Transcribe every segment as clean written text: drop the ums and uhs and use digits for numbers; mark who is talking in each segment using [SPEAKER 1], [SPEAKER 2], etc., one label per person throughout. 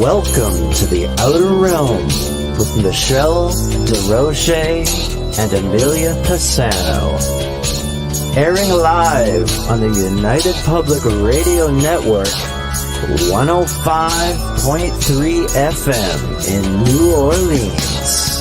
[SPEAKER 1] Welcome to the Outer Realm with Michelle Desrochers and Amelia Pisano. Airing live on the United Public Radio Network, 105.3 FM in New Orleans.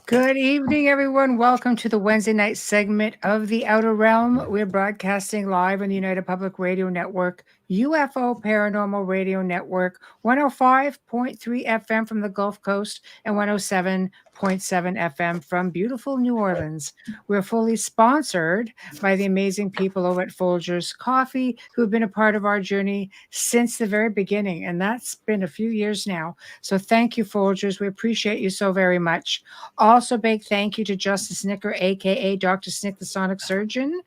[SPEAKER 2] Good evening, everyone. Welcome to the Wednesday night segment of The Outer Realm. We're broadcasting live on the United Public Radio Network, UFO Paranormal Radio Network, 105.3 FM from the Gulf Coast and 107.7 FM from beautiful New Orleans. We're fully sponsored by the amazing people over at Folgers Coffee, who've been a part of our journey since the very beginning, and that's been a few years now. So thank you, Folgers. We appreciate you so very much. Also, big thank you to Justice Snicker, aka Dr. Snick, the Sonic Surgeon,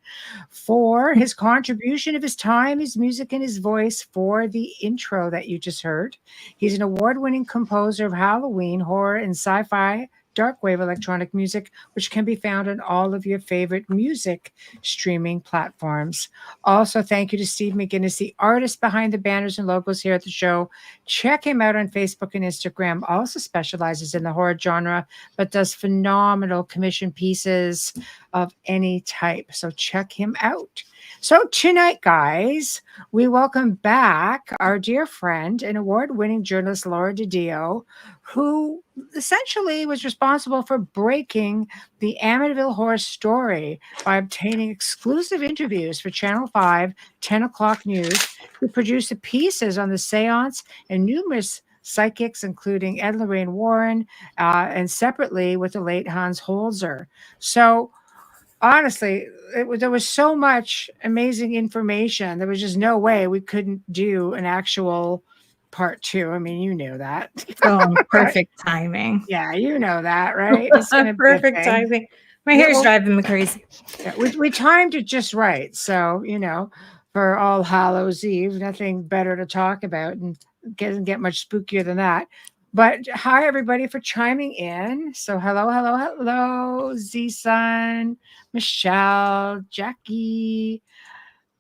[SPEAKER 2] for his contribution of his time, his music, and his voice for the intro that you just heard. He's an award-winning composer of Halloween, horror, and sci-fi dark wave electronic music, which can be found on all of your favorite music streaming platforms. Also, thank you to Steve McGinnis, the artist behind the banners and logos here at the show. Check him out on Facebook and Instagram. Also specializes in the horror genre, but does phenomenal commission pieces of any type. So check him out. So tonight, guys, we welcome back our dear friend and award-winning journalist Laura DiDio, who essentially was responsible for breaking the Amityville Horror story by obtaining exclusive interviews for Channel 5, 10 o'clock news, who produced the pieces on the seance and numerous psychics, including Ed and Lorraine Warren, and separately with the late Hans Holzer. So honestly, there was so much amazing information. There was just no way we couldn't do an actual part two. I mean, you knew that.
[SPEAKER 3] Oh, perfect timing.
[SPEAKER 2] Yeah, you know that, right? It's gonna be
[SPEAKER 3] Perfect timing. My hair's driving me crazy.
[SPEAKER 2] Yeah, we timed it just right. So, for All Hallows Eve, nothing better to talk about, and doesn't get much spookier than that. But hi, everybody, for chiming in. So hello, Z-Sun, Michelle, Jackie,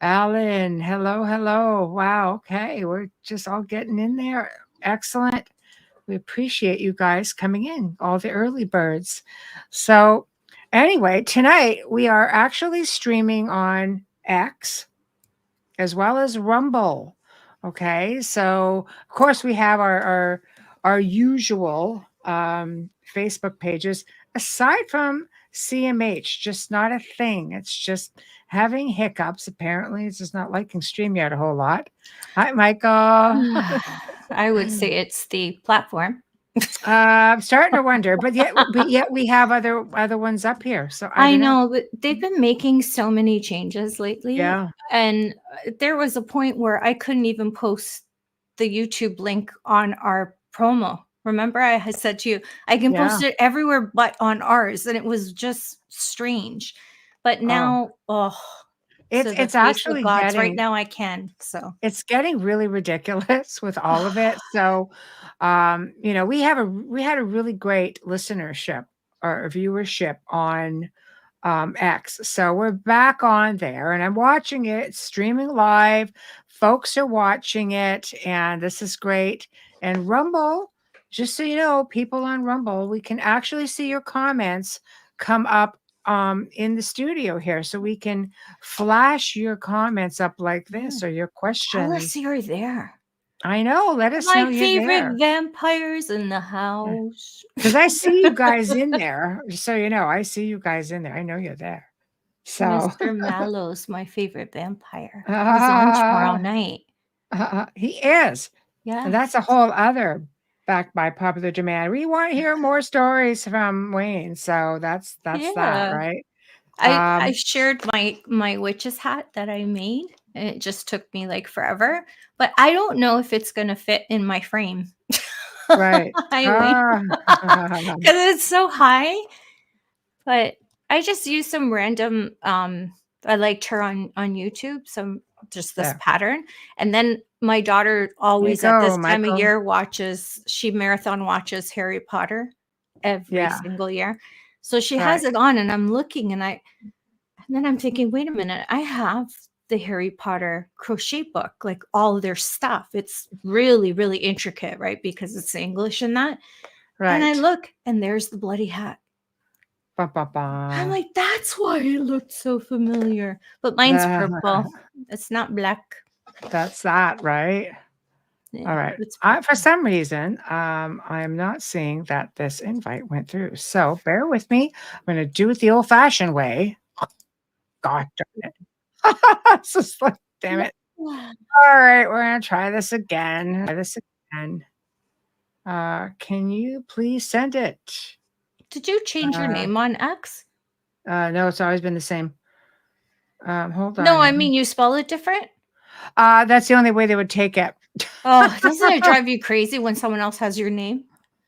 [SPEAKER 2] Alan. Hello. Wow, okay. We're just all getting in there. Excellent. We appreciate you guys coming in, all the early birds. So anyway, tonight we are actually streaming on X as well as Rumble. Okay, so of course we have our usual Facebook pages, aside from CMH, just not a thing. It's just having hiccups. Apparently, it's just not liking StreamYard a whole lot. Hi, Michael.
[SPEAKER 3] I would say it's the platform.
[SPEAKER 2] I'm starting to wonder, but yet we have other ones up here. So
[SPEAKER 3] I know, but they've been making so many changes lately.
[SPEAKER 2] Yeah,
[SPEAKER 3] and there was a point where I couldn't even post the YouTube link on our promo. Remember, I had said to you, I can post it everywhere but on ours, and it was just strange. But now,
[SPEAKER 2] it's actually getting,
[SPEAKER 3] right now I can. So
[SPEAKER 2] it's getting really ridiculous with all of it. So, we had a really great listenership or viewership on X. So we're back on there, and I'm watching it. It's streaming live. Folks are watching it, and this is great. And Rumble, just so you know, people on Rumble, we can actually see your comments come up in the studio here, so we can flash your comments up like this or your questions.
[SPEAKER 3] Tell us you're there.
[SPEAKER 2] I know. Let us know you're there.
[SPEAKER 3] My favorite vampires in the house.
[SPEAKER 2] Because I see you guys in there. So I see you guys in there. I know you're there. So
[SPEAKER 3] Mr. Mallows, my favorite vampire. He's on tomorrow night.
[SPEAKER 2] He is.
[SPEAKER 3] Yeah.
[SPEAKER 2] And that's a whole other backed by popular demand. We want to hear more stories from Wayne. So that's that, right?
[SPEAKER 3] I shared my witch's hat that I made. And it just took me like forever. But I don't know if it's going to fit in my frame.
[SPEAKER 2] Right.
[SPEAKER 3] Because it's so high. But I just used some random I liked her on YouTube, some just this
[SPEAKER 2] There.
[SPEAKER 3] pattern. And then my daughter
[SPEAKER 2] There you
[SPEAKER 3] always at this
[SPEAKER 2] go,
[SPEAKER 3] time of
[SPEAKER 2] Michael.
[SPEAKER 3] year she marathon watches Harry Potter every
[SPEAKER 2] Yeah.
[SPEAKER 3] single year. So she
[SPEAKER 2] Right.
[SPEAKER 3] has it on and I'm looking and then I'm thinking, wait a minute, I have the Harry Potter crochet book, like all their stuff. It's really, really intricate, right? Because it's English and that. And I
[SPEAKER 2] Right.
[SPEAKER 3] look and there's the bloody hat.
[SPEAKER 2] Ba, ba,
[SPEAKER 3] I'm
[SPEAKER 2] ba.
[SPEAKER 3] like, that's why it looked so familiar. But mine's purple. It's not black.
[SPEAKER 2] That's that, right?
[SPEAKER 3] Yeah,
[SPEAKER 2] All right.
[SPEAKER 3] it's
[SPEAKER 2] For some reason, I'm not seeing that this invite went through. So bear with me. I'm going to do it the old-fashioned way. God darn it. It's just like, damn it. All right, we're going to try this again. Can you please send it?
[SPEAKER 3] Did you change your name on X?
[SPEAKER 2] No, it's always been the same. Hold on.
[SPEAKER 3] No, I mean you spell it different.
[SPEAKER 2] That's the only way they would take it.
[SPEAKER 3] Oh, doesn't it drive you crazy when someone else has your name?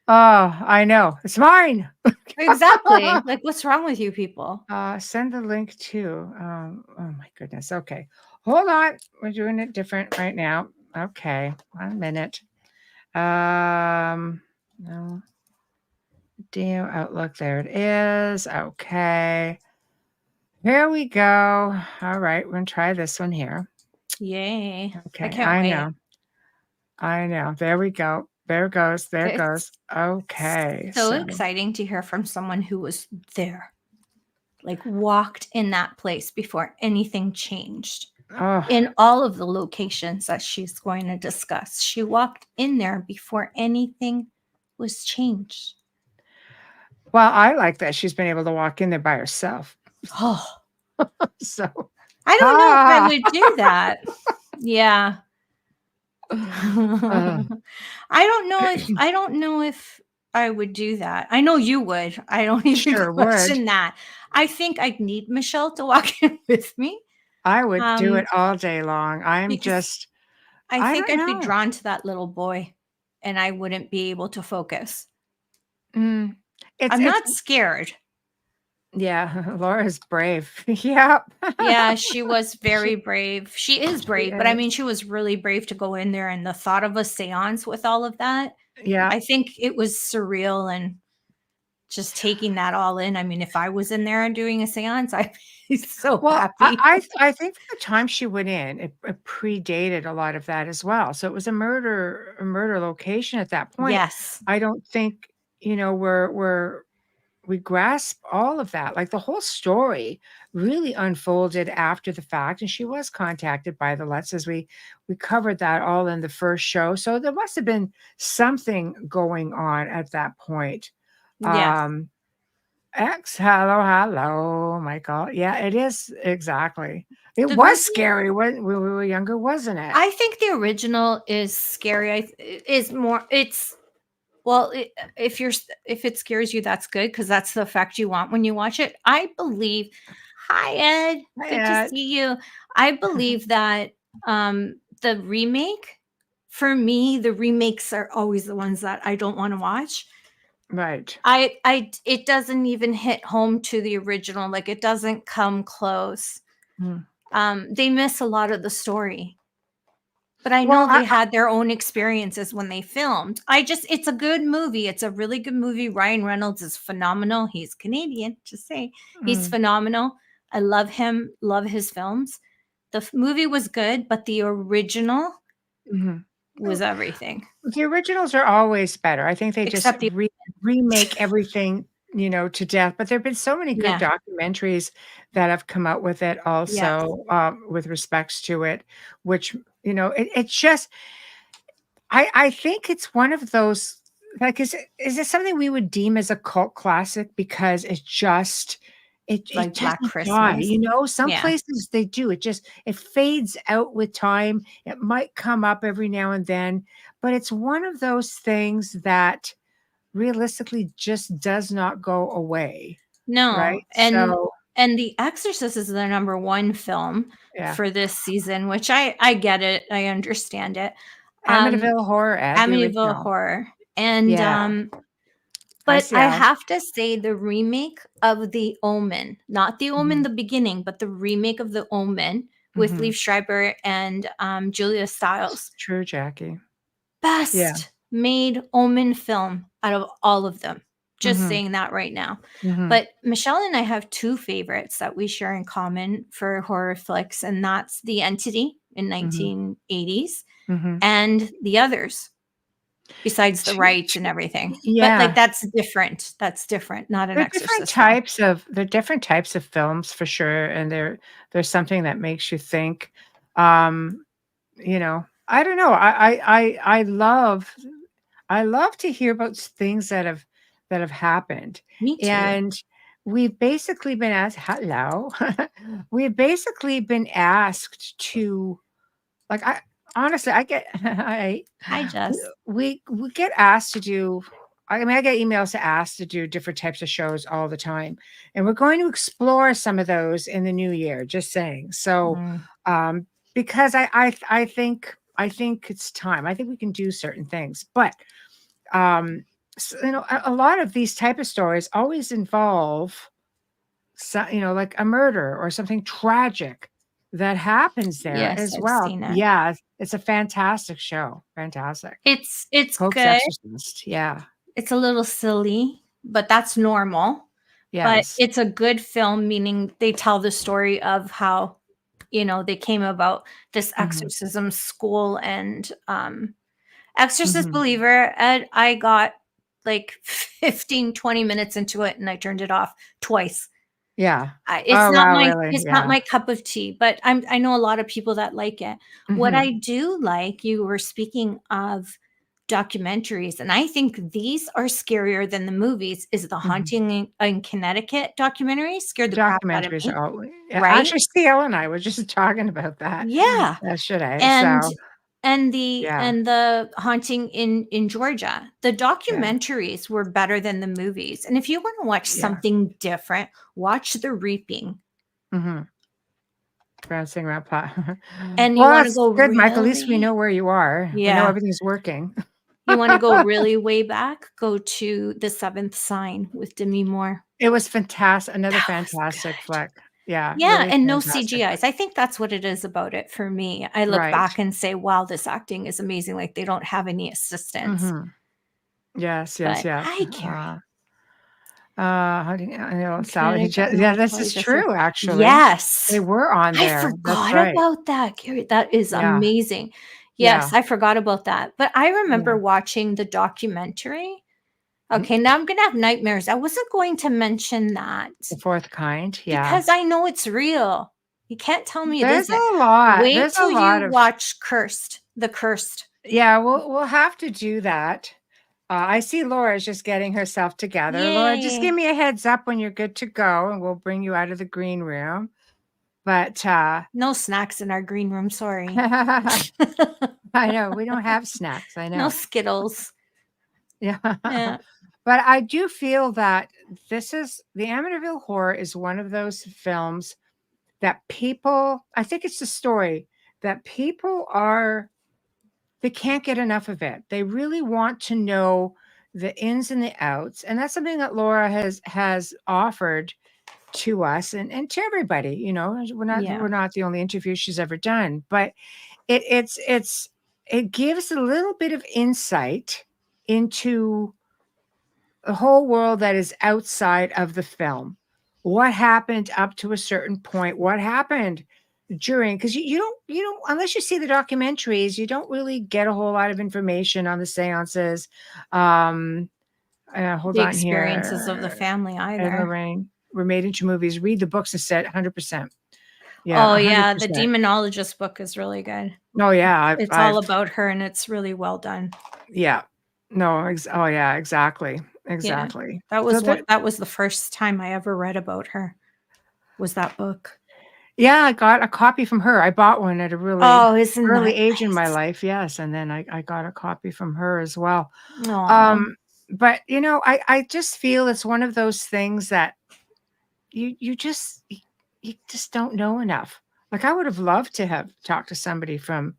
[SPEAKER 2] Oh, I know. It's mine.
[SPEAKER 3] Exactly. Like, what's wrong with you people?
[SPEAKER 2] Send the link to. Oh my goodness. Okay, hold on. We're doing it different right now. Okay, 1 minute. No. DiDio Outlook. There it is. Okay. Here we go. All right, we're gonna try this one here.
[SPEAKER 3] Yay.
[SPEAKER 2] Okay,
[SPEAKER 3] I can't wait.
[SPEAKER 2] I know. There we go. There it goes. There it
[SPEAKER 3] It's
[SPEAKER 2] goes. Okay.
[SPEAKER 3] So exciting to hear from someone who was there, like walked in that place before anything changed.
[SPEAKER 2] Oh,
[SPEAKER 3] In all of the locations that she's going to discuss, she walked in there before anything was changed.
[SPEAKER 2] well, I like that she's been able to walk in there by herself.
[SPEAKER 3] Oh,
[SPEAKER 2] So
[SPEAKER 3] I don't know if I would do that. Yeah.
[SPEAKER 2] Uh.
[SPEAKER 3] I don't know if I would do that. I know you would. I don't even
[SPEAKER 2] Sure
[SPEAKER 3] question
[SPEAKER 2] would.
[SPEAKER 3] that. I think I'd need Michelle to walk in with me.
[SPEAKER 2] I would do it all day long. I'm
[SPEAKER 3] because
[SPEAKER 2] just
[SPEAKER 3] I think
[SPEAKER 2] don't
[SPEAKER 3] I'd be
[SPEAKER 2] know.
[SPEAKER 3] drawn to that little boy and I wouldn't be able to focus.
[SPEAKER 2] I'm
[SPEAKER 3] not scared.
[SPEAKER 2] Yeah, Laura's brave. Yep.
[SPEAKER 3] Yeah, she was very brave. She is brave, but I
[SPEAKER 2] is.
[SPEAKER 3] mean, she was really brave to go in there and the thought of a seance with all of that.
[SPEAKER 2] Yeah.
[SPEAKER 3] I think it was surreal and just taking that all in. I mean, if I was in there and doing a seance, I'd be so happy.
[SPEAKER 2] I think the time she went in, it predated a lot of that as well. So it was a murder location at that point.
[SPEAKER 3] Yes.
[SPEAKER 2] I don't think, we grasp all of that. Like the whole story really unfolded after the fact, and she was contacted by the Lutzes. We covered that all in the first show. So there must have been something going on at that point.
[SPEAKER 3] Yeah.
[SPEAKER 2] Hello, Michael. Yeah, it is exactly. It was scary when we were younger, wasn't it?
[SPEAKER 3] I think the original is scary. If it scares you, that's good because that's the effect you want when you watch it. I believe. Hi, Ed.
[SPEAKER 2] Hi,
[SPEAKER 3] Good
[SPEAKER 2] Ed.
[SPEAKER 3] to see you. I believe that the remake, for me, the remakes are always the ones that I don't want to watch.
[SPEAKER 2] Right.
[SPEAKER 3] It doesn't even hit home to the original. Like it doesn't come close. They miss a lot of the story. But I know they had their own experiences when they filmed. It's a good movie. It's a really good movie. Ryan Reynolds is phenomenal. He's Canadian, just say. He's phenomenal. I love him, love his films. The movie was good, but the original was everything.
[SPEAKER 2] The originals are always better. I think they
[SPEAKER 3] Except
[SPEAKER 2] just remake everything, to death. But there have been so many good documentaries that have come out with it also, with respects to it, which, it's just, I think it's one of those, like, is it something we would deem as a cult classic because it just, it
[SPEAKER 3] Like Black
[SPEAKER 2] doesn't
[SPEAKER 3] Christmas.
[SPEAKER 2] die, some places they do. It fades out with time. It might come up every now and then, but it's one of those things that realistically just does not go away.
[SPEAKER 3] No.
[SPEAKER 2] Right?
[SPEAKER 3] And The Exorcist is the #1 film for this season, which I get it. I understand it.
[SPEAKER 2] Amityville Horror.
[SPEAKER 3] Amityville Horror. And But I
[SPEAKER 2] how.
[SPEAKER 3] have to say the remake of The Omen, not The Omen
[SPEAKER 2] Mhm.
[SPEAKER 3] the beginning, but the remake of The Omen with
[SPEAKER 2] Mhm.
[SPEAKER 3] Liev Schreiber and Julia Stiles,
[SPEAKER 2] It's true, Jackie. Yeah.
[SPEAKER 3] best made Omen film out of all of them. Just
[SPEAKER 2] Mhm.
[SPEAKER 3] saying that right now.
[SPEAKER 2] Mhm.
[SPEAKER 3] But Michelle and I have two favorites that we share in common for horror flicks, and that's The Entity in
[SPEAKER 2] Mhm.
[SPEAKER 3] 1980s
[SPEAKER 2] Mhm.
[SPEAKER 3] and The Others, besides the
[SPEAKER 2] Two
[SPEAKER 3] rights
[SPEAKER 2] two
[SPEAKER 3] and everything. But like
[SPEAKER 2] yeah.
[SPEAKER 3] that's different. That's different, not an
[SPEAKER 2] They're different
[SPEAKER 3] Exorcist film.
[SPEAKER 2] types of they're different types of films for sure, and there's something that makes you think. Um, I don't know. I love to hear about things that have happened,
[SPEAKER 3] Me too.
[SPEAKER 2] and we've basically been asked. Hello, we've basically been asked to like. I honestly, I get I
[SPEAKER 3] Hi, Jess.
[SPEAKER 2] we get asked to do. I mean, I get emails to ask to do different types of shows all the time, and we're going to explore some of those in the new year. Just saying. So,
[SPEAKER 3] Mm,
[SPEAKER 2] um, because I think it's time. I think we can do certain things, but a lot of these type of stories always involve like a murder or something tragic that happens there
[SPEAKER 3] yes,
[SPEAKER 2] as
[SPEAKER 3] I've
[SPEAKER 2] well.
[SPEAKER 3] seen it.
[SPEAKER 2] Yeah, it's a fantastic show. Fantastic.
[SPEAKER 3] It's
[SPEAKER 2] Pope's
[SPEAKER 3] good.
[SPEAKER 2] Exorcist. Yeah.
[SPEAKER 3] It's a little silly, but that's normal. But
[SPEAKER 2] Yes.
[SPEAKER 3] it's a good film, meaning they tell the story of how, they came about this
[SPEAKER 2] Mhm.
[SPEAKER 3] exorcism school and Exorcist
[SPEAKER 2] Mhm.
[SPEAKER 3] believer. And I got like 15, 20 minutes into it and I turned it off twice.
[SPEAKER 2] Yeah.
[SPEAKER 3] It's
[SPEAKER 2] Oh,
[SPEAKER 3] not
[SPEAKER 2] wow,
[SPEAKER 3] my
[SPEAKER 2] really?
[SPEAKER 3] it's not
[SPEAKER 2] Yeah.
[SPEAKER 3] my cup of tea, but I know a lot of people that like it. What
[SPEAKER 2] Mhm.
[SPEAKER 3] I do like, you were speaking of documentaries, and I think these are scarier than the movies, is the
[SPEAKER 2] Mhm.
[SPEAKER 3] Haunting in Connecticut documentary scared the crap out of
[SPEAKER 2] Documentaries
[SPEAKER 3] me,
[SPEAKER 2] are all yeah,
[SPEAKER 3] right?
[SPEAKER 2] actually, CL and I were just talking about that
[SPEAKER 3] Yeah.
[SPEAKER 2] yesterday,
[SPEAKER 3] And
[SPEAKER 2] so,
[SPEAKER 3] the
[SPEAKER 2] yeah.
[SPEAKER 3] and the Haunting in Georgia. The
[SPEAKER 2] Yeah.
[SPEAKER 3] documentaries were better than the movies. And if you wanna watch
[SPEAKER 2] Yeah.
[SPEAKER 3] something different, watch The Reaping.
[SPEAKER 2] Mhm. Bouncing around pot.
[SPEAKER 3] And you
[SPEAKER 2] Well,
[SPEAKER 3] wanna
[SPEAKER 2] that's
[SPEAKER 3] go
[SPEAKER 2] good, Mike. At least we
[SPEAKER 3] really
[SPEAKER 2] know where you are. We know
[SPEAKER 3] Yeah.
[SPEAKER 2] everything's working.
[SPEAKER 3] You wanna go really way back? Go to The Seventh Sign with Demi Moore.
[SPEAKER 2] It was fantastic. Another
[SPEAKER 3] That was
[SPEAKER 2] fantastic
[SPEAKER 3] good.
[SPEAKER 2] flick. Yeah,
[SPEAKER 3] Yeah,
[SPEAKER 2] really
[SPEAKER 3] and no
[SPEAKER 2] fantastic.
[SPEAKER 3] CGIs. I think that's what it is about it for me. I look
[SPEAKER 2] Right.
[SPEAKER 3] back and say, "Wow, this acting is amazing." Like, they don't have any assistants.
[SPEAKER 2] Mhm. Yes, yes,
[SPEAKER 3] But
[SPEAKER 2] yes.
[SPEAKER 3] hi, Carrie.
[SPEAKER 2] How do Sally
[SPEAKER 3] Connecticut,
[SPEAKER 2] yeah,
[SPEAKER 3] no,
[SPEAKER 2] this
[SPEAKER 3] Sally
[SPEAKER 2] is
[SPEAKER 3] Distler.
[SPEAKER 2] true, actually. They
[SPEAKER 3] Yes.
[SPEAKER 2] were on
[SPEAKER 3] I
[SPEAKER 2] there. That's
[SPEAKER 3] forgot
[SPEAKER 2] right.
[SPEAKER 3] about that, Carrie. That is
[SPEAKER 2] Yeah,
[SPEAKER 3] amazing.
[SPEAKER 2] yeah,
[SPEAKER 3] Yes, I forgot about that. But I remember
[SPEAKER 2] yeah.
[SPEAKER 3] watching the documentary.
[SPEAKER 2] Mhm.
[SPEAKER 3] Okay, now I'm gonna have nightmares. I wasn't going to mention that
[SPEAKER 2] The fourth kind, yeah.
[SPEAKER 3] because I know it's real. You can't tell me it
[SPEAKER 2] There's
[SPEAKER 3] isn't.
[SPEAKER 2] a lot.
[SPEAKER 3] Wait
[SPEAKER 2] There's a
[SPEAKER 3] till you
[SPEAKER 2] lot of
[SPEAKER 3] watch Cursed, The Cursed.
[SPEAKER 2] yeah, we'll have to do that. I see Laura's just getting herself together. Laura, just give
[SPEAKER 3] Yay.
[SPEAKER 2] me a heads up when you're good to go, and we'll bring you out of the green room. But
[SPEAKER 3] No snacks in our green room, sorry.
[SPEAKER 2] I know we don't have snacks. I
[SPEAKER 3] No
[SPEAKER 2] know.
[SPEAKER 3] Skittles.
[SPEAKER 2] Yeah.
[SPEAKER 3] Yeah.
[SPEAKER 2] But I do feel that this is the Amityville Horror is one of those films that people, I think it's the story that people they can't get enough of it. They really want to know the ins and the outs. And that's something that Laura has offered to us and to everybody.
[SPEAKER 3] Yeah.
[SPEAKER 2] We're not the only interview she's ever done, but it gives a little bit of insight into a whole world that is outside of the film. What happened up to a certain point? What happened during? Because you don't unless you see the documentaries, you don't really get a whole lot of information on the seances. Um, hold
[SPEAKER 3] The
[SPEAKER 2] on
[SPEAKER 3] experiences of the
[SPEAKER 2] here.
[SPEAKER 3] family
[SPEAKER 2] Ed and
[SPEAKER 3] either.
[SPEAKER 2] Lorraine were made into movies. Read the books instead. 100%. Yeah,
[SPEAKER 3] Oh,
[SPEAKER 2] a hundred
[SPEAKER 3] yeah, the
[SPEAKER 2] percent.
[SPEAKER 3] demonologist book is really good.
[SPEAKER 2] Oh yeah,
[SPEAKER 3] It's
[SPEAKER 2] I've
[SPEAKER 3] all about her, and it's really well done.
[SPEAKER 2] yeah. No, oh yeah, exactly,
[SPEAKER 3] Yeah.
[SPEAKER 2] exactly.
[SPEAKER 3] That
[SPEAKER 2] So
[SPEAKER 3] was
[SPEAKER 2] there,
[SPEAKER 3] what that was the first time I ever read about her, was that book.
[SPEAKER 2] yeah, I got a copy from her. I bought one at a really
[SPEAKER 3] Oh, isn't
[SPEAKER 2] early
[SPEAKER 3] that
[SPEAKER 2] age in my
[SPEAKER 3] nice?
[SPEAKER 2] life, yes, and then I got a copy from her as well.
[SPEAKER 3] Aw.
[SPEAKER 2] But, I just feel it's one of those things that you just don't know enough. Like, I would have loved to have talked to somebody from,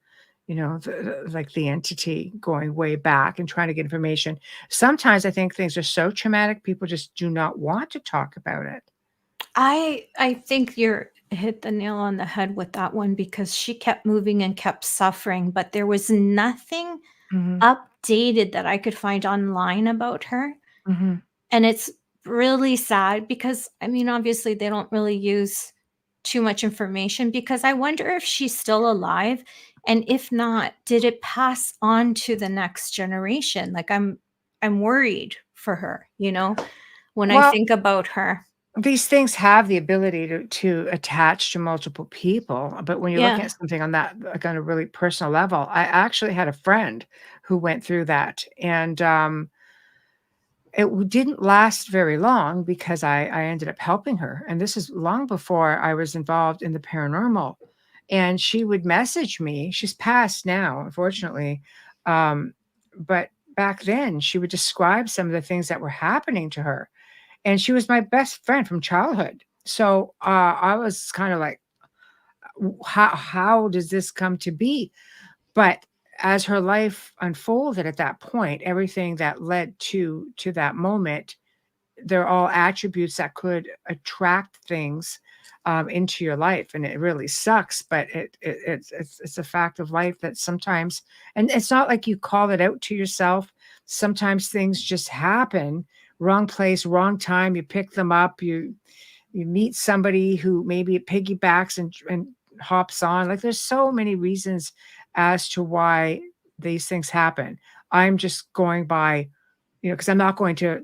[SPEAKER 2] like the entity going way back and trying to get information. Sometimes I think things are so traumatic, people just do not want to talk about it.
[SPEAKER 3] I think you're hit the nail on the head with that one, because she kept moving and kept suffering, but there was nothing
[SPEAKER 2] Mhm,
[SPEAKER 3] updated that I could find online about her.
[SPEAKER 2] mhm.
[SPEAKER 3] And it's really sad because, I mean, obviously they don't really use too much information, because I wonder if she's still alive. And if not, did it pass on to the next generation? Like I'm worried for her, when I
[SPEAKER 2] Well,
[SPEAKER 3] think about her.
[SPEAKER 2] these things have the ability to attach to multiple people, but when you're looking
[SPEAKER 3] Yeah.
[SPEAKER 2] at something on that, like, on a really personal level, I actually had a friend who went through that, and, didn't last very long because I ended up helping her, and this is long before I was involved in the paranormal, and she would message me. She's passed now, unfortunately, but back then, she would describe some of the things that were happening to her, and she was my best friend from childhood. So, I was kinda like, how does this come to be?" But as her life unfolded at that point, everything that led to that moment, they're all attributes that could attract things, into your life, and it really sucks, but it's a fact of life that sometimes, and it's not like you call it out to yourself. Sometimes things just happen, wrong place, wrong time, you pick them up, you meet somebody who maybe it piggybacks and hops on. Like, there's so many reasons as to why these things happen. I'm just going by, because I'm not going to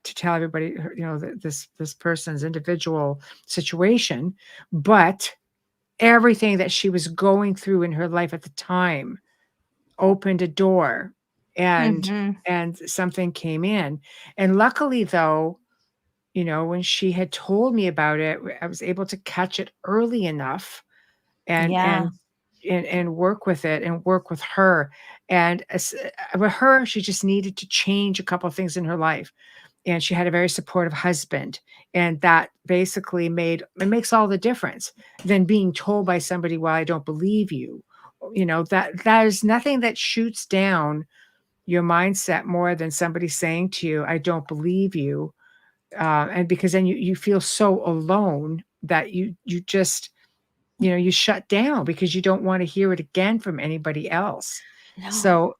[SPEAKER 2] tell everybody, this person's individual situation, but everything that she was going through in her life at the time opened a door, and
[SPEAKER 3] Mhm.
[SPEAKER 2] and something came in. And luckily, though, when she had told me about it, I was able to catch it early enough and
[SPEAKER 3] Yeah.
[SPEAKER 2] and and work with it and work with her. And with her, she just needed to change a couple of things in her life. And she had a very supportive husband. And that basically makes all the difference than being told by somebody, well, I don't believe you. That is nothing that shoots down your mindset more than somebody saying to you, I don't believe you. And because then you feel so alone that you just, you shut down because you don't want to hear it again from anybody else.
[SPEAKER 3] No,
[SPEAKER 2] So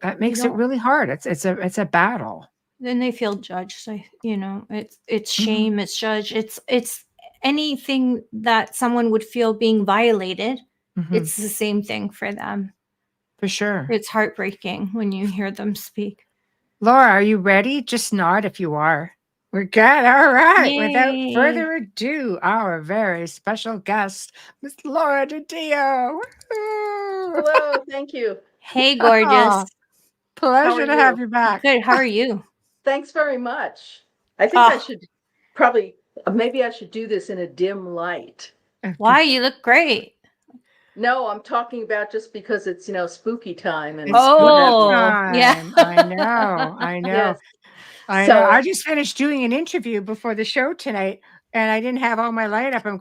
[SPEAKER 2] that
[SPEAKER 3] they
[SPEAKER 2] makes it
[SPEAKER 3] don't.
[SPEAKER 2] really hard. It's a battle.
[SPEAKER 3] Then they feel judged. It's
[SPEAKER 2] Mhm,
[SPEAKER 3] shame, it's judge, it's anything that someone would feel being violated.
[SPEAKER 2] mhm,
[SPEAKER 3] It's the same thing for them.
[SPEAKER 2] for sure.
[SPEAKER 3] It's heartbreaking when you hear them speak.
[SPEAKER 2] Laura, are you ready? Just nod if you are. We're good. All right. Without
[SPEAKER 3] Yay.
[SPEAKER 2] further ado, our very special guest, Miss Laura DiDio. Woo!
[SPEAKER 4] Hello, thank you.
[SPEAKER 3] Hey, gorgeous.
[SPEAKER 2] Oh,
[SPEAKER 4] How are
[SPEAKER 2] pleasure to have
[SPEAKER 4] you?
[SPEAKER 2] you back.
[SPEAKER 3] Good. How are you?
[SPEAKER 4] Thanks very much. I think I
[SPEAKER 3] Oh,
[SPEAKER 4] should probably, maybe I should do this in a dim light.
[SPEAKER 3] why? You look great.
[SPEAKER 4] No, I'm talking about just because it's, spooky time and
[SPEAKER 2] It's
[SPEAKER 4] what have
[SPEAKER 2] spooky
[SPEAKER 4] you.
[SPEAKER 3] Oh, yeah.
[SPEAKER 2] time. I know. I know.
[SPEAKER 4] Yes.
[SPEAKER 2] I know.
[SPEAKER 4] So,
[SPEAKER 2] I just finished doing an interview before the show tonight, and I didn't have all my light up. I'm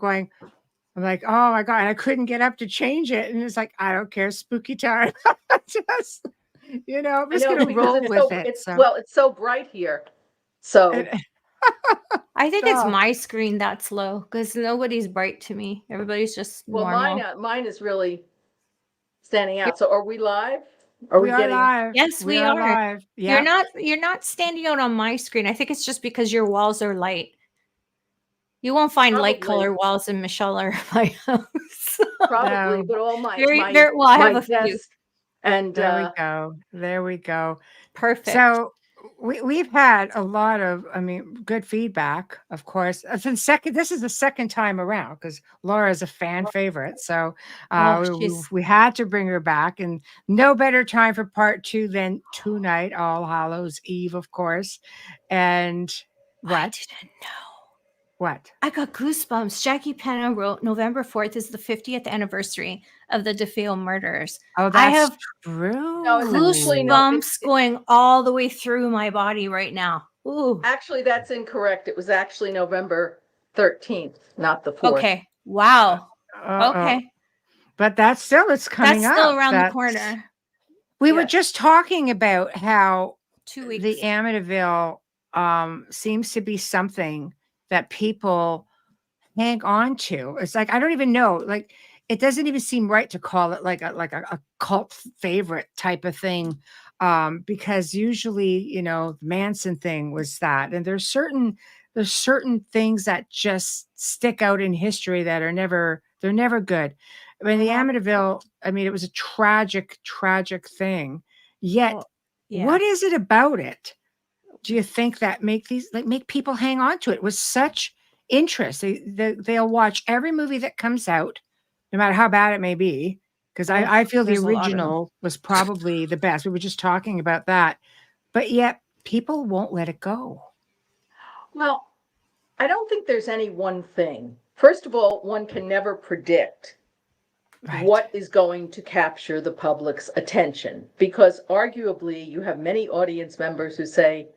[SPEAKER 2] like, oh my God. And I couldn't get up to change it. And it's like, I don't care. Spooky time. just, I'm
[SPEAKER 4] I
[SPEAKER 2] just
[SPEAKER 4] know
[SPEAKER 2] going to
[SPEAKER 4] because
[SPEAKER 2] roll
[SPEAKER 4] it's
[SPEAKER 2] with
[SPEAKER 4] so,
[SPEAKER 2] it.
[SPEAKER 4] it's,
[SPEAKER 2] So,
[SPEAKER 4] well, it's so bright here. So,
[SPEAKER 2] it,
[SPEAKER 3] I think it's
[SPEAKER 2] oh,
[SPEAKER 3] my screen that's low because nobody's bright to me. Everybody's just
[SPEAKER 4] well,
[SPEAKER 3] normal.
[SPEAKER 4] mine is really standing
[SPEAKER 2] yeah,
[SPEAKER 4] out. So are we live? Are
[SPEAKER 2] we
[SPEAKER 4] we
[SPEAKER 2] are
[SPEAKER 4] getting,
[SPEAKER 2] live.
[SPEAKER 3] Yes,
[SPEAKER 2] We
[SPEAKER 3] we
[SPEAKER 2] are
[SPEAKER 3] are.
[SPEAKER 2] live.
[SPEAKER 3] You're
[SPEAKER 2] Yep.
[SPEAKER 3] not you're not standing out on my screen. I think it's just because your walls are light. You won't find light
[SPEAKER 4] probably,
[SPEAKER 3] color walls in Michelle or my house.
[SPEAKER 4] probably,
[SPEAKER 2] No,
[SPEAKER 4] but all my,
[SPEAKER 3] Very,
[SPEAKER 4] my,
[SPEAKER 3] very well, I have
[SPEAKER 4] my
[SPEAKER 3] a few.
[SPEAKER 4] desk and,
[SPEAKER 2] there we go. There we go.
[SPEAKER 3] Perfect.
[SPEAKER 2] So we've had a lot of, good feedback, of course. This is the second time around because Laura is a fan favorite. So
[SPEAKER 3] Oh,
[SPEAKER 2] we had to bring her back, and no better time for part two than tonight, All Hallows Eve, of course. And
[SPEAKER 3] I
[SPEAKER 2] what?
[SPEAKER 3] didn't know.
[SPEAKER 2] What?
[SPEAKER 3] I got goosebumps. Jackie Penna wrote November 4th is the 50th anniversary of the DeFeo murders.
[SPEAKER 2] Oh,
[SPEAKER 3] I
[SPEAKER 2] that's
[SPEAKER 3] have
[SPEAKER 4] no, it's actually no,
[SPEAKER 3] goosebumps going all the way through my body right now. Ooh.
[SPEAKER 4] actually, that's incorrect. It was actually November 13th, not the 4th.
[SPEAKER 3] Okay. Wow.
[SPEAKER 2] Uh-oh.
[SPEAKER 3] Okay.
[SPEAKER 2] but that's still, it's coming
[SPEAKER 3] That's still
[SPEAKER 2] up.
[SPEAKER 3] around the
[SPEAKER 2] That's-
[SPEAKER 3] corner.
[SPEAKER 2] We were
[SPEAKER 4] Yes.
[SPEAKER 2] just talking about how
[SPEAKER 3] 2 weeks.
[SPEAKER 2] the Amityville seems to be something that people hang on to. It's like, I don't even know, like, it doesn't even seem right to call it like a cult favorite type of thing, because usually, you know, the Manson thing was that, and there's certain things that just stick out in history that are they're never good. I mean, the Amityville, I mean, it was a tragic thing. Yet,
[SPEAKER 3] Well, yeah.
[SPEAKER 2] what is it about it? Do you think that make people hang on to it with such interest? They'll watch every movie that comes out, no matter how bad it may be. Because I feel the
[SPEAKER 3] there's a lot of them.
[SPEAKER 2] original was probably the best. We were just talking about that. But yet people won't let it go.
[SPEAKER 4] Well, I don't think there's any one thing. First of all, one can never predict
[SPEAKER 2] Right.
[SPEAKER 4] what is going to capture the public's attention, because arguably you have many audience members who say,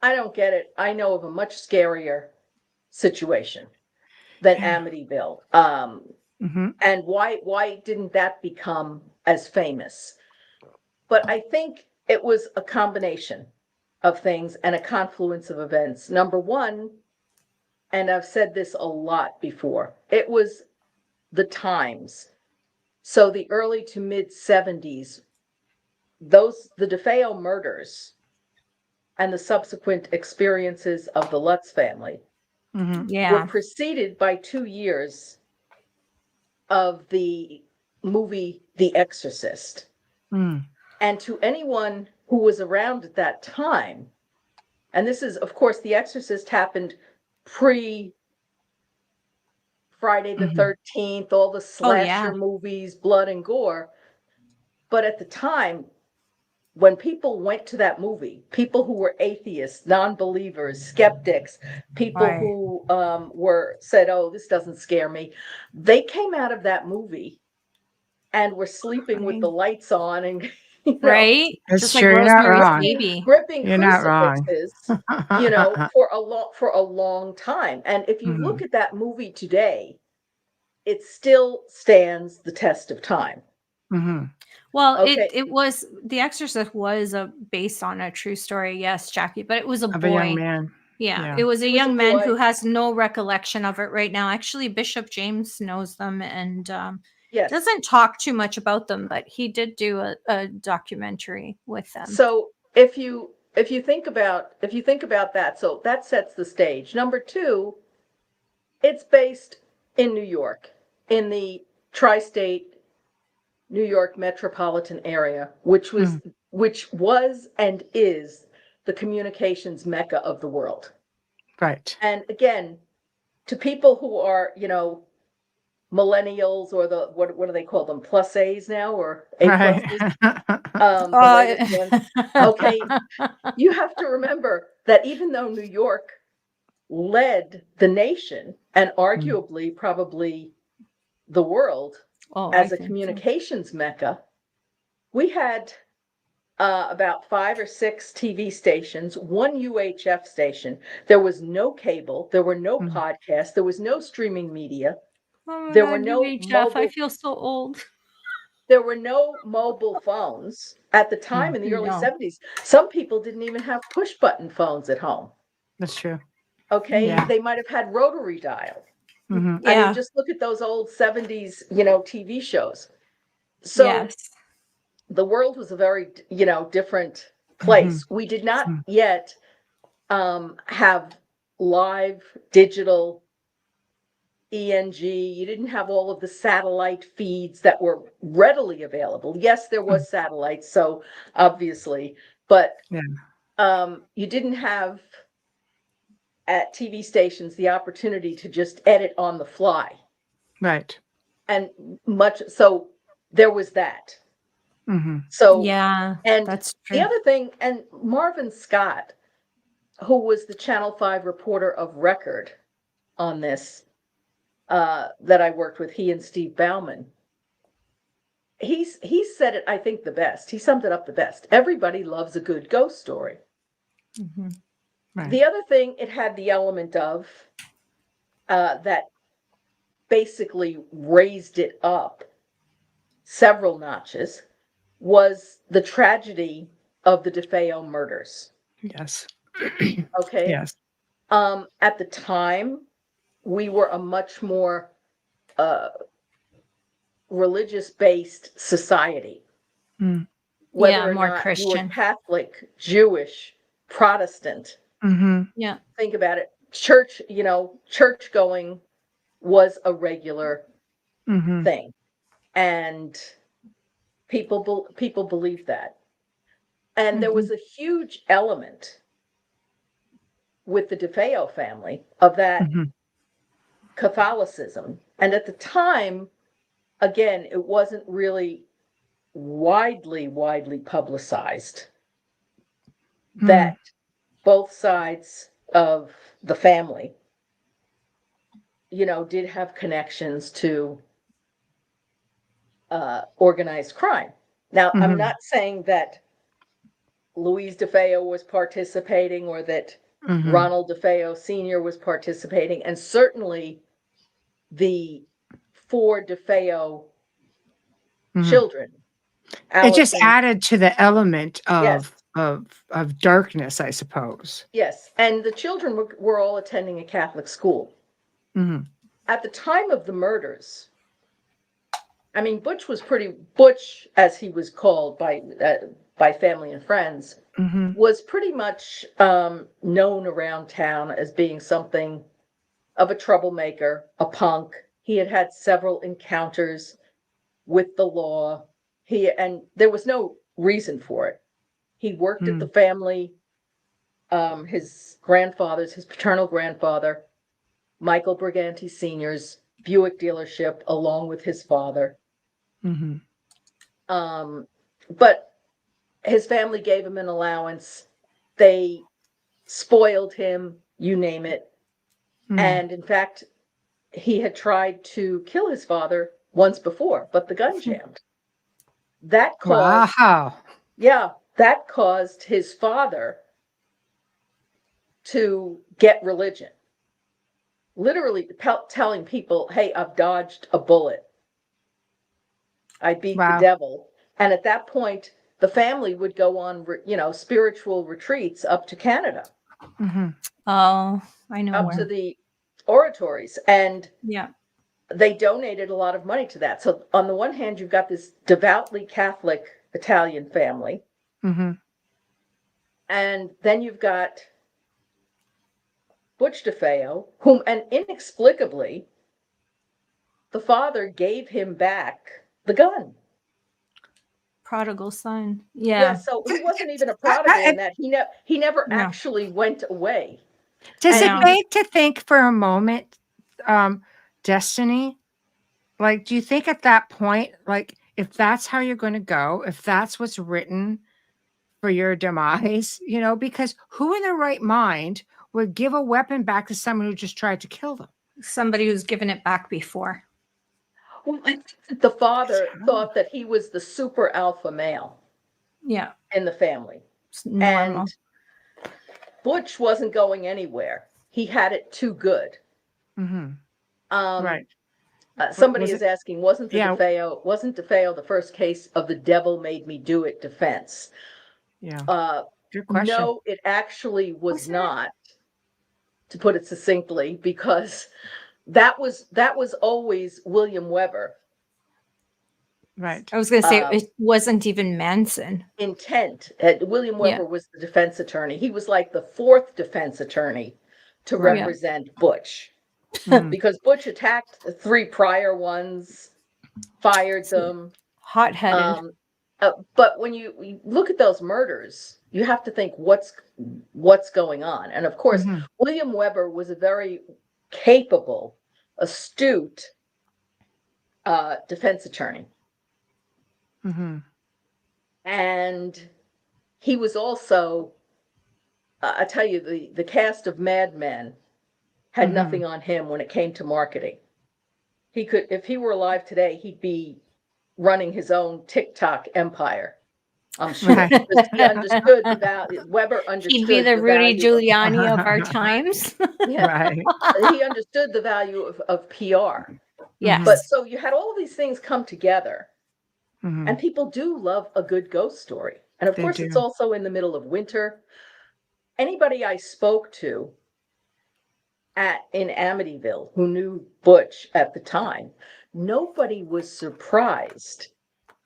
[SPEAKER 4] I don't get it. I know of a much scarier situation than Amityville.
[SPEAKER 2] Mm-hmm.
[SPEAKER 4] And why didn't that become as famous? But I think it was a combination of things and a confluence of events. Number one, and I've said this a lot before, it was the times. So the early to mid 70s, the Defeo murders and the subsequent experiences of the Lutz family
[SPEAKER 2] Mm-hmm.
[SPEAKER 4] were
[SPEAKER 3] Yeah.
[SPEAKER 4] preceded by 2 years of the movie The Exorcist.
[SPEAKER 2] Mm.
[SPEAKER 4] And to anyone who was around at that time, and this is, of course, The Exorcist happened pre Friday the 13th, all the slasher movies, blood and gore. But at the time, when people went to that movie, people who were atheists, non-believers, skeptics, people
[SPEAKER 3] Right.
[SPEAKER 4] who said, oh, this doesn't scare me, they came out of that movie and were sleeping with the lights on and
[SPEAKER 3] Right?
[SPEAKER 2] That's
[SPEAKER 3] Just
[SPEAKER 2] true,
[SPEAKER 3] like
[SPEAKER 2] you're not
[SPEAKER 3] Rosemary's
[SPEAKER 2] wrong.
[SPEAKER 3] Baby.
[SPEAKER 4] gripping
[SPEAKER 2] You're not wrong.
[SPEAKER 4] crucifixes, for a long time. And if you look at that movie today, it still stands the test of time.
[SPEAKER 2] Mm-hmm.
[SPEAKER 3] Well,
[SPEAKER 4] Okay.
[SPEAKER 3] it was The Exorcist was based on a true story, yes, Jackie, but it was a
[SPEAKER 2] Of
[SPEAKER 3] boy.
[SPEAKER 2] a young man.
[SPEAKER 3] Yeah,
[SPEAKER 2] Yeah.
[SPEAKER 3] it was a
[SPEAKER 4] It was
[SPEAKER 3] young
[SPEAKER 4] a
[SPEAKER 3] man
[SPEAKER 4] boy.
[SPEAKER 3] who has no recollection of it right now. Actually, Bishop James knows them and
[SPEAKER 4] Yes.
[SPEAKER 3] doesn't talk too much about them, but he did do a documentary with them.
[SPEAKER 4] So if you think about that, so that sets the stage. Number two, it's based in New York, in the tri-state New York metropolitan area, which was and is the communications mecca of the world.
[SPEAKER 2] Right.
[SPEAKER 4] And again, to people who are, millennials or the what do they call them, plus A's now, or A pluses, the latest ones. Okay, you have to remember that even though New York led the nation and arguably probably the world as a communications mecca, we had about 5 or 6 TV stations, 1 UHF station. There was no cable, there were no podcasts, there was no streaming media.
[SPEAKER 3] Oh my
[SPEAKER 4] There
[SPEAKER 3] God,
[SPEAKER 4] were no
[SPEAKER 3] UHF, I
[SPEAKER 4] mobile-
[SPEAKER 3] feel so old.
[SPEAKER 4] There were no mobile phones at the time in the early 70s. Some people didn't even have push button phones at home.
[SPEAKER 2] That's true.
[SPEAKER 4] Okay,
[SPEAKER 2] Yeah.
[SPEAKER 4] they might have had rotary dial.
[SPEAKER 2] Mm-hmm.
[SPEAKER 4] I mean, just look at those old 70s, TV shows. So
[SPEAKER 3] yes.
[SPEAKER 4] the world was a very, different place. We did not yet have live digital ENG. You didn't have all of the satellite feeds that were readily available. Yes, there was satellites, so obviously, but you didn't have at TV stations the opportunity to just edit on the fly.
[SPEAKER 2] Right.
[SPEAKER 4] And so there was that.
[SPEAKER 2] Mm-hmm.
[SPEAKER 4] So
[SPEAKER 3] Yeah,
[SPEAKER 4] and
[SPEAKER 3] that's true.
[SPEAKER 4] the other thing, and Marvin Scott, who was the Channel 5 reporter of record on this, that I worked with, he and Steve Bauman, he said it, I think, the best. He summed it up the best. Everybody loves a good ghost story.
[SPEAKER 3] Mhm.
[SPEAKER 2] Right.
[SPEAKER 4] The other thing, it had the element of that basically raised it up several notches was the tragedy of the Defeo murders.
[SPEAKER 2] Yes.
[SPEAKER 4] Okay.
[SPEAKER 2] Yes.
[SPEAKER 4] At the time, we were a much more religious-based society.
[SPEAKER 2] Mm.
[SPEAKER 4] Whether or
[SPEAKER 3] more
[SPEAKER 4] not
[SPEAKER 3] Christian.
[SPEAKER 4] you were Catholic, Jewish, Protestant.
[SPEAKER 2] Mm-hmm.
[SPEAKER 3] Yeah.
[SPEAKER 4] Think about it. Church, church going was a regular thing. And people believe that. And there was a huge element with the Defeo family of that Catholicism. And at the time, again, it wasn't really widely publicized that both sides of the family, did have connections to organized crime. Now, I'm not saying that Louise Defeo was participating or that Ronald Defeo Sr. was participating, and certainly the 4 Defeo children.
[SPEAKER 2] It just
[SPEAKER 4] Allison,
[SPEAKER 2] added to the element
[SPEAKER 4] Yes.
[SPEAKER 2] of darkness, I suppose.
[SPEAKER 4] Yes, and the children were all attending a Catholic school. At the time of the murders, I mean, Butch, as he was called by family and friends, was pretty much known around town as being something of a troublemaker, a punk. He had had several encounters with the law. And there was no reason for it. He worked at the family, his paternal grandfather, Michael Briganti Sr.'s Buick dealership, along with his father. But his family gave him an allowance. They spoiled him, you name it. And in fact, he had tried to kill his father once before, but the gun jammed. That caused his father to get religion. Literally telling people, hey, I've dodged a bullet. I beat the devil. And at that point, the family would go on, spiritual retreats up to Canada.
[SPEAKER 3] Oh, I know.
[SPEAKER 4] Up to the oratories. And
[SPEAKER 3] yeah,
[SPEAKER 4] they donated a lot of money to that. So on the one hand, you've got this devoutly Catholic Italian family. And then you've got Butch Defeo, whom, and inexplicably, the father gave him back the gun.
[SPEAKER 3] Prodigal son.
[SPEAKER 4] Yeah, so he wasn't even a prodigal in that he never actually went away.
[SPEAKER 2] Does it make to think for a moment, Destiny? Like, do you think at that point, like, if that's how you're going to go, if that's what's written for your demise, because who in their right mind would give a weapon back to someone who just tried to kill them?
[SPEAKER 3] Somebody who's given it back before.
[SPEAKER 4] Well, I think the father thought that he was the super alpha male.
[SPEAKER 3] Yeah.
[SPEAKER 4] In the family.
[SPEAKER 3] It's normal.
[SPEAKER 4] And Butch wasn't going anywhere. He had it too good.
[SPEAKER 2] Right.
[SPEAKER 4] Somebody is asking, wasn't Defeo the first case of the devil made me do it defense?
[SPEAKER 2] Yeah. Good question.
[SPEAKER 4] No, it actually was not, to put it succinctly, because that was always William Weber.
[SPEAKER 2] Right.
[SPEAKER 3] I was going to say it wasn't even Manson.
[SPEAKER 4] Intent. William Weber was the defense attorney. He was like the 4th defense attorney to represent Butch. Because Butch attacked the 3 prior ones, fired them.
[SPEAKER 3] Hot-headed.
[SPEAKER 4] But when you look at those murders, you have to think what's going on. And of course, William Weber was a very capable, astute defense attorney. And he was also, I tell you, the cast of Mad Men had nothing on him when it came to marketing. He could, if he were alive today, he'd be running his own TikTok empire. I'm sure. Right. He understood the value. Weber understood.
[SPEAKER 3] He'd be the Rudy Giuliani of our times.
[SPEAKER 4] Yeah. Right. He understood the value of PR.
[SPEAKER 3] Yes.
[SPEAKER 4] But so you had all of these things come together,
[SPEAKER 2] Mhm.
[SPEAKER 4] and people do love a good ghost story. And of
[SPEAKER 2] They
[SPEAKER 4] course, it's
[SPEAKER 2] do.
[SPEAKER 4] also in the middle of winter. Anybody I spoke to in Amityville who knew Butch at the time, nobody was surprised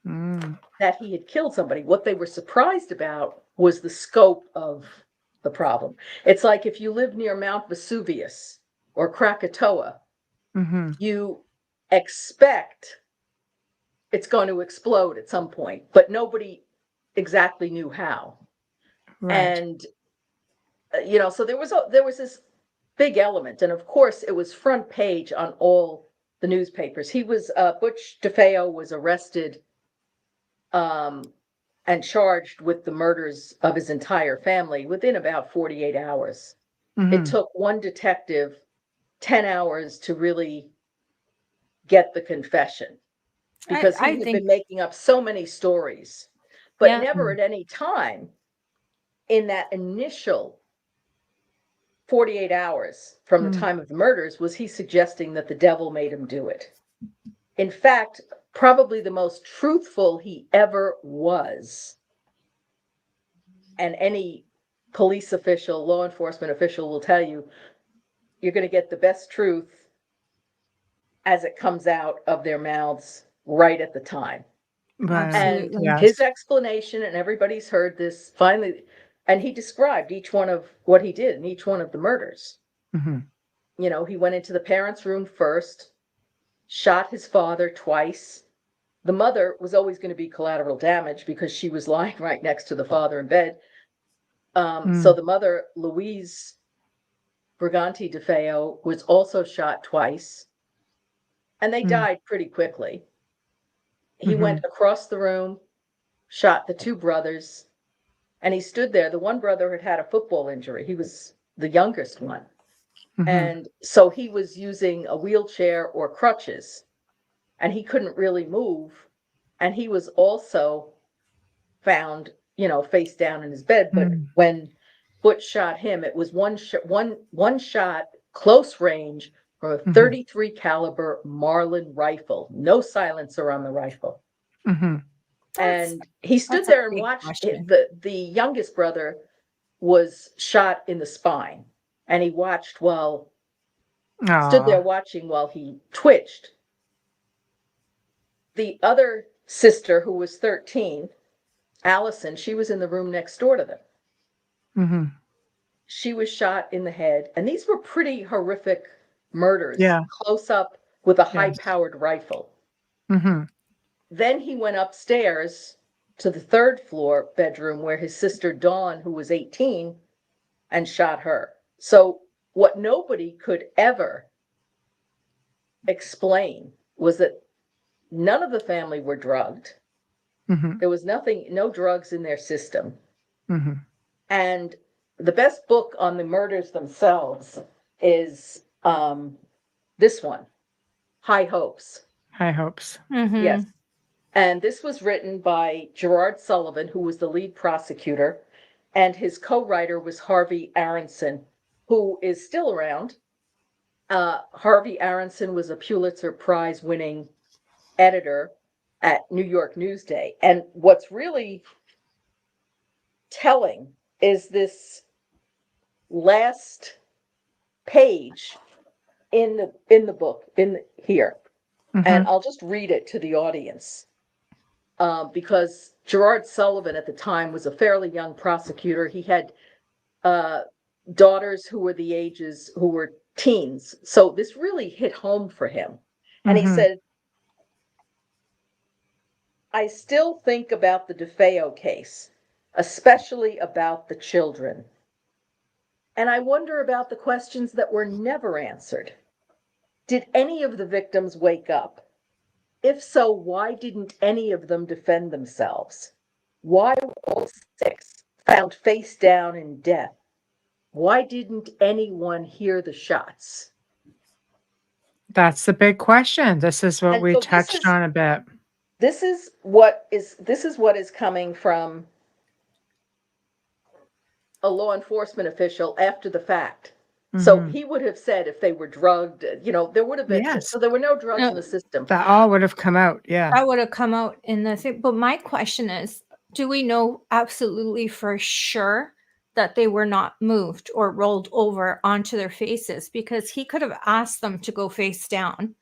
[SPEAKER 2] Mm.
[SPEAKER 4] that he had killed somebody. What they were surprised about was the scope of the problem. It's like if you live near Mount Vesuvius or Krakatoa,
[SPEAKER 2] Mhm.
[SPEAKER 4] you expect it's going to explode at some point, but nobody exactly knew how.
[SPEAKER 2] Right.
[SPEAKER 4] And so there was this big element, and of course it was front page on all the newspapers. Butch Defeo was arrested and charged with the murders of his entire family within about 48 hours. It
[SPEAKER 2] Mhm.
[SPEAKER 4] took one detective 10 hours to really get the confession, because he
[SPEAKER 3] I
[SPEAKER 4] had
[SPEAKER 3] think,
[SPEAKER 4] been making up so many stories, but
[SPEAKER 3] yeah.
[SPEAKER 4] never at any time in that initial 48 hours from the
[SPEAKER 2] Mm.
[SPEAKER 4] time of the murders was he suggesting that the devil made him do it. In fact, probably the most truthful he ever was. And any police official, law enforcement official will tell you, you're going to get the best truth as it comes out of their mouths right at the time.
[SPEAKER 2] Right.
[SPEAKER 4] And
[SPEAKER 3] Absolutely.
[SPEAKER 2] Yes.
[SPEAKER 4] his explanation, and everybody's heard this finally, and he described each one of what he did in each one of the murders.
[SPEAKER 2] Mhm.
[SPEAKER 4] He went into the parents' room first, shot his father twice. The mother was always going to be collateral damage because she was lying right next to the father in bed. So the mother, Louise Briganti Defeo, was also shot twice, and they
[SPEAKER 2] Mm.
[SPEAKER 4] died pretty quickly. He
[SPEAKER 2] Mhm.
[SPEAKER 4] went across the room, shot the two brothers, and he stood there. The one brother had had a football injury. He was the youngest one.
[SPEAKER 2] Mhm.
[SPEAKER 4] And so he was using a wheelchair or crutches, and he couldn't really move. And he was also found, face down in his bed. But
[SPEAKER 2] Mm.
[SPEAKER 4] when Butch shot him, it was one shot, close range, from a
[SPEAKER 2] Mhm.
[SPEAKER 4] 33 caliber Marlin rifle. No silencer on the rifle.
[SPEAKER 2] Mhm.
[SPEAKER 4] And he stood
[SPEAKER 3] That's a
[SPEAKER 4] there and
[SPEAKER 3] big
[SPEAKER 4] watched
[SPEAKER 3] question.
[SPEAKER 4] the youngest brother was shot in the spine, and he stood there
[SPEAKER 2] Aw.
[SPEAKER 4] watching while he twitched. The other sister, who was 13, Allison, she was in the room next door to them.
[SPEAKER 2] Mhm.
[SPEAKER 4] She was shot in the head, and these were pretty horrific murders,
[SPEAKER 2] Yeah.
[SPEAKER 4] close up with a
[SPEAKER 2] Yes.
[SPEAKER 4] high-powered rifle.
[SPEAKER 2] Mhm.
[SPEAKER 4] Then he went upstairs to the third floor bedroom where his sister Dawn, who was 18, and shot her. So what nobody could ever explain was that none of the family were drugged.
[SPEAKER 2] Mhm.
[SPEAKER 4] There was no drugs in their system.
[SPEAKER 2] Mhm.
[SPEAKER 4] And the best book on the murders themselves is this one, High Hopes.
[SPEAKER 2] High hopes.
[SPEAKER 3] Mhm.
[SPEAKER 4] Yes. And this was written by Gerard Sullivan, who was the lead prosecutor, and his co-writer was Harvey Aronson, who is still around. Harvey Aronson was a Pulitzer Prize winning editor at New York Newsday. And what's really telling is this last page in the book here. And
[SPEAKER 2] Mhm.
[SPEAKER 4] I'll just read it to the audience, because Gerard Sullivan at the time was a fairly young prosecutor. He had daughters who were teens. So this really hit home for him. And he
[SPEAKER 2] Mhm.
[SPEAKER 4] said, I still think about the DeFeo case, especially about the children. And I wonder about the questions that were never answered. Did any of the victims wake up? If so, why didn't any of them defend themselves? Why were all 6 found face down in death? Why didn't anyone hear the shots?
[SPEAKER 2] That's the big question. This is what
[SPEAKER 4] And
[SPEAKER 2] we
[SPEAKER 4] so
[SPEAKER 2] touched on a bit.
[SPEAKER 4] this is what is coming from a law enforcement official after the fact. So he would have said if they were drugged, there would have been,
[SPEAKER 2] Yes.
[SPEAKER 4] so there were no drugs in the system.
[SPEAKER 2] That all would have come out. Yeah.
[SPEAKER 3] That would have come out in the thing. But my question is, do we know absolutely for sure that they were not moved or rolled over onto their faces? Because he could have asked them to go face down.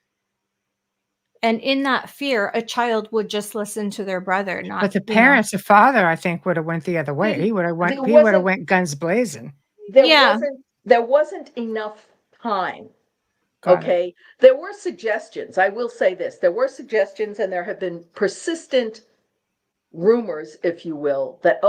[SPEAKER 3] And in that fear, a child would just listen to their brother. Not,
[SPEAKER 2] But the parents, the father, I think, would have went the other way. He would have went guns blazing.
[SPEAKER 4] There wasn't enough time. Okay. There were suggestions. I will say this. There were suggestions, and there have been persistent rumors, if you will, that,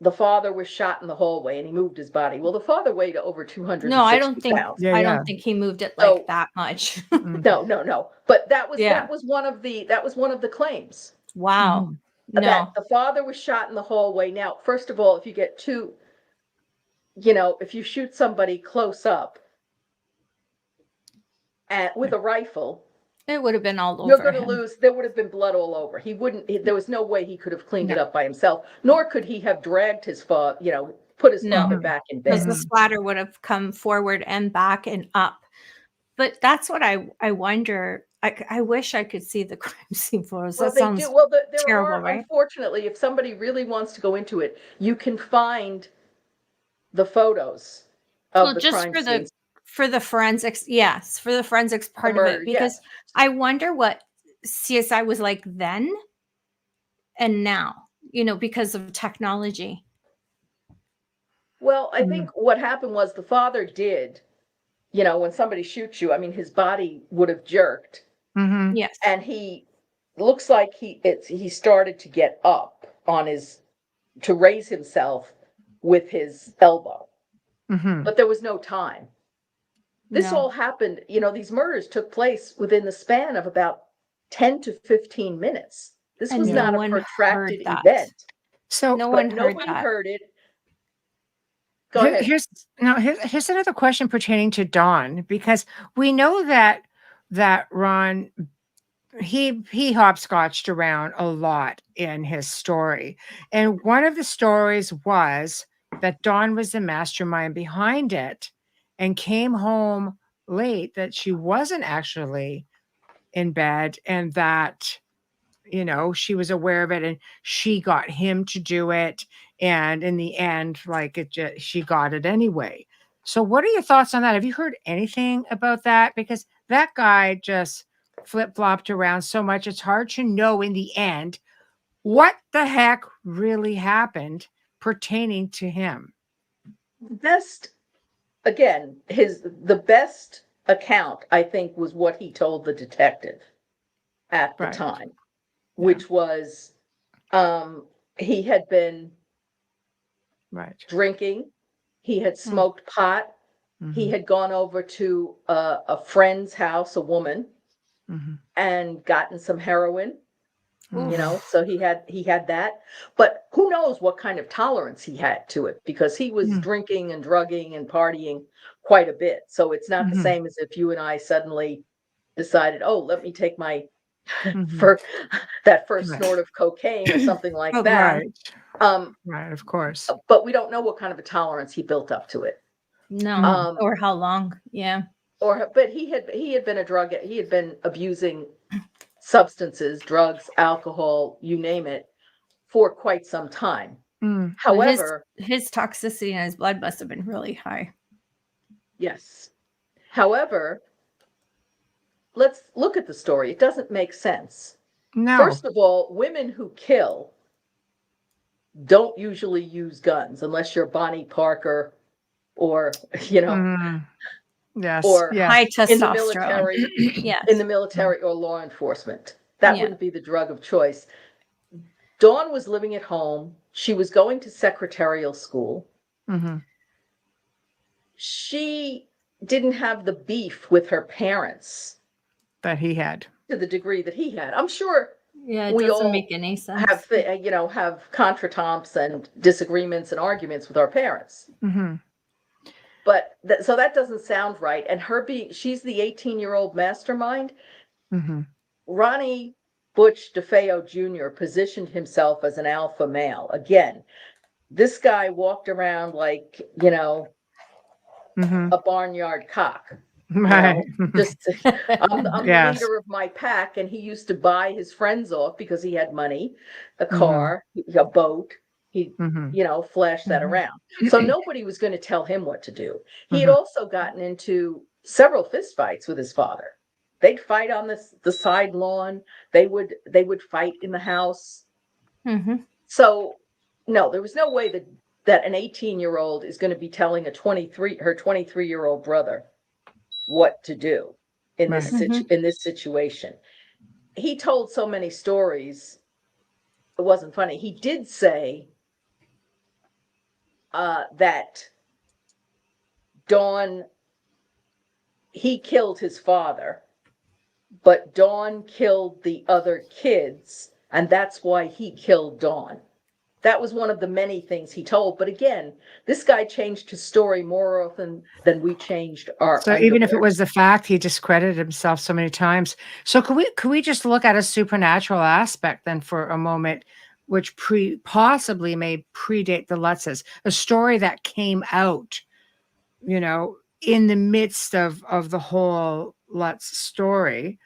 [SPEAKER 4] the father was shot in the hallway and he moved his body. Well, the father weighed over 260
[SPEAKER 3] No, I don't think
[SPEAKER 4] pounds.
[SPEAKER 3] I don't think he moved it like that much.
[SPEAKER 4] No. But that was one of the claims.
[SPEAKER 3] Wow.
[SPEAKER 4] That the father was shot in the hallway. Now, first of all, if you get if you shoot somebody close up with a rifle,
[SPEAKER 3] it would have been all over.
[SPEAKER 4] You're going to lose. There would have been blood all over. There was no way he could have cleaned it up by himself, nor could he have dragged his father, put his father back in bed.
[SPEAKER 3] Because the splatter would have come forward and back and up. But that's what I wonder. I wish I could see the crime scene photos. That sounds terrible, right?
[SPEAKER 4] Unfortunately, if somebody really wants to go into it, you can find the photos of the crime scenes.
[SPEAKER 3] For the forensics, yes, for the forensics part of it, because I wonder what CSI was like then and now, because of technology.
[SPEAKER 4] Well, I think what happened was the father did, when somebody shoots you, I mean, his body would have jerked.
[SPEAKER 3] Yes.
[SPEAKER 4] And he looks like he started to get up to raise himself with his elbow. But there was no time. This all happened, these murders took place within the span of about 10 to 15 minutes. This was not a protracted event.
[SPEAKER 2] So
[SPEAKER 4] nobody heard it. Go ahead.
[SPEAKER 2] Here's another question pertaining to Don, because we know that Ron, he hopscotched around a lot in his story. And one of the stories was that Don was the mastermind behind it and came home late, that she wasn't actually in bed, and that, she was aware of it and she got him to do it. And in the end, she got it anyway. So what are your thoughts on that? Have you heard anything about that? Because that guy just flip-flopped around so much. It's hard to know in the end what the heck really happened pertaining to him.
[SPEAKER 4] The best account, I think, was what he told the detective at the time, which was he had been drinking, he had smoked pot, he had gone over to a friend's house, a woman, and gotten some heroin. So he had that, but who knows what kind of tolerance he had to it, because he was drinking and drugging and partying quite a bit. So it's not the same as if you and I suddenly decided, let me take my that first snort of cocaine or something like that.
[SPEAKER 2] Right, of course.
[SPEAKER 4] But we don't know what kind of a tolerance he built up to it.
[SPEAKER 3] No, or how long. Yeah.
[SPEAKER 4] But he had been he had been abusing substances, drugs, alcohol, you name it, for quite some time. However,
[SPEAKER 3] his toxicity in his blood must have been really high.
[SPEAKER 4] Yes. However, let's look at the story. It doesn't make sense.
[SPEAKER 2] No.
[SPEAKER 4] First of all, women who kill don't usually use guns unless you're Bonnie Parker or,
[SPEAKER 2] Yes.
[SPEAKER 4] Or
[SPEAKER 3] high testosterone.
[SPEAKER 4] In the military or law enforcement. That wouldn't be the drug of choice. Dawn was living at home. She was going to secretarial school. She didn't have the beef with her parents
[SPEAKER 2] that he had
[SPEAKER 4] to the degree that he had. I'm sure
[SPEAKER 3] it doesn't make any sense.
[SPEAKER 4] Have contretemps and disagreements and arguments with our parents. But so that doesn't sound right. And she's the 18-year-old mastermind. Ronnie Butch Defeo Jr. positioned himself as an alpha male. Again, this guy walked around like,
[SPEAKER 2] Mhm.
[SPEAKER 4] a barnyard cock.
[SPEAKER 2] Right.
[SPEAKER 4] Just I'm the
[SPEAKER 2] Yes.
[SPEAKER 4] leader of my pack, and he used to buy his friends off because he had money, a
[SPEAKER 2] Mhm.
[SPEAKER 4] car, a boat. He,
[SPEAKER 2] Mhm.
[SPEAKER 4] flashed that
[SPEAKER 2] Mhm.
[SPEAKER 4] around. So nobody was going to tell him what to do. He had
[SPEAKER 2] Mhm.
[SPEAKER 4] also gotten into several fist fights with his father. They'd fight on the side lawn. They would fight in the house.
[SPEAKER 3] Mhm.
[SPEAKER 4] So no, there was no way that an 18-year-old is going to be telling her 23-year-old brother what to do in
[SPEAKER 2] Right.
[SPEAKER 4] this situation. He told so many stories, it wasn't funny. He did say that he killed his father, but Dawn killed the other kids, and that's why he killed Dawn. That was one of the many things he told. But again, this guy changed his story more often than we changed our
[SPEAKER 2] So even if it
[SPEAKER 4] underwear.
[SPEAKER 2] was the fact, he discredited himself so many times. So could we just look at a supernatural aspect then for a moment, which possibly may predate the Lutzes, a story that came out, in the midst of the whole Lutz story.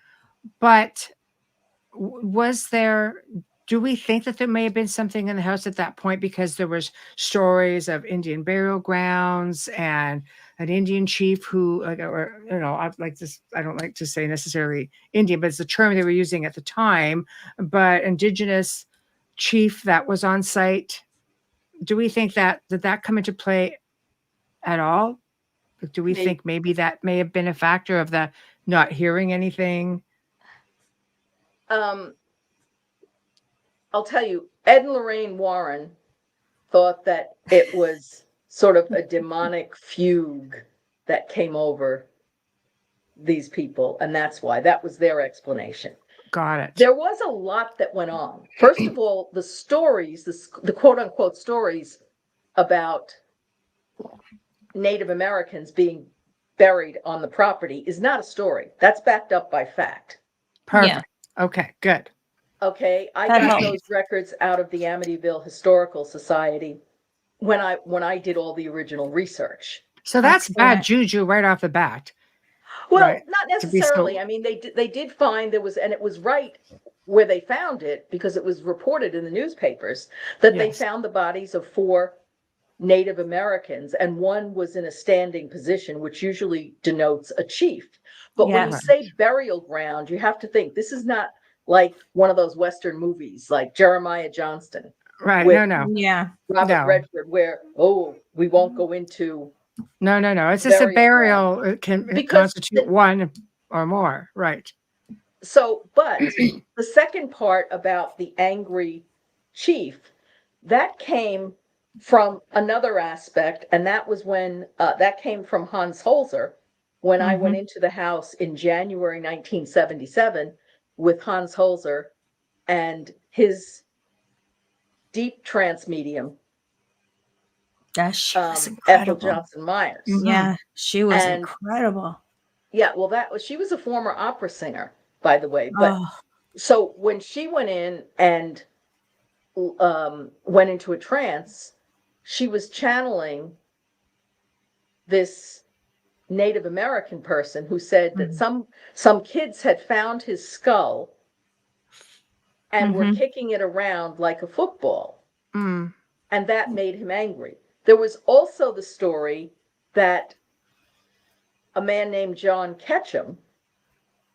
[SPEAKER 2] But was there, do we think that there may have been something in the house at that point, because there was stories of Indian burial grounds and an Indian chief who, or I don't like to say necessarily Indian, but it's the term they were using at the time, but indigenous chief that was on site. Do we think that did that come into play at all? Do we
[SPEAKER 4] Maybe.
[SPEAKER 2] think maybe that may have been a factor of the not hearing anything?
[SPEAKER 4] I'll tell you, Ed and Lorraine Warren thought that it was sort of a demonic fugue that came over these people, and that's why. That was their explanation.
[SPEAKER 2] Got it.
[SPEAKER 4] There was a lot that went on. First of all, the stories, the quote unquote stories about Native Americans being buried on the property is not a story. That's backed up by fact.
[SPEAKER 2] Perfect. Okay, good.
[SPEAKER 4] Okay, I
[SPEAKER 3] That
[SPEAKER 4] got
[SPEAKER 3] helps.
[SPEAKER 4] those records out of the Amityville Historical Society when I did all the original research.
[SPEAKER 2] So that's bad
[SPEAKER 3] Excellent.
[SPEAKER 2] juju right off the bat.
[SPEAKER 4] Well,
[SPEAKER 2] Right.
[SPEAKER 4] not
[SPEAKER 2] To be so-
[SPEAKER 4] necessarily. I mean, they did find there was, and it was right where they found it because it was reported in the newspapers that they
[SPEAKER 2] Yes.
[SPEAKER 4] found the bodies of 4 Native Americans, and one was in a standing position, which usually denotes a chief. But when you
[SPEAKER 3] Yes.
[SPEAKER 4] say burial ground, you have to think this is not like one of those Western movies like Jeremiah Johnston
[SPEAKER 2] Right.
[SPEAKER 4] with
[SPEAKER 2] No.
[SPEAKER 3] Yeah.
[SPEAKER 4] Robert
[SPEAKER 2] No.
[SPEAKER 4] Redford, where, we won't go into
[SPEAKER 2] No. It's just a
[SPEAKER 4] burial
[SPEAKER 2] burial. It can
[SPEAKER 4] because
[SPEAKER 2] constitute one or more. Right.
[SPEAKER 4] so, but the second part about the angry chief, that came from another aspect, and that was when that came from Hans Holzer when I went into the house in January 1977 with Hans Holzer and his deep trance medium,
[SPEAKER 3] Yeah, she was
[SPEAKER 4] Ethel
[SPEAKER 3] incredible.
[SPEAKER 4] Johnson Myers.
[SPEAKER 2] Mhm.
[SPEAKER 3] Yeah, she was
[SPEAKER 4] And-
[SPEAKER 3] incredible.
[SPEAKER 4] Yeah, well, she was a former opera singer, by the way. But
[SPEAKER 3] Oh,
[SPEAKER 4] so when she went in and went into a trance, she was channeling this Native American person who said that some kids had found his skull and were kicking it around like a football,
[SPEAKER 2] Mm.
[SPEAKER 4] and that made him angry. There was also the story that a man named John Ketchum,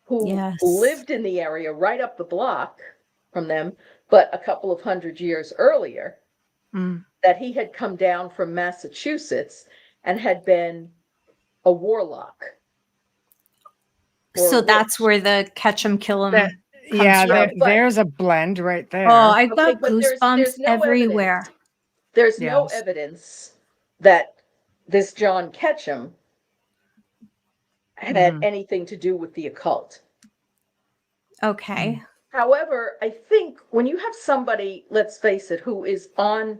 [SPEAKER 4] who
[SPEAKER 3] yes.
[SPEAKER 4] lived in the area right up the block from them, but a couple of 100 years earlier,
[SPEAKER 2] Mm.
[SPEAKER 4] that he had come down from Massachusetts and had been a warlock. or
[SPEAKER 3] So
[SPEAKER 4] a
[SPEAKER 3] that's
[SPEAKER 4] witch.
[SPEAKER 3] where the catch 'em kill 'em.
[SPEAKER 2] That-
[SPEAKER 3] comes
[SPEAKER 2] yeah,
[SPEAKER 3] from.
[SPEAKER 4] But-
[SPEAKER 2] there's a blend right there.
[SPEAKER 3] Oh, I
[SPEAKER 4] Okay,
[SPEAKER 3] got
[SPEAKER 4] but there's
[SPEAKER 3] goosebumps
[SPEAKER 4] no
[SPEAKER 3] everywhere.
[SPEAKER 4] There's no
[SPEAKER 2] Yes.
[SPEAKER 4] evidence that this John Ketchum had
[SPEAKER 2] Mhm.
[SPEAKER 4] anything to do with the occult.
[SPEAKER 3] Okay.
[SPEAKER 4] However, I think when you have somebody, let's face it, who is on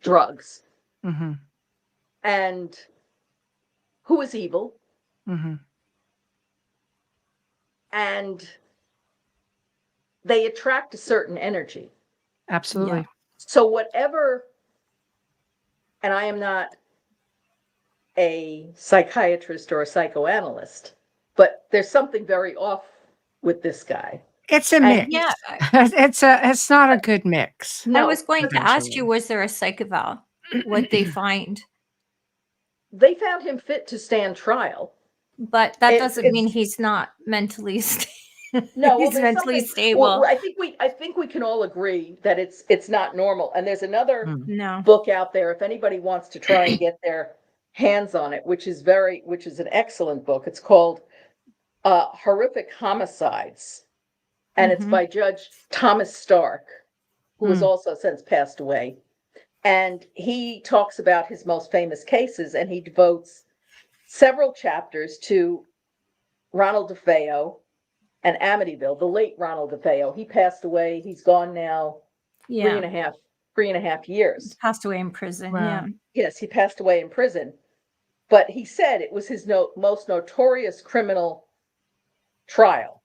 [SPEAKER 4] drugs
[SPEAKER 2] Mhm.
[SPEAKER 4] and who is evil
[SPEAKER 2] Mhm.
[SPEAKER 4] and they attract a certain energy.
[SPEAKER 2] Absolutely.
[SPEAKER 4] So whatever, and I am not a psychiatrist or a psychoanalyst, but there's something very off with this guy.
[SPEAKER 2] It's a
[SPEAKER 4] And
[SPEAKER 2] mix.
[SPEAKER 3] Yeah,
[SPEAKER 2] It's not a good mix.
[SPEAKER 3] I
[SPEAKER 4] No,
[SPEAKER 3] was going to ask you,
[SPEAKER 2] Eventually.
[SPEAKER 3] was there a psych eval? What they find?
[SPEAKER 4] they found him fit to stand trial.
[SPEAKER 3] But that
[SPEAKER 4] It-
[SPEAKER 3] doesn't mean
[SPEAKER 4] it's-
[SPEAKER 3] he's not mentally stable.
[SPEAKER 4] No, well,
[SPEAKER 3] he's
[SPEAKER 4] there's
[SPEAKER 3] mentally
[SPEAKER 4] something-
[SPEAKER 3] stable.
[SPEAKER 4] well, I think we can all agree that it's not normal. And there's another
[SPEAKER 3] No.
[SPEAKER 4] book out there if anybody wants to try and get their hands on it, which is an excellent book. It's called Horrific Homicides, and it's
[SPEAKER 3] Mhm.
[SPEAKER 4] by Judge Thomas Stark, who has
[SPEAKER 2] Mm.
[SPEAKER 4] also since passed away. And he talks about his most famous cases, and he devotes several chapters to Ronald Defeo and Amityville, the late Ronald Defeo. He passed away. He's gone now
[SPEAKER 3] Yeah.
[SPEAKER 4] three and a half years.
[SPEAKER 3] Passed away in prison.
[SPEAKER 2] Wow.
[SPEAKER 3] Yeah.
[SPEAKER 4] Yes, he passed away in prison. But he said it was his most notorious criminal trial.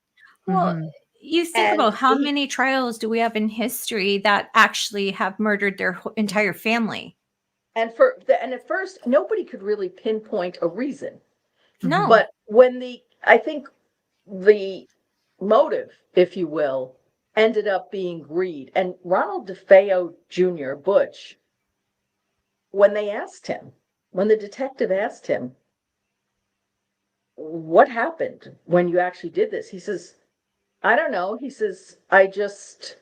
[SPEAKER 3] Well,
[SPEAKER 2] Mhm.
[SPEAKER 3] you think
[SPEAKER 4] And
[SPEAKER 3] about how
[SPEAKER 4] he-
[SPEAKER 3] many trials do we have in history that actually have murdered their entire family?
[SPEAKER 4] And at first, nobody could really pinpoint a reason.
[SPEAKER 3] No.
[SPEAKER 4] But I think the motive, if you will, ended up being greed. And Ronald Defeo Jr., Butch, when the detective asked him, what happened when you actually did this? He says, I don't know. He says, I just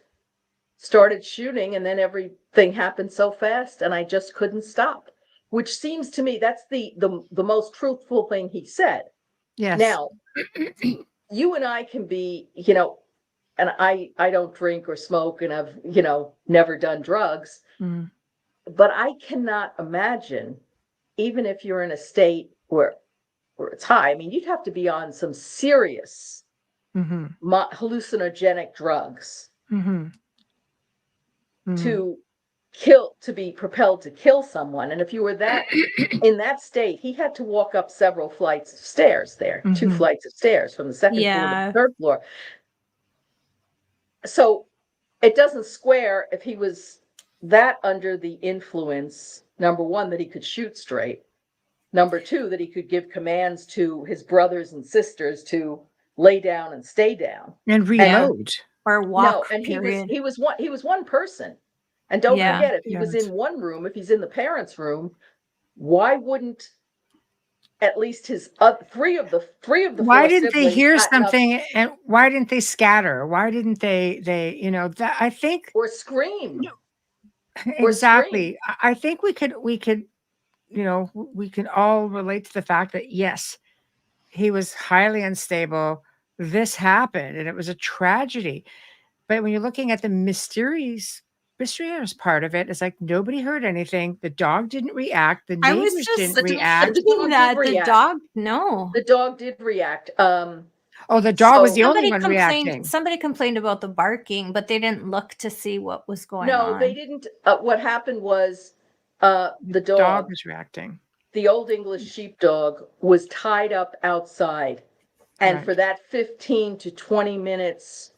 [SPEAKER 4] started shooting and then everything happened so fast and I just couldn't stop, which seems to me that's the most truthful thing he said.
[SPEAKER 2] Yes.
[SPEAKER 4] Now, you and I can be, and I don't drink or smoke and I've, never done drugs,
[SPEAKER 2] Mm.
[SPEAKER 4] but I cannot imagine, even if you're in a state where it's high, I mean, you'd have to be on some serious
[SPEAKER 2] Mhm.
[SPEAKER 4] hallucinogenic drugs
[SPEAKER 2] Mhm. Mhm.
[SPEAKER 4] to be propelled to kill someone. And if you were in that state, he had to walk up several flights of stairs there, 2
[SPEAKER 2] Mhm.
[SPEAKER 4] flights of stairs from the second floor to
[SPEAKER 3] Yeah.
[SPEAKER 4] the third floor. So it doesn't square if he was that under the influence, number one, that he could shoot straight. Number two, that he could give commands to his brothers and sisters to lay down and stay down.
[SPEAKER 2] And reload.
[SPEAKER 3] Or
[SPEAKER 4] No,
[SPEAKER 3] walk.
[SPEAKER 4] and
[SPEAKER 3] period.
[SPEAKER 4] he was one person. And don't
[SPEAKER 3] Yeah.
[SPEAKER 4] forget, if he was
[SPEAKER 2] Yes.
[SPEAKER 4] in one room, if he's in the parents' room, why wouldn't at least his three of the
[SPEAKER 2] Why
[SPEAKER 4] four
[SPEAKER 2] didn't they
[SPEAKER 4] siblings
[SPEAKER 2] hear
[SPEAKER 4] gotten up
[SPEAKER 2] something and why didn't they scatter? Why didn't they that I think
[SPEAKER 4] or scream?
[SPEAKER 2] exactly. I think we could we can all relate to the fact that yes, he was highly unstable. This happened and it was a tragedy. But when you're looking at the mysterious part of it, it's like nobody heard anything. The dog didn't react. The
[SPEAKER 3] I was
[SPEAKER 2] neighbors
[SPEAKER 3] just
[SPEAKER 2] didn't react.
[SPEAKER 4] The dog
[SPEAKER 3] thinking
[SPEAKER 4] did
[SPEAKER 3] that the
[SPEAKER 4] react.
[SPEAKER 3] dog, no.
[SPEAKER 4] The dog did react.
[SPEAKER 2] Oh, the dog was
[SPEAKER 4] So-
[SPEAKER 2] the only one reacting.
[SPEAKER 3] Somebody complained about the barking, but they didn't look to see what was going
[SPEAKER 4] No,
[SPEAKER 3] on.
[SPEAKER 4] they didn't. What happened was the
[SPEAKER 2] Dog
[SPEAKER 4] dog,
[SPEAKER 2] was reacting.
[SPEAKER 4] the Old English sheepdog, was tied up outside. And
[SPEAKER 2] Right.
[SPEAKER 4] for that 15 to 20 minutes,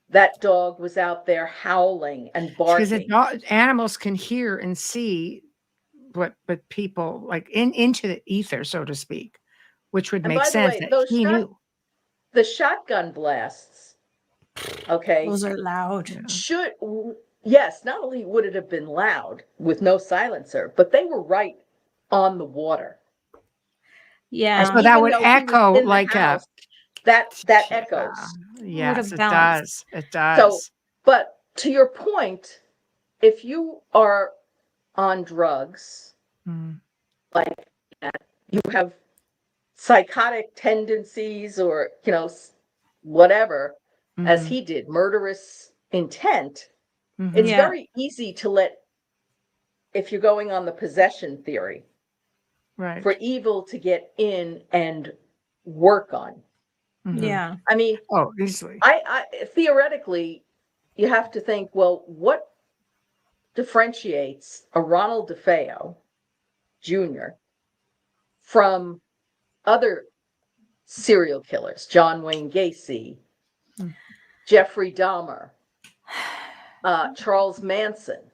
[SPEAKER 4] that dog was out there howling and
[SPEAKER 2] Because
[SPEAKER 4] barking.
[SPEAKER 2] animals can hear and see what people like into the ether, so to speak, which would
[SPEAKER 4] And
[SPEAKER 2] make
[SPEAKER 4] by the
[SPEAKER 2] sense
[SPEAKER 4] way,
[SPEAKER 2] that
[SPEAKER 4] those
[SPEAKER 2] he knew.
[SPEAKER 4] The shotgun blasts, okay,
[SPEAKER 3] Those are loud.
[SPEAKER 4] yes, not only would it have been loud with no silencer, but they were right on the water.
[SPEAKER 3] Yeah.
[SPEAKER 2] So that
[SPEAKER 4] Even
[SPEAKER 2] would
[SPEAKER 4] though he was
[SPEAKER 2] echo
[SPEAKER 4] in the
[SPEAKER 2] like
[SPEAKER 4] house, that echoes.
[SPEAKER 2] Yes, it
[SPEAKER 3] bounced.
[SPEAKER 2] does. It does.
[SPEAKER 4] But to your point, if you are on drugs,
[SPEAKER 2] Mm.
[SPEAKER 4] like that, you have psychotic tendencies or, whatever, as
[SPEAKER 2] Mhm.
[SPEAKER 4] he did, murderous intent,
[SPEAKER 2] Mhm.
[SPEAKER 4] it's
[SPEAKER 3] Yeah.
[SPEAKER 4] very easy if you're going on the possession theory,
[SPEAKER 2] Right.
[SPEAKER 4] for evil to get in and work on.
[SPEAKER 2] Mhm.
[SPEAKER 3] Yeah.
[SPEAKER 4] I mean,
[SPEAKER 2] Oh, easily.
[SPEAKER 4] I theoretically, you have to think, well, what differentiates a Ronald Defeo Jr. from other serial killers, John Wayne Gacy,
[SPEAKER 2] Mm.
[SPEAKER 4] Jeffrey Dahmer, Charles Manson?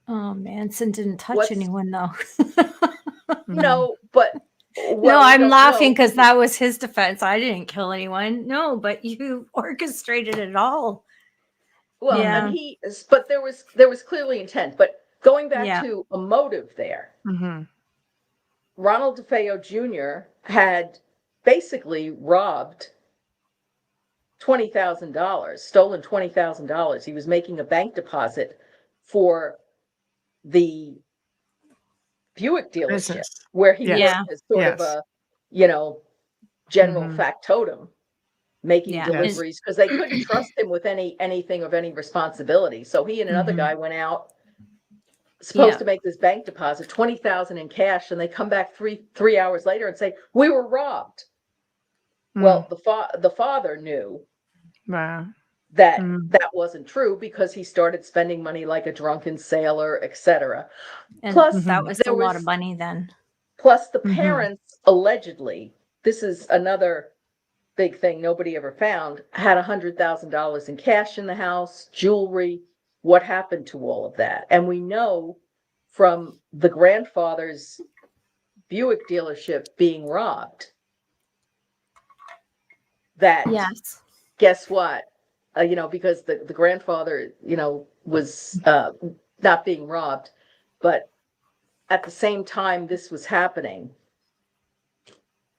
[SPEAKER 3] Oh, Manson didn't touch
[SPEAKER 4] What's-
[SPEAKER 3] anyone though.
[SPEAKER 2] Mhm.
[SPEAKER 4] But
[SPEAKER 3] no, I'm laughing because that was his defense. I didn't kill anyone. No, but you orchestrated it all.
[SPEAKER 4] Well,
[SPEAKER 3] Yeah.
[SPEAKER 4] and but there was clearly intent. But going back to a motive there, Ronald Defeo Jr. had basically robbed $20,000, stolen $20,000. He was making a bank deposit for the Buick dealership, where he worked as sort of a, general factotum, making deliveries, because they couldn't trust him with anything of any responsibility. So he and another guy went out, supposed to make this bank deposit, $20,000 in cash, and they come back three hours later and say, we were robbed. Well, the father knew that that wasn't true, because he started spending money like a drunken sailor, etc.
[SPEAKER 3] Plus, that was a lot of money then.
[SPEAKER 4] Plus, the parents allegedly, this is another big thing nobody ever found, had $100,000 in cash in the house, jewelry. What happened to all of that? And we know from the grandfather's Buick dealership being robbed that, guess what? Because the grandfather, was not being robbed, but at the same time this was happening,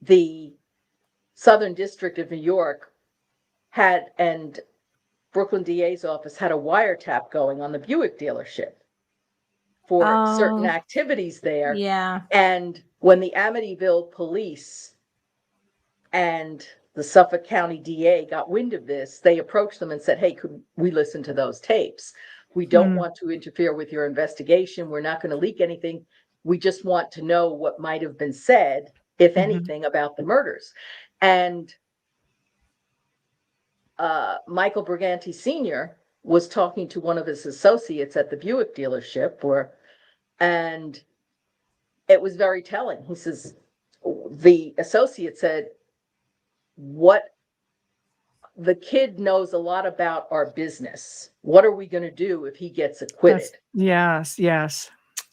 [SPEAKER 4] the Southern District of New York and Brooklyn DA's office had a wiretap going on the Buick dealership for certain activities there.
[SPEAKER 3] Yeah.
[SPEAKER 4] And when the Amityville police and the Suffolk County DA got wind of this, they approached them and said, hey, could we listen to those tapes? We don't want to interfere with your investigation. We're not going to leak anything. We just want to know what might have been said, if anything, about the murders. And Michael Briganti Sr. was talking to one of his associates at the Buick dealership, and it was very telling. He says, the associate said, the kid knows a lot about our business. What are we going to do if he gets acquitted?
[SPEAKER 2] Yes.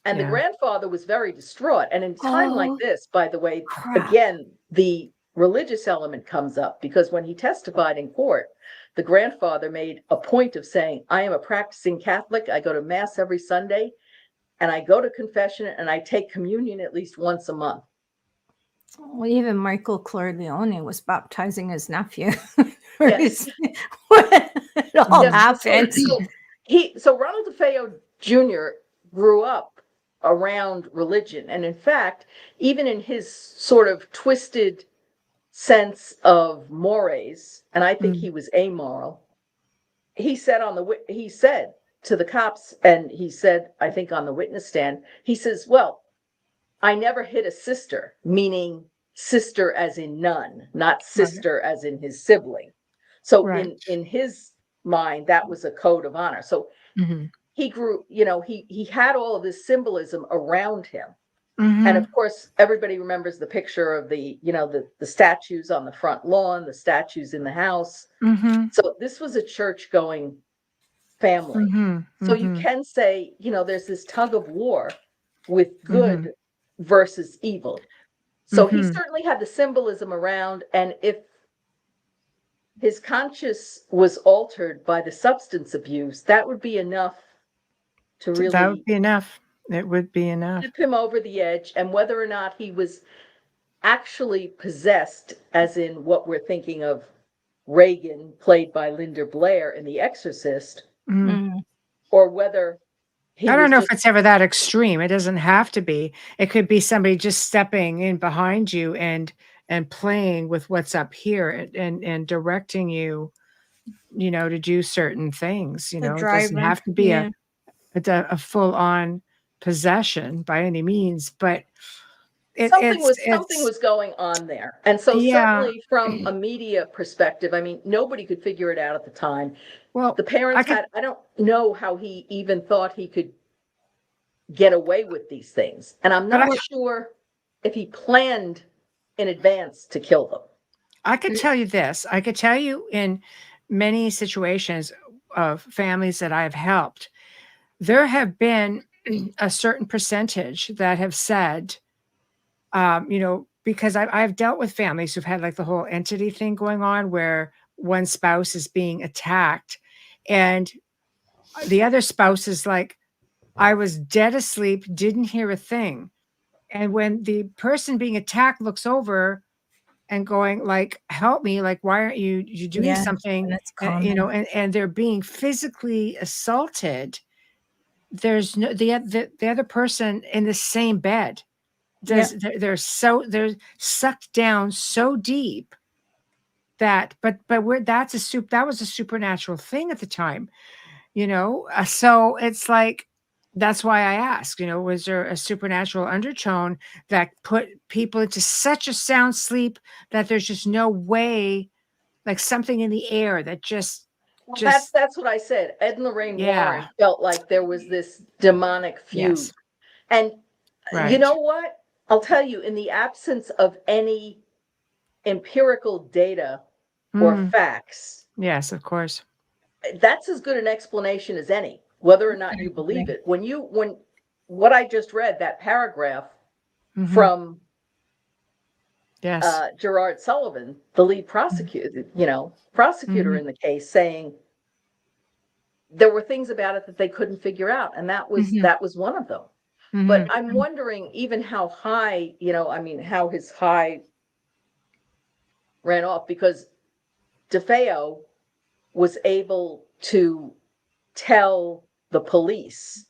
[SPEAKER 4] And the grandfather was very distraught. And in time like this, by the way, again, the religious element comes up, because when he testified in court, the grandfather made a point of saying, I am a practicing Catholic. I go to mass every Sunday, and I go to confession, and I take communion at least once a month.
[SPEAKER 3] Well, even Michael Corleone was baptizing his nephew.
[SPEAKER 4] Yes.
[SPEAKER 3] It all happened.
[SPEAKER 4] So Ronald Defeo Jr. grew up around religion. And in fact, even in his sort of twisted sense of mores, and I think he was amoral, he said to the cops, and he said, I think on the witness stand, he says, well, I never hit a sister, meaning sister as in nun, not sister as in his sibling. So in his mind, that was a code of honor. So he grew, he had all of this symbolism around him. And of course, everybody remembers the picture of the statues on the front lawn, the statues in the house. So this was a church-going family. So you can say, there's this tug of war with good versus evil. So he certainly had the symbolism around, and if his conscience was altered by the substance abuse, that would be enough to really...
[SPEAKER 2] That would be enough. It would be enough.
[SPEAKER 4] Tip him over the edge, and whether or not he was actually possessed, as in what we're thinking of Reagan, played by Linda Blair in The Exorcist, or whether...
[SPEAKER 2] I don't know if it's ever that extreme. It doesn't have to be. It could be somebody just stepping in behind you and playing with what's up here and directing you, to do certain things. It doesn't have to be a full on possession by any means, but
[SPEAKER 4] something was going on there. And so certainly from a media perspective, I mean, nobody could figure it out at the time. Well, the parents I don't know how he even thought he could get away with these things. And I'm not sure if he planned in advance to kill them.
[SPEAKER 2] I could tell you this. I could tell you in many situations of families that I've helped, there have been a certain percentage that have said, Because I've dealt with families who've had like the whole entity thing going on where one spouse is being attacked and the other spouse is like, I was dead asleep, didn't hear a thing. And when the person being attacked looks over and going like, help me, like, why aren't you doing something?
[SPEAKER 3] And it's
[SPEAKER 2] And they're being physically assaulted. There's no the other person in the same bed. They're sucked down so deep that but that was a supernatural thing at the time, so it's like that's why I asked, was there a supernatural undertone that put people into such a sound sleep that there's just no way, like something in the air that just
[SPEAKER 4] that's what I said. Ed and Lorraine
[SPEAKER 2] Yeah.
[SPEAKER 4] Warren felt like there was this demonic feud.
[SPEAKER 2] Yes.
[SPEAKER 4] And you
[SPEAKER 2] Right.
[SPEAKER 4] know what? I'll tell you, in the absence of any empirical data or facts,
[SPEAKER 2] Yes, of course.
[SPEAKER 4] that's as good an explanation as any, whether or not you believe it. When what I just read, that paragraph from
[SPEAKER 2] Yes.
[SPEAKER 4] Gerard Sullivan, the lead prosecutor in the case, saying there were things about it that they couldn't figure out, and that was one of them. But I'm wondering even how high, how his high ran off, because Defeo was able to tell the police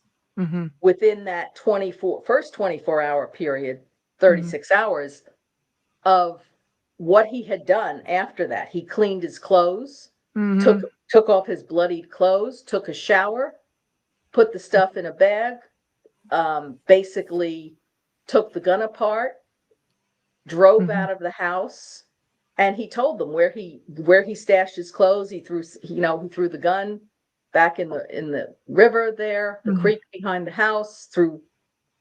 [SPEAKER 4] within that first 24-hour period, 36 hours, of what he had done after that. He cleaned his clothes, took off his bloodied clothes, took a shower, put the stuff in a bag, basically took the gun apart, drove out of the house, and he told them where he stashed his clothes. He threw the gun back in the river there, the creek behind the house, threw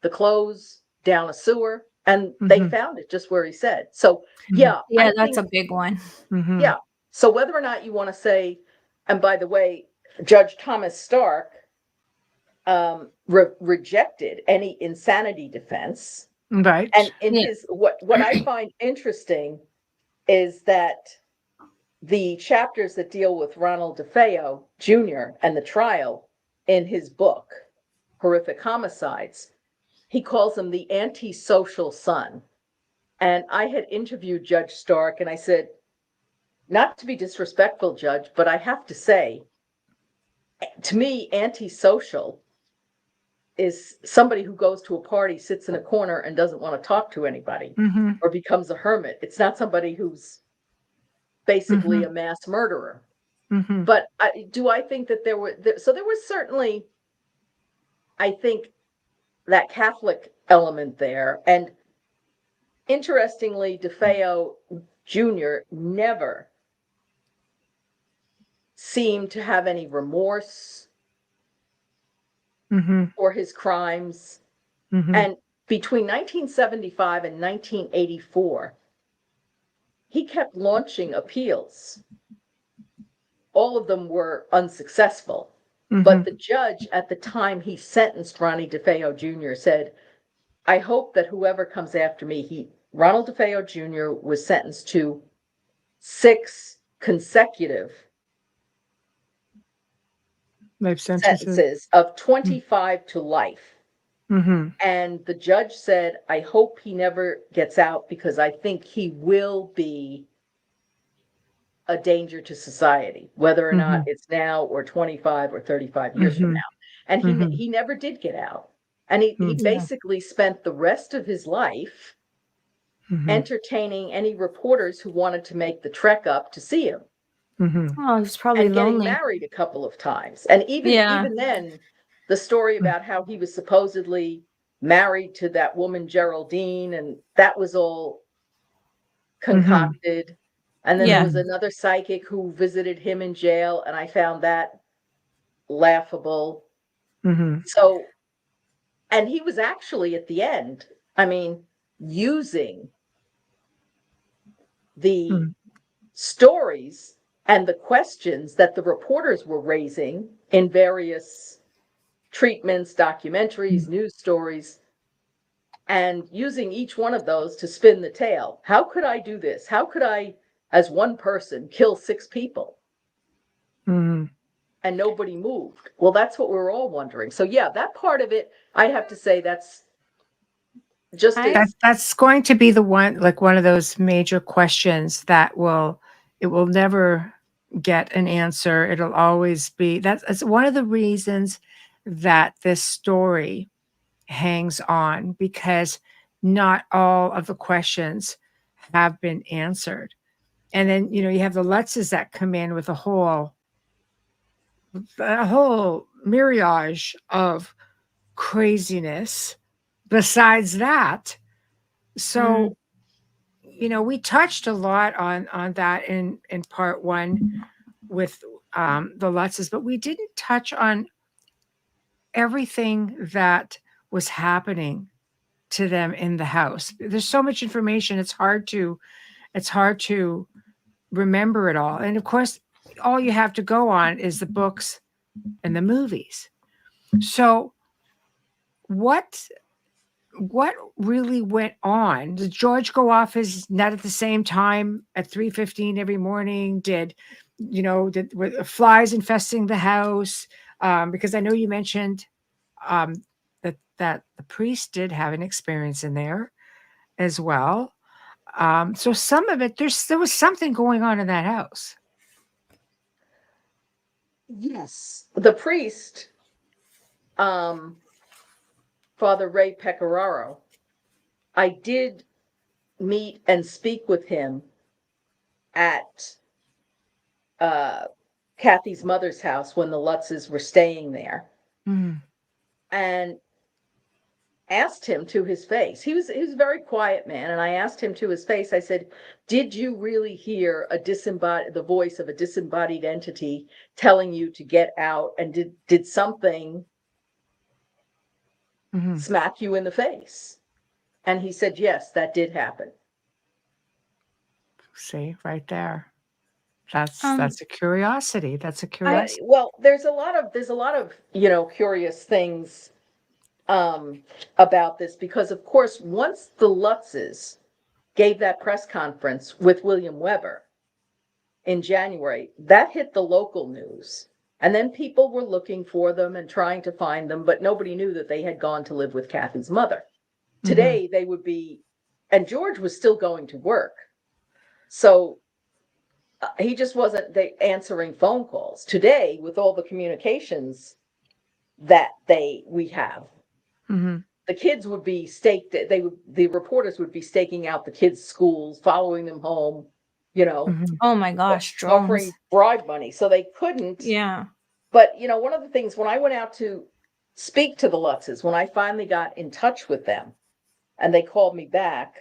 [SPEAKER 4] the clothes down a sewer, and they found it just where he said. So
[SPEAKER 3] that's a big one.
[SPEAKER 4] Yeah. So whether or not you want to say, and by the way, Judge Thomas Stark rejected any insanity defense.
[SPEAKER 2] Right.
[SPEAKER 4] And in his what I find interesting is that the chapters that deal with Ronald Defeo Jr. and the trial in his book, Horrific Homicides, he calls him the antisocial son. And I had interviewed Judge Stark, and I said, not to be disrespectful, Judge, but I have to say, to me, antisocial is somebody who goes to a party, sits in a corner, and doesn't want to talk to anybody, or becomes a hermit. It's not somebody who's basically a mass murderer. But do I think that there was certainly, I think, that Catholic element there. And interestingly, Defeo Jr. never seemed to have any remorse for his crimes. And between 1975 and 1984, he kept launching appeals. All of them were unsuccessful. But the judge at the time he sentenced Ronnie Defeo Jr. said, I hope that whoever comes after me, Ronald Defeo Jr. was sentenced to 6 consecutive
[SPEAKER 2] life
[SPEAKER 4] sentences of 25 to life. And the judge said, I hope he never gets out, because I think he will be a danger to society, whether or not it's now or 25 or 35 years from now. And he never did get out. And he basically spent the rest of his life entertaining any reporters who wanted to make the trek up to see him.
[SPEAKER 3] Oh, he was probably
[SPEAKER 4] and
[SPEAKER 3] lonely.
[SPEAKER 4] Getting married a couple of times. And even then, the story about how he was supposedly married to that woman Geraldine, and that was all concocted. And then there was another psychic who visited him in jail, and I found that laughable. So, and he was actually at the end, using the stories and the questions that the reporters were raising in various treatments, documentaries, news stories, and using each one of those to spin the tale. How could I do this? How could I, as one person, kill 6 people?
[SPEAKER 2] Mm-hmm.
[SPEAKER 4] And nobody moved. Well, that's what we were all wondering. So yeah, that part of it, I have to say that's just
[SPEAKER 2] That's going to be the one, like one of those major questions that it will never get an answer. It'll always be that's one of the reasons that this story hangs on, because not all of the questions have been answered. And then, you have the Lutzes that come in with a whole myriad of craziness besides that. So, we touched a lot on that in part 1 with the Lutzes, but we didn't touch on everything that was happening to them in the house. There's so much information, it's hard to remember it all. And of course, all you have to go on is the books and the movies. So what really went on? Did George go off his nut at the same time at 3:15 every morning? Were the flies infesting the house? Because I know you mentioned that the priest did have an experience in there as well. So some of it, there was something going on in that house.
[SPEAKER 4] Yes. The priest, Father Ray Pecoraro, I did meet and speak with him at Kathy's mother's house when the Lutzes were staying there, and asked him to his face. He was a very quiet man, and I asked him to his face. I said, "Did you really hear the voice of a disembodied entity telling you to get out? And did something smack you in the face?" And he said, "Yes, that did happen."
[SPEAKER 2] See, right there. That's a curiosity. That's a curiosity.
[SPEAKER 4] Well, there's a lot of curious things about this, because of course, once the Lutzes gave that press conference with William Weber in January, that hit the local news. And then people were looking for them and trying to find them, but nobody knew that they had gone to live with Kathy's mother. Today, they would be, and George was still going to work. So he just wasn't answering phone calls. Today, with all the communications that we have, the kids would be staked. The reporters would be staking out the kids' schools, following them home,
[SPEAKER 3] Oh my gosh,
[SPEAKER 4] offering bribe money. So they couldn't.
[SPEAKER 3] Yeah.
[SPEAKER 4] But, one of the things, when I went out to speak to the Lutzes, when I finally got in touch with them and they called me back,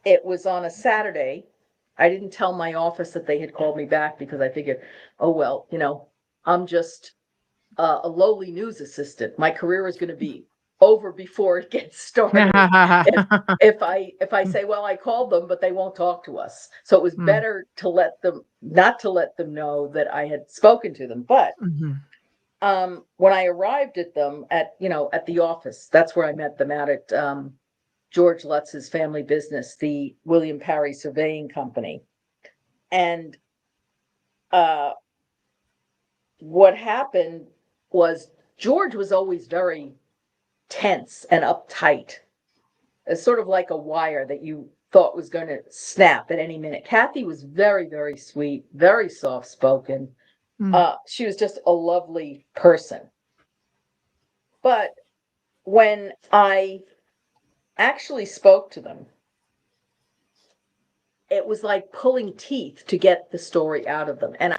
[SPEAKER 4] it was on a Saturday. I didn't tell my office that they had called me back, because I figured, oh, well, I'm just a lowly news assistant. My career is going to be over before it gets started. if I say, well, I called them, but they won't talk to us. So it was better to not to let them know that I had spoken to them. But when I arrived at them at the office, that's where I met them, out at George Lutz's family business, the William Parry Surveying Company. And what happened was George was always very tense and uptight. It's sort of like a wire that you thought was going to snap at any minute. Kathy was very, very sweet, very soft-spoken. She was just a lovely person. But when I actually spoke to them, it was like pulling teeth to get the story out of them. And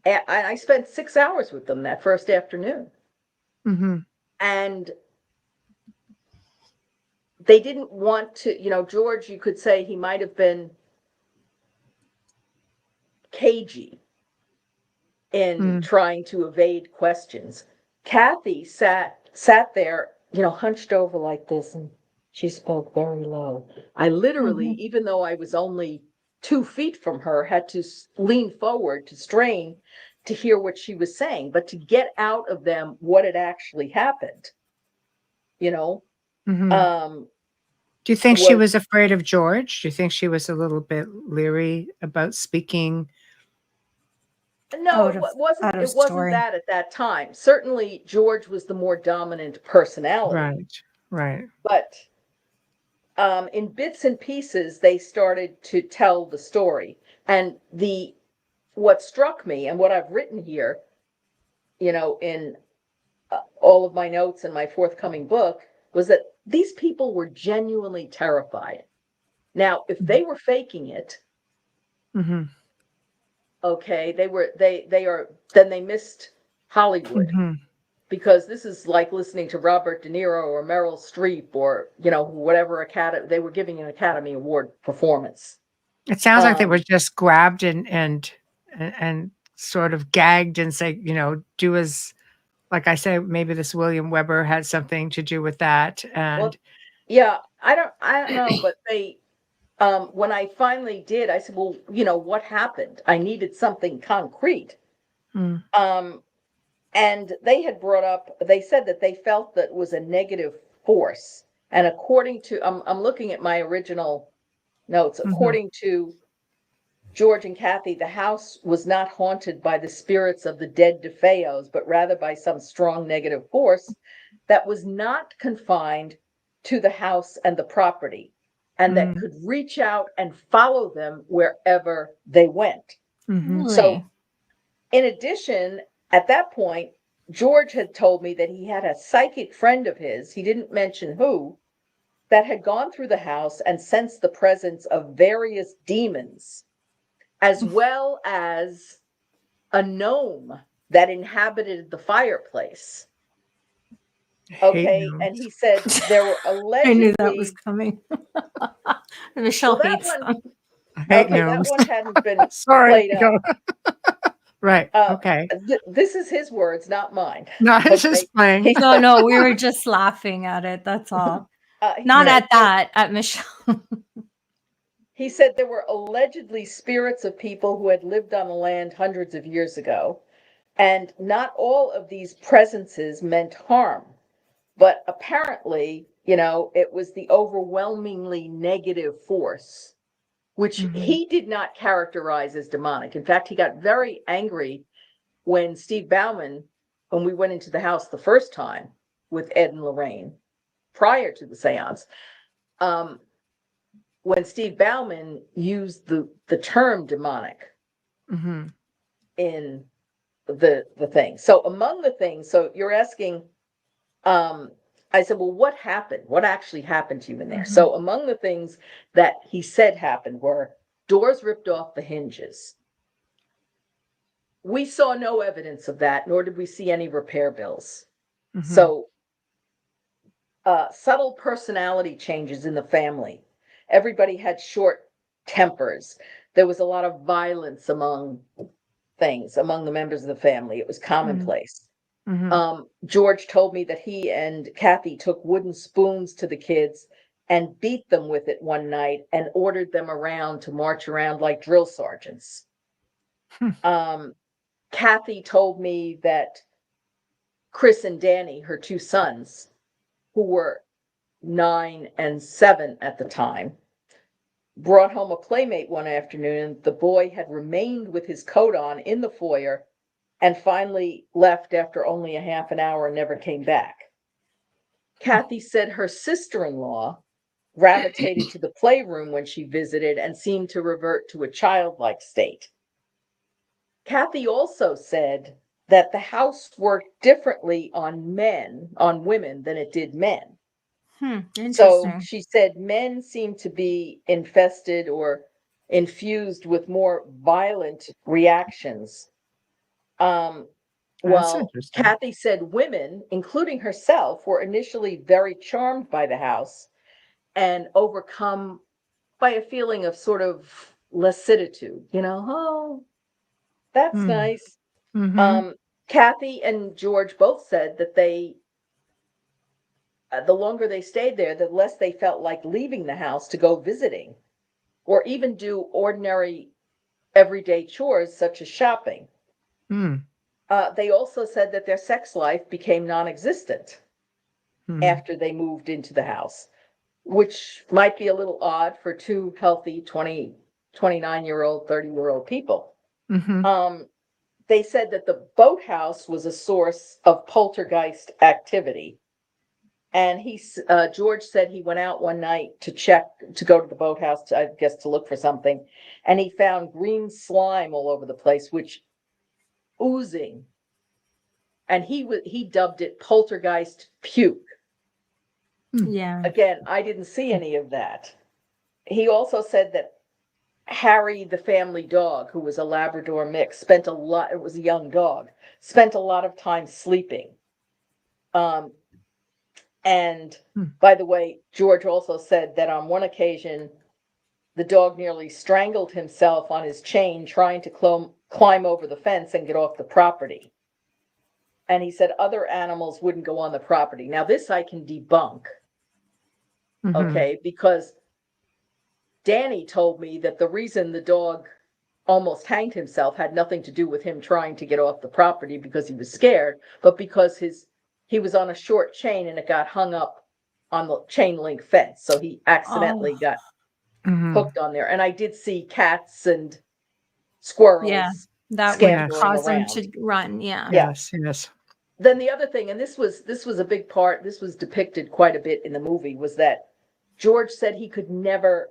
[SPEAKER 4] I spent 6 hours with them that first afternoon. And they didn't want to, George, you could say he might have been cagey in trying to evade questions. Kathy sat there, hunched over like this, and she spoke very low. I literally, even though I was only 2 feet from her, had to lean forward to strain to hear what she was saying, but to get out of them what had actually happened, you know,
[SPEAKER 2] Do you think she
[SPEAKER 4] was
[SPEAKER 2] was afraid of George? Do you think she was a little bit leery about speaking?
[SPEAKER 4] no,
[SPEAKER 3] out of
[SPEAKER 4] it wasn't
[SPEAKER 3] story.
[SPEAKER 4] that at that time. Certainly George was the more dominant personality,
[SPEAKER 2] Right.
[SPEAKER 4] but in bits and pieces they started to tell the story. And what struck me and what I've written here, in all of my notes in my forthcoming book, was that these people were genuinely terrified. Now, if they were faking it,
[SPEAKER 2] Mm-hmm.
[SPEAKER 4] okay, then they missed Hollywood,
[SPEAKER 2] Mm-hmm.
[SPEAKER 4] because this is like listening to Robert De Niro or Meryl Streep or, whatever they were giving an Academy Award performance.
[SPEAKER 2] It sounds like they were
[SPEAKER 4] Um,
[SPEAKER 2] just grabbed and sort of gagged and say, do as, like I said, maybe this William Weber had something to do with that.
[SPEAKER 4] well,
[SPEAKER 2] And
[SPEAKER 4] yeah, I don't know, but when I finally did, I said, well, what happened? I needed something concrete.
[SPEAKER 2] Mm,
[SPEAKER 4] And they said that they felt that was a negative force. And according to, I'm looking at my original notes,
[SPEAKER 2] mhm,
[SPEAKER 4] according to George and Kathy, the house was not haunted by the spirits of the dead Defeos, but rather by some strong negative force that was not confined to the house and the property, and that
[SPEAKER 2] mm,
[SPEAKER 4] could reach out and follow them wherever they went.
[SPEAKER 2] mhm,
[SPEAKER 4] So,
[SPEAKER 3] Really?
[SPEAKER 4] in addition, at that point, George had told me that he had a psychic friend of his, he didn't mention who, that had gone through the house and sensed the presence of various demons, as well as a gnome that inhabited the fireplace.
[SPEAKER 2] hate
[SPEAKER 4] Okay.
[SPEAKER 2] gnomes.
[SPEAKER 4] And he said there were
[SPEAKER 3] I knew that was
[SPEAKER 4] allegedly,
[SPEAKER 3] coming.
[SPEAKER 4] well,
[SPEAKER 3] Michelle
[SPEAKER 4] that
[SPEAKER 3] hates
[SPEAKER 4] one,
[SPEAKER 3] them.
[SPEAKER 2] I hate
[SPEAKER 4] okay, that
[SPEAKER 2] gnomes.
[SPEAKER 4] one hadn't been
[SPEAKER 2] Sorry.
[SPEAKER 4] played up.
[SPEAKER 2] Go. Right. Okay.
[SPEAKER 4] This is his words, not mine.
[SPEAKER 2] No, it's
[SPEAKER 4] Okay.
[SPEAKER 2] just playing.
[SPEAKER 4] He
[SPEAKER 3] No,
[SPEAKER 4] said,
[SPEAKER 3] no, we were just laughing at it. That's all.
[SPEAKER 4] he
[SPEAKER 3] Not
[SPEAKER 4] said
[SPEAKER 3] at that, at Michelle.
[SPEAKER 4] he said there were allegedly spirits of people who had lived on the land hundreds of years ago, and not all of these presences meant harm. But apparently, it was the overwhelmingly negative force, which
[SPEAKER 2] Mhm,
[SPEAKER 4] he did not characterize as demonic. In fact, he got very angry when when we went into the house the first time with Ed and Lorraine prior to the seance, when Steve Bauman used the term demonic
[SPEAKER 2] mhm,
[SPEAKER 4] in the thing. So among the things, so you're asking, I said, well, what happened? What actually happened to you in there?
[SPEAKER 2] mhm,
[SPEAKER 4] So among the things that he said happened were doors ripped off the hinges. We saw no evidence of that, nor did we see any repair bills.
[SPEAKER 2] mhm,
[SPEAKER 4] So subtle personality changes in the family. Everybody had short tempers. There was a lot of violence among the members of the family. It was
[SPEAKER 2] mhm,
[SPEAKER 4] commonplace.
[SPEAKER 2] mhm.
[SPEAKER 4] George told me that he and Kathy took wooden spoons to the kids and beat them with it one night and ordered them around to march around like drill sergeants.
[SPEAKER 2] Hmm.
[SPEAKER 4] Kathy told me that Chris and Danny, her two sons, who were 9 and 7 at the time, brought home a playmate one afternoon. The boy had remained with his coat on in the foyer and finally left after only a half an hour and never came back. Kathy said her sister-in-law gravitated to the playroom when she visited and seemed to revert to a childlike state. Kathy also said that the house worked differently on women than it did men. So
[SPEAKER 3] Interesting.
[SPEAKER 4] she said men seem to be infested or infused with more violent reactions.
[SPEAKER 2] That's
[SPEAKER 4] Well,
[SPEAKER 2] interesting.
[SPEAKER 4] Kathy said women, including herself, were initially very charmed by the house and overcome by a feeling of sort of lassitude, oh, that's
[SPEAKER 2] Mm,
[SPEAKER 4] nice.
[SPEAKER 2] mhm,
[SPEAKER 4] Kathy and George both said that the longer they stayed there, the less they felt like leaving the house to go visiting or even do ordinary everyday chores such as shopping.
[SPEAKER 2] Mm.
[SPEAKER 4] They also said that their sex life became non-existent after they moved into the house, which might be a little odd for two healthy 29-year-old, 30-year-old people.
[SPEAKER 2] Mm-hmm.
[SPEAKER 4] They said that the boathouse was a source of poltergeist activity. And George said he went out one night to go to the boathouse, I guess, to look for something. And he found green slime all over the place, which oozing. And he dubbed it poltergeist puke.
[SPEAKER 3] Yeah.
[SPEAKER 4] Again, I didn't see any of that. He also said that Harry, the family dog, who was a Labrador mix, it was a young dog, spent a lot of time sleeping. And by the way, George also said that on one occasion, the dog nearly strangled himself on his chain trying to climb over the fence and get off the property. And he said other animals wouldn't go on the property. Now, this I can debunk, okay, because Danny told me that the reason the dog almost hanged himself had nothing to do with him trying to get off the property because he was scared, but because he was on a short chain and it got hung up on the chain link fence. So he accidentally got hooked on there. And I did see cats and squirrels
[SPEAKER 3] that
[SPEAKER 4] scampering
[SPEAKER 3] would cause
[SPEAKER 4] around.
[SPEAKER 3] them to run.
[SPEAKER 2] Yes.
[SPEAKER 4] Then the other thing, and this was a big part, this was depicted quite a bit in the movie, was that George said he could never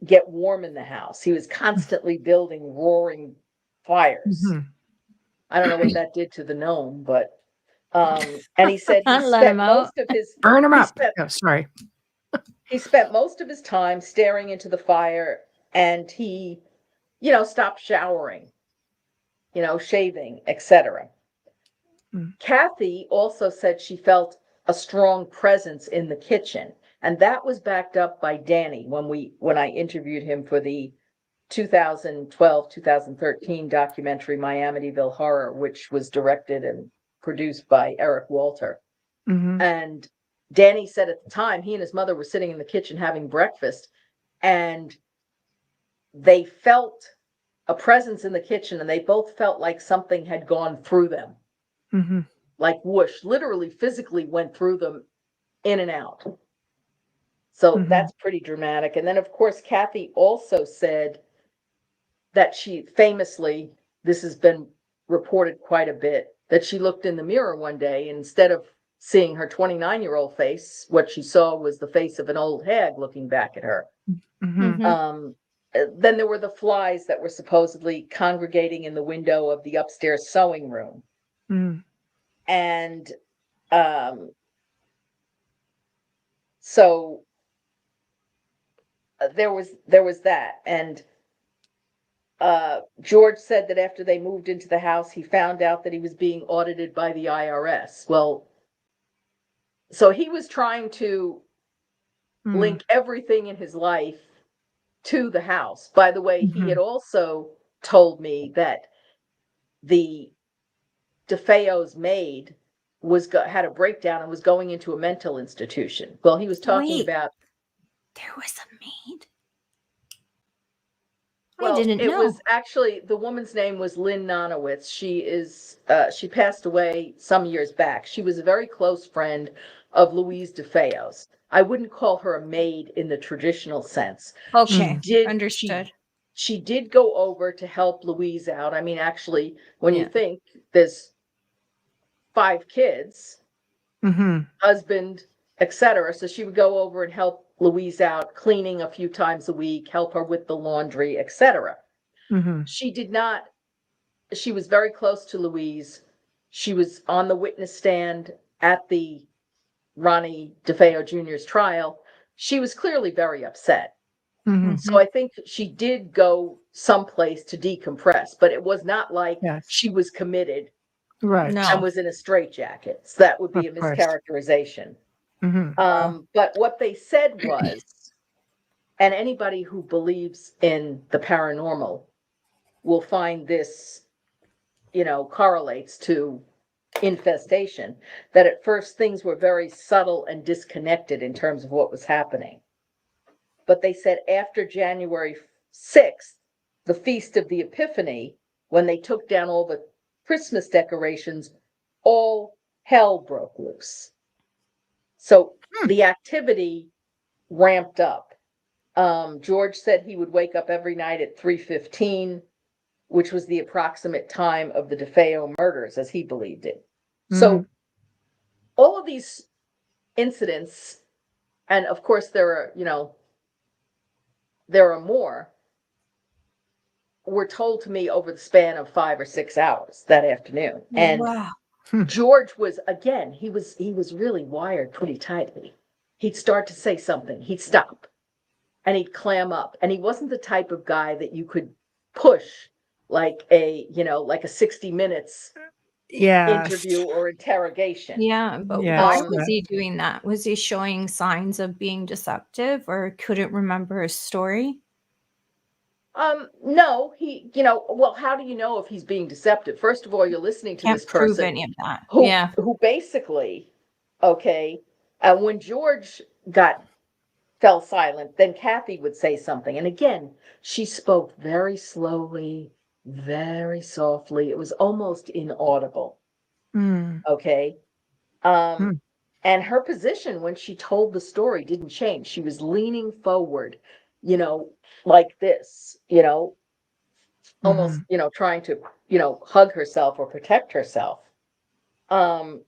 [SPEAKER 4] get warm in the house. He was constantly building roaring fires. I don't know what that did to the gnome, but and he said he spent most of his
[SPEAKER 2] burn him up. Sorry.
[SPEAKER 4] He spent most of his time staring into the fire, and he, stopped showering, shaving, etc. Kathy also said she felt a strong presence in the kitchen, and that was backed up by Danny when I interviewed him for the 2012-2013 documentary My Amityville Horror, which was directed and produced by Eric Walter. And Danny said at the time he and his mother were sitting in the kitchen having breakfast, and they felt a presence in the kitchen, and they both felt like something had gone through them. Like whoosh, literally physically went through them in and out. So that's pretty dramatic. And then, of course, Kathy also said that she famously, this has been reported quite a bit, that she looked in the mirror one day, and instead of seeing her 29-year-old face, what she saw was the face of an old hag looking back at her. Then there were the flies that were supposedly congregating in the window of the upstairs sewing room. And so there was that. And George said that after they moved into the house, he found out that he was being audited by the IRS. Well, so he was trying to link everything in his life to the house. By the way, he had also told me that the Defeo's maid had a breakdown and was going into a mental institution. Well, he was talking about.
[SPEAKER 3] There was a maid.
[SPEAKER 4] Well,
[SPEAKER 3] I didn't know.
[SPEAKER 4] It was actually, the woman's name was Lynn Nonowitz. She passed away some years back. She was a very close friend of Louise Defeo's. I wouldn't call her a maid in the traditional sense.
[SPEAKER 3] Okay, understood.
[SPEAKER 4] She did go over to help Louise out. I mean, actually, when you think there's 5 kids, husband, etc. So she would go over and help Louise out, cleaning a few times a week, help her with the laundry, etc. She was very close to Louise. She was on the witness stand at the Ronnie Defeo Jr.'s trial. She was clearly very upset. So I think she did go someplace to decompress, but it was not like she was committed and was in a straitjacket. So that would be a mischaracterization. But what they said was, and anybody who believes in the paranormal will find this, correlates to infestation, that at first things were very subtle and disconnected in terms of what was happening. But they said after January 6th, the Feast of the Epiphany, when they took down all the Christmas decorations, all hell broke loose. So the activity ramped up. George said he would wake up every night at 3:15, which was the approximate time of the Defeo murders, as he believed it. So all of these incidents, and of course there are more, were told to me over the span of 5 or 6 hours that afternoon. And
[SPEAKER 3] Wow.
[SPEAKER 4] George was, again, he was really wired pretty tightly. He'd start to say something, he'd stop, and he'd clam up. And he wasn't the type of guy that you could push like a 60 minutes interview or interrogation.
[SPEAKER 3] Yeah, but why was he doing that? Was he showing signs of being deceptive or couldn't remember his story?
[SPEAKER 4] No, well, how do you know if he's being deceptive? First of all, you're listening to this person
[SPEAKER 3] prove any of that.
[SPEAKER 4] who basically, when George fell silent, then Kathy would say something. And again, she spoke very slowly, very softly. It was almost inaudible. Okay. And her position when she told the story didn't change. She was leaning forward, like this, almost, trying to, hug herself or protect herself.
[SPEAKER 2] So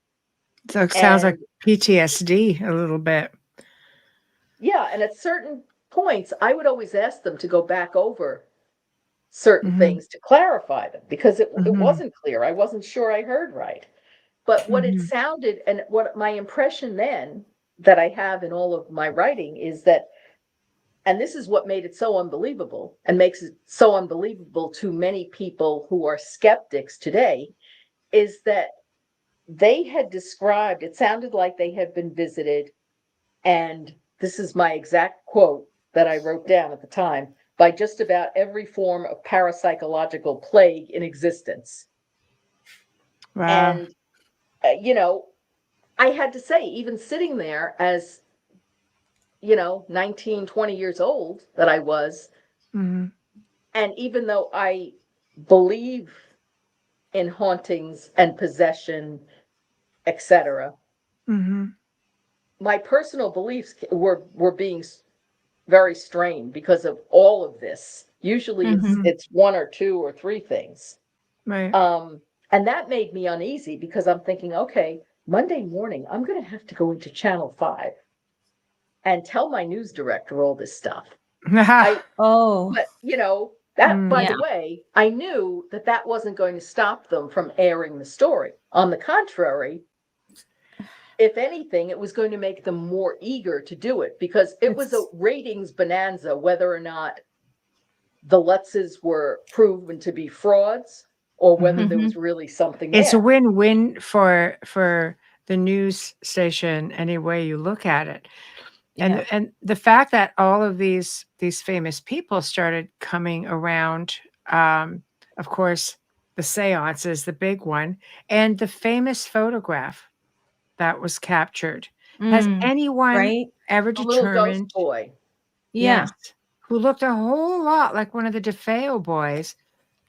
[SPEAKER 2] it sounds like PTSD a little bit.
[SPEAKER 4] Yeah. And at certain points, I would always ask them to go back over certain things to clarify them, because it wasn't clear. I wasn't sure I heard right. But what it sounded, and what my impression then that I have in all of my writing is that, and this is what made it so unbelievable and makes it so unbelievable to many people who are skeptics today, is that they had described, it sounded like they had been visited, and this is my exact quote that I wrote down at the time, by just about every form of parapsychological plague in existence.
[SPEAKER 2] Wow.
[SPEAKER 4] And, I had to say, even sitting there as, 19, 20 years old that I was, and even though I believe in hauntings and possession, etc., my personal beliefs were being very strained because of all of this. Usually it's one or two or three things.
[SPEAKER 2] Right.
[SPEAKER 4] And that made me uneasy, because I'm thinking, okay, Monday morning, I'm going to have to go into Channel 5 and tell my news director all this stuff. But, by the way, I knew that wasn't going to stop them from airing the story. On the contrary, if anything, it was going to make them more eager to do it, because it was a ratings bonanza, whether or not the Lutzes were proven to be frauds or whether there was really something there.
[SPEAKER 2] It's a win-win for the news station any way you look at it. And the fact that all of these famous people started coming around, of course, the seance is the big one, and the famous photograph that was captured. Has anyone ever determined?
[SPEAKER 4] Little ghost boy.
[SPEAKER 2] Yes, who looked a whole lot like one of the Defeo boys.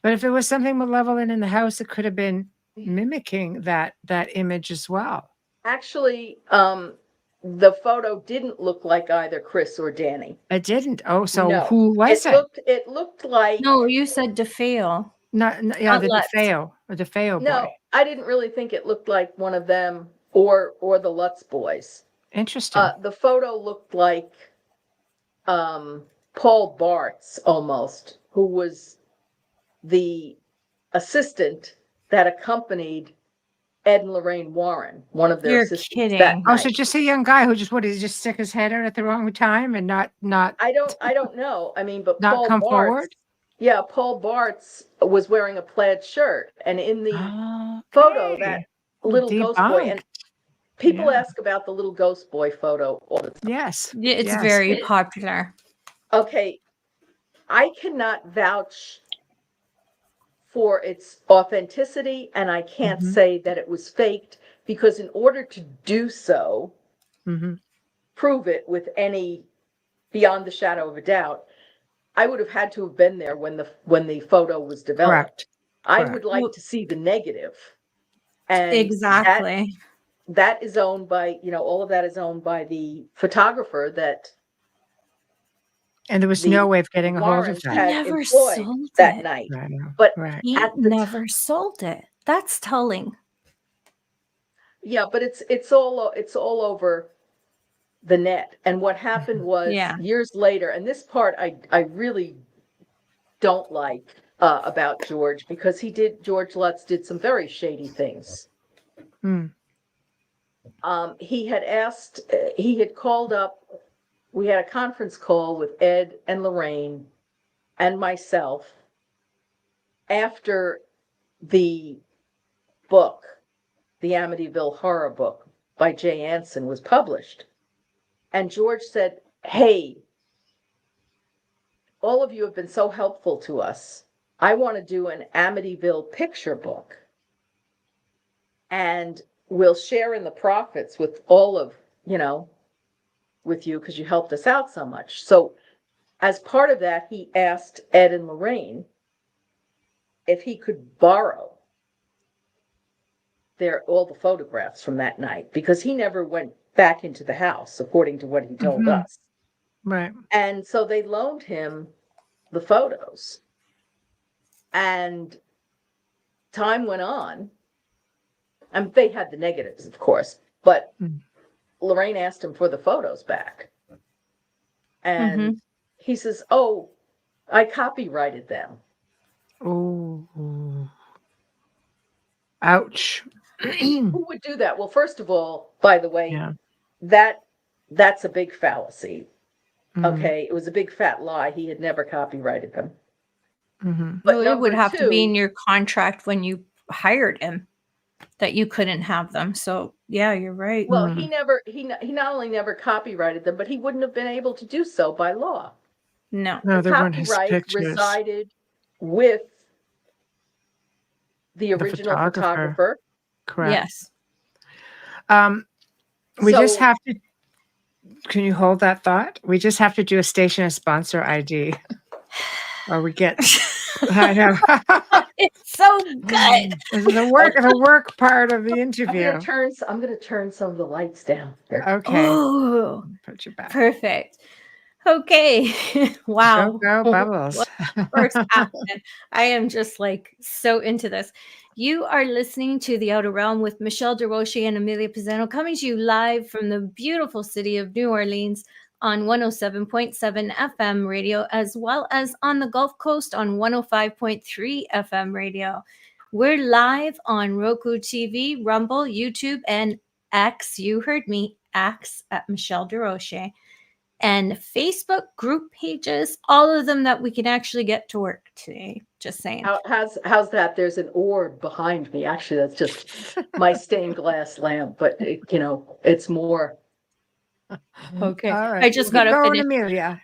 [SPEAKER 2] But if there was something malevolent in the house, it could have been mimicking that image as well.
[SPEAKER 4] Actually, the photo didn't look like either Chris or Danny.
[SPEAKER 2] It didn't. Oh, so who was it?
[SPEAKER 4] It looked like.
[SPEAKER 3] No, you said Defeo.
[SPEAKER 2] The Defeo, or Defeo boy.
[SPEAKER 4] No, I didn't really think it looked like one of them or the Lutz boys.
[SPEAKER 2] Interesting.
[SPEAKER 4] The photo looked like Paul Bartz almost, who was the assistant that accompanied Ed and Lorraine Warren, one of their assistants.
[SPEAKER 3] You're kidding.
[SPEAKER 2] So just a young guy who just just stick his head out at the wrong time and not.
[SPEAKER 4] I don't know. I mean, but
[SPEAKER 2] not
[SPEAKER 4] Paul
[SPEAKER 2] come
[SPEAKER 4] Bartz,
[SPEAKER 2] forward.
[SPEAKER 4] Yeah, Paul Bartz was wearing a plaid shirt, and in the photo, that little ghost boy. And people ask about the little ghost boy photo all the time.
[SPEAKER 2] Yes,
[SPEAKER 3] it's very popular.
[SPEAKER 4] Okay, I cannot vouch for its authenticity, and I can't say that it was faked, because in order to do so, prove it with any beyond the shadow of a doubt, I would have had to have been there when the photo was developed.
[SPEAKER 2] Correct.
[SPEAKER 4] I would like to see the negative. And
[SPEAKER 3] exactly.
[SPEAKER 4] That is owned by, all of that is owned by the photographer that.
[SPEAKER 2] And there was no way of getting a hold of
[SPEAKER 4] Warrens
[SPEAKER 2] that.
[SPEAKER 4] had
[SPEAKER 3] Never
[SPEAKER 4] employed
[SPEAKER 3] sold
[SPEAKER 4] that
[SPEAKER 3] it.
[SPEAKER 4] night.
[SPEAKER 2] Right.
[SPEAKER 4] But
[SPEAKER 3] He
[SPEAKER 4] at the
[SPEAKER 3] never sold it. That's telling.
[SPEAKER 4] Yeah, but it's all over the net. And what happened was years later, and this part I really don't like about George, because George Lutz did some very shady things. He had called up, we had a conference call with Ed and Lorraine and myself after the book, the Amityville Horror book by Jay Anson, was published. And George said, "Hey, all of you have been so helpful to us. I want to do an Amityville picture book. And we'll share in the profits with all of, with you, because you helped us out so much." So as part of that, he asked Ed and Lorraine if he could borrow all the photographs from that night, because he never went back into the house, according to what he told us.
[SPEAKER 2] Right.
[SPEAKER 4] And so they loaned him the photos. And time went on. And they had the negatives, of course, but Lorraine asked him for the photos back. And he says, "Oh, I copyrighted them."
[SPEAKER 2] Oh, ouch.
[SPEAKER 4] Who would do that? Well, first of all, by the way, that's a big fallacy. Okay, it was a big fat lie. He had never copyrighted them.
[SPEAKER 3] But it would have to be in your contract when you hired him that you couldn't have them. So yeah, you're right.
[SPEAKER 4] Well, he not only never copyrighted them, but he wouldn't have been able to do so by law.
[SPEAKER 3] No,
[SPEAKER 4] the
[SPEAKER 2] there weren't his
[SPEAKER 4] copyright
[SPEAKER 2] pictures.
[SPEAKER 4] resided with the original photographer.
[SPEAKER 2] Correct.
[SPEAKER 3] Yes.
[SPEAKER 2] We just have to. Can you hold that thought? We just have to do a station and sponsor ID, or we get. I know.
[SPEAKER 3] It's so good.
[SPEAKER 2] This is the work part of the interview.
[SPEAKER 4] I'm going to turn some of the lights down here.
[SPEAKER 2] Okay.
[SPEAKER 3] Oh,
[SPEAKER 2] put you back.
[SPEAKER 3] Perfect. Okay. Wow.
[SPEAKER 2] Go Bubbles.
[SPEAKER 3] First happened. I am just like so into this. You are listening to The Outer Realm with Michelle Desrochers and Amelia Pisano, coming to you live from the beautiful city of New Orleans on 107.7 FM radio, as well as on the Gulf Coast on 105.3 FM radio. We're live on Roku TV, Rumble, YouTube, and X. You heard me, X at Michelle Desrochers. And Facebook group pages, all of them that we can actually get to work today. Just saying.
[SPEAKER 4] How's that? There's an orb behind me. Actually, that's just my stained glass lamp, but it's more.
[SPEAKER 3] Okay.
[SPEAKER 2] All right.
[SPEAKER 3] I just got to finish.
[SPEAKER 2] Amelia.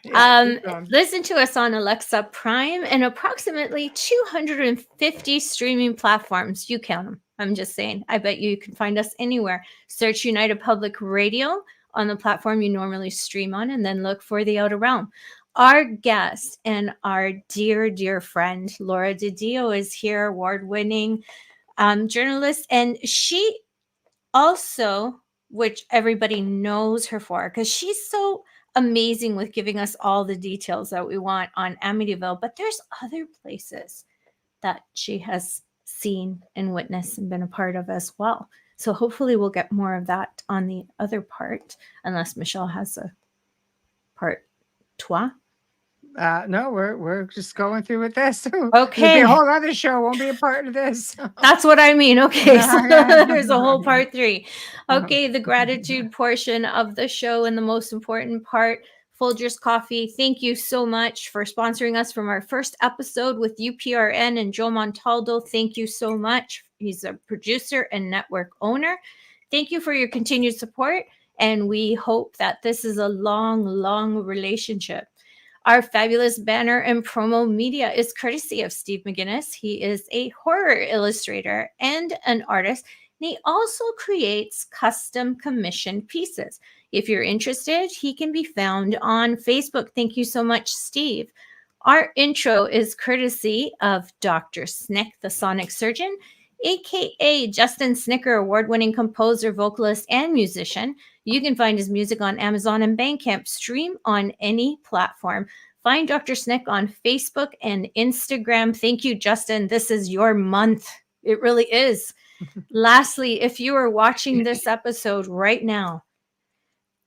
[SPEAKER 3] Listen to us on Alexa Prime and approximately 250 streaming platforms. You count them. I'm just saying. I bet you can find us anywhere. Search United Public Radio on the platform you normally stream on, and then look for The Outer Realm. Our guest and our dear, dear friend, Laura DiDio, is here, award-winning journalist. And she also, which everybody knows her for, because she's so amazing with giving us all the details that we want on Amityville, but there's other places that she has seen and witnessed and been a part of as well. So hopefully we'll get more of that on the other part, unless Michelle has a part trois.
[SPEAKER 2] No, we're just going through with this.
[SPEAKER 3] Okay.
[SPEAKER 2] There'll be a whole other show. Won't be a part of this.
[SPEAKER 3] That's what I mean. Okay. So there's a whole part 3. Okay. The gratitude portion of the show, and the most important part, Folgers Coffee. Thank you so much for sponsoring us from our first episode with UPRN and Joe Montaldo. Thank you so much. He's a producer and network owner. Thank you for your continued support. And we hope that this is a long, long relationship. Our fabulous banner and promo media is courtesy of Steve McGinnis. He is a horror illustrator and an artist. And he also creates custom commissioned pieces. If you're interested, he can be found on Facebook. Thank you so much, Steve. Our intro is courtesy of Dr. Snick, the sonic surgeon, aka Justin Snicker, award-winning composer, vocalist, and musician. You can find his music on Amazon and Bandcamp. Stream on any platform. Find Dr. Snick on Facebook and Instagram. Thank you, Justin. This is your month. It really is. Lastly, if you are watching this episode right now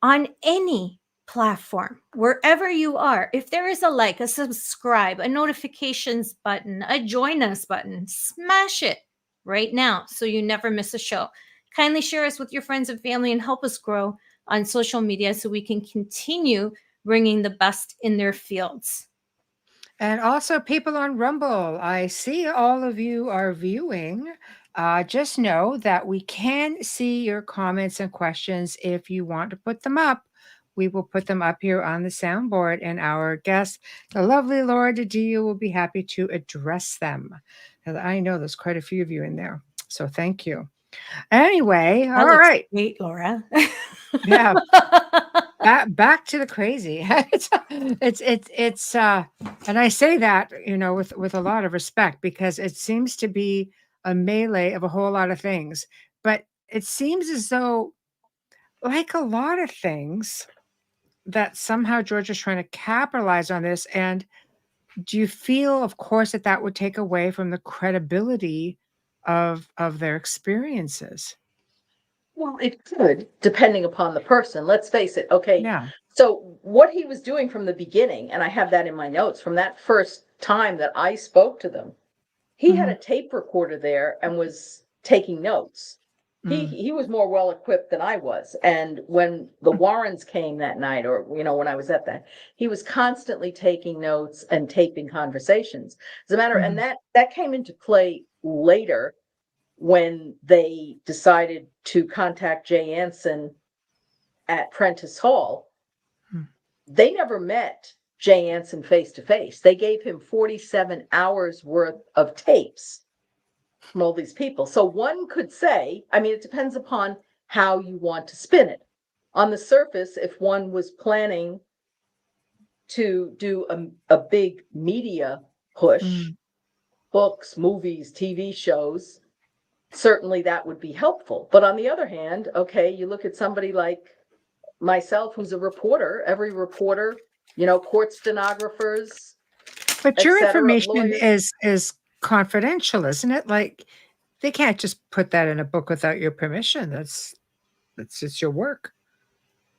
[SPEAKER 3] on any platform, wherever you are, if there is a like, a subscribe, a notifications button, a join us button, smash it right now so you never miss a show. Kindly share us with your friends and family and help us grow on social media so we can continue bringing the best in their fields.
[SPEAKER 2] And also people on Rumble. I see all of you are viewing. Just know that we can see your comments and questions. If you want to put them up, we will put them up here on the soundboard, and our guest, the lovely Laura DiDio, will be happy to address them. And I know there's quite a few of you in there, so thank you. Anyway, all right.
[SPEAKER 3] Great, Laura.
[SPEAKER 2] Yeah. Back to the crazy. it's and I say that, you know, with a lot of respect, because it seems to be a melee of a whole lot of things. But it seems as though, like a lot of things, that somehow Georgia's trying to capitalize on this. And do you feel, of course, that that would take away from the credibility of their experiences?
[SPEAKER 4] Well, it could, depending upon the person. Let's face it. Okay.
[SPEAKER 2] Yeah.
[SPEAKER 4] So what he was doing from the beginning, and I have that in my notes from that first time that I spoke to them, he had a tape recorder there and was taking notes. He was more well equipped than I was. And when the Warrens came that night, or, you know, when I was at that, he was constantly taking notes and taping conversations. As a matter, and that came into play later when they decided to contact Jay Anson at Prentice Hall. They never met Jay Anson face to face. They gave him 47 hours worth of tapes from all these people. So one could say, I mean, it depends upon how you want to spin it. On the surface, if one was planning to do a big media push, books, movies, TV shows, certainly that would be helpful. But on the other hand, okay, you look at somebody like myself, who's a reporter. Every reporter, you know, court stenographers.
[SPEAKER 2] But your
[SPEAKER 4] cetera,
[SPEAKER 2] information
[SPEAKER 4] lawyers.
[SPEAKER 2] is confidential, isn't it? Like, they can't just put that in a book without your permission. That's just your work.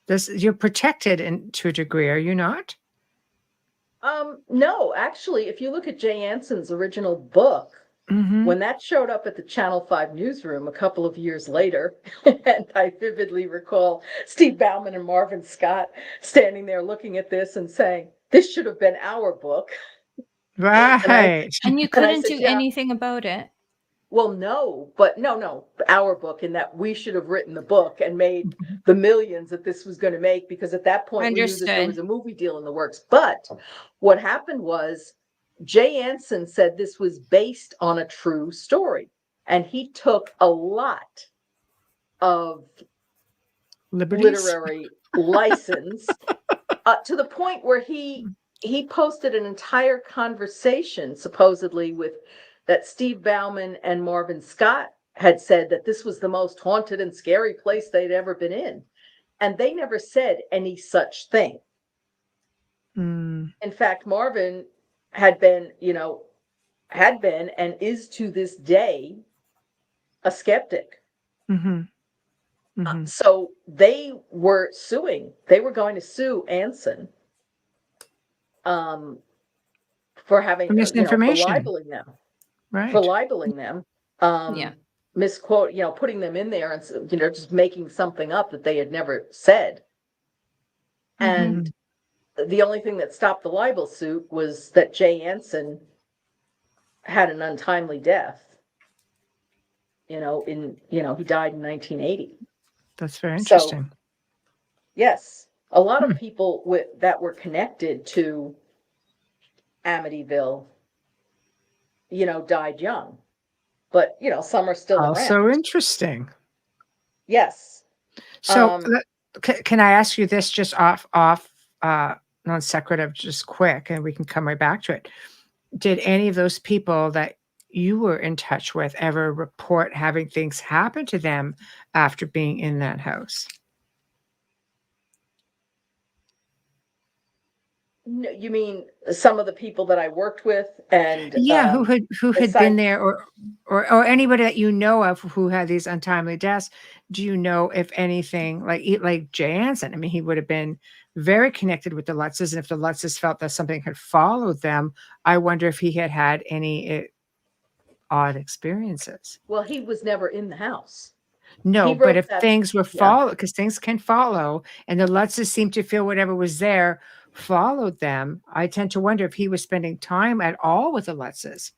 [SPEAKER 2] You're protected to a degree, are you not?
[SPEAKER 4] No, actually, if you look at Jay Anson's original book, when that showed up at the Channel 5 newsroom a couple of years later, and I vividly recall Steve Bauman and Marvin Scott standing there looking at this and saying, "This should have been our book."
[SPEAKER 2] Right.
[SPEAKER 3] And you couldn't do anything about it.
[SPEAKER 4] Well, no, our book, in that we should have written the book and made the millions that this was going to make, because at that point we knew that there was a movie deal in the works. But what happened was Jay Anson said this was based on a true story, and he took a lot of literary license to the point where he posted an entire conversation supposedly with that Steve Bauman and Marvin Scott had said that this was the most haunted and scary place they'd ever been in. And they never said any such thing. In fact, Marvin had been and is to this day a skeptic. So they were suing. They were going to sue Anson for having
[SPEAKER 2] misinformation,
[SPEAKER 4] for libeling them.
[SPEAKER 2] Right.
[SPEAKER 4] For libeling them, misquote, putting them in there and, just making something up that they had never said. And the only thing that stopped the libel suit was that Jay Anson had an untimely death. He died in 1980.
[SPEAKER 2] That's very interesting.
[SPEAKER 4] So, yes, a lot of people that were connected to Amityville, died young, but some are still around.
[SPEAKER 2] Also interesting.
[SPEAKER 4] Yes.
[SPEAKER 2] So can I ask you this just off non sequitur, just quick, and we can come right back to it. Did any of those people that you were in touch with ever report having things happen to them after being in that house?
[SPEAKER 4] No, you mean some of the people that I worked with and
[SPEAKER 2] Yeah, who had been
[SPEAKER 4] besides,
[SPEAKER 2] there, or anybody that you know of who had these untimely deaths? Do you know if anything like Jay Anson? I mean, he would have been very connected with the Lutzes, and if the Lutzes felt that something had followed them, I wonder if he had had any odd experiences.
[SPEAKER 4] well, he was never in the house.
[SPEAKER 2] No,
[SPEAKER 4] He
[SPEAKER 2] but
[SPEAKER 4] wrote
[SPEAKER 2] if
[SPEAKER 4] that.
[SPEAKER 2] things were
[SPEAKER 4] Yeah.
[SPEAKER 2] followed, because things can follow, and the Lutzes seemed to feel whatever was there followed them, I tend to wonder if he was spending time at all with the Lutzes,